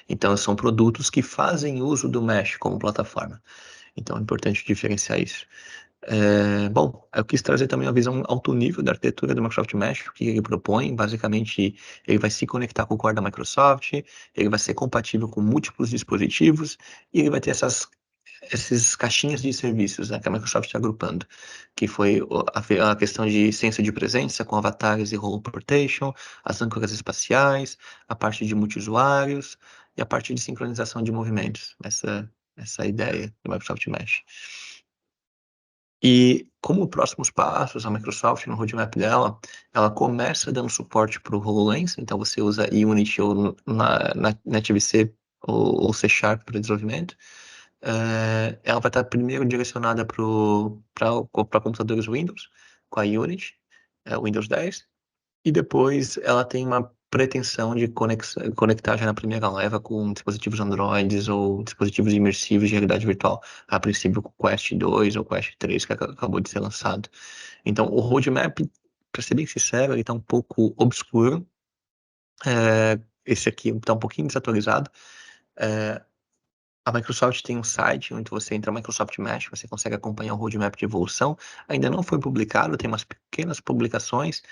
Então, são produtos que fazem uso do Mesh como plataforma. Então, é importante diferenciar isso. Bom, eu quis trazer também uma visão alto nível da arquitetura do Microsoft Mesh, o que ele propõe. Basicamente, ele vai se conectar com o core da Microsoft, ele vai ser compatível com múltiplos dispositivos e ele vai ter essas caixinhas de serviços, né, que a Microsoft está agrupando, que foi a questão de ciência de presença com avatares e role portation, as âncoras espaciais, a parte de multiusuários e a parte de sincronização de movimentos. Essa é a ideia do Microsoft Mesh. E como próximos passos, a Microsoft, no roadmap dela, ela começa dando suporte para o HoloLens, então você usa Unity ou na NetVC ou C# para desenvolvimento. Ela vai estar primeiro direcionada para computadores Windows, com a Unity, Windows 10, e depois ela tem uma pretensão de conectar já na primeira leva com dispositivos Androids ou dispositivos imersivos de realidade virtual, a princípio com o Quest 2 ou Quest 3, que acabou de ser lançado. Então, o roadmap, para ser bem sincero, ele está um pouco obscuro. Esse aqui está um pouquinho desatualizado. A Microsoft tem um site onde você entra no Microsoft Mesh, você consegue acompanhar o roadmap de evolução. Ainda não foi publicado, tem umas pequenas publicações,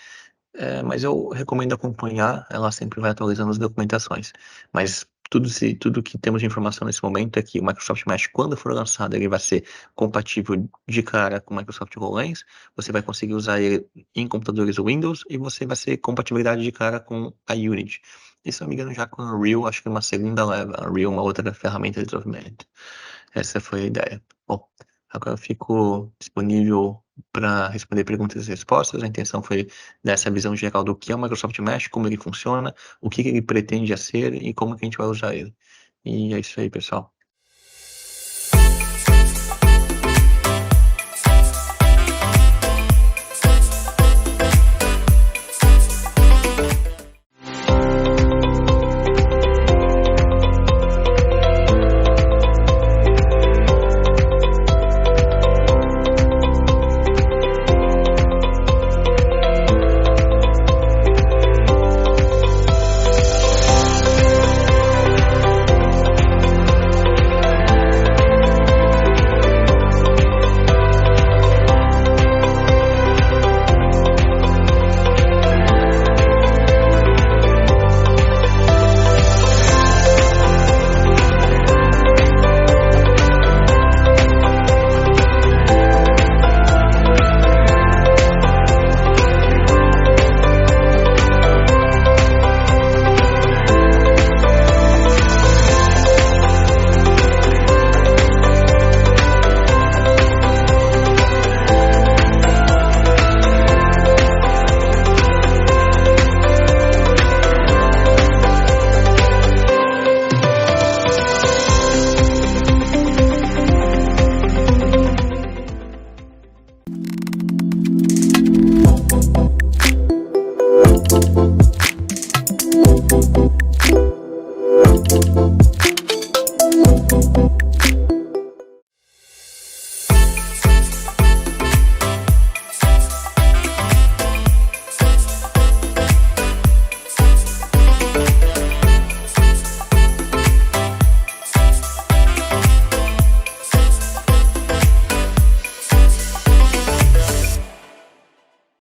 mas eu recomendo acompanhar, ela sempre vai atualizando as documentações. Mas tudo que temos de informação nesse momento é que o Microsoft Mesh, quando for lançado, ele vai ser compatível de cara com o Microsoft HoloLens, você vai conseguir usar ele em computadores Windows e você vai ser compatibilidade de cara com a Unity. E se eu não me engano, já com a Unreal, acho que uma segunda leva. A Unreal é uma outra ferramenta de desenvolvimento. Essa foi a ideia. Bom, agora eu fico disponível para responder perguntas e respostas. A intenção foi dar essa visão geral do que é o Microsoft Mesh, como ele funciona, o que ele pretende ser e como que a gente vai usar ele. E é isso aí, pessoal.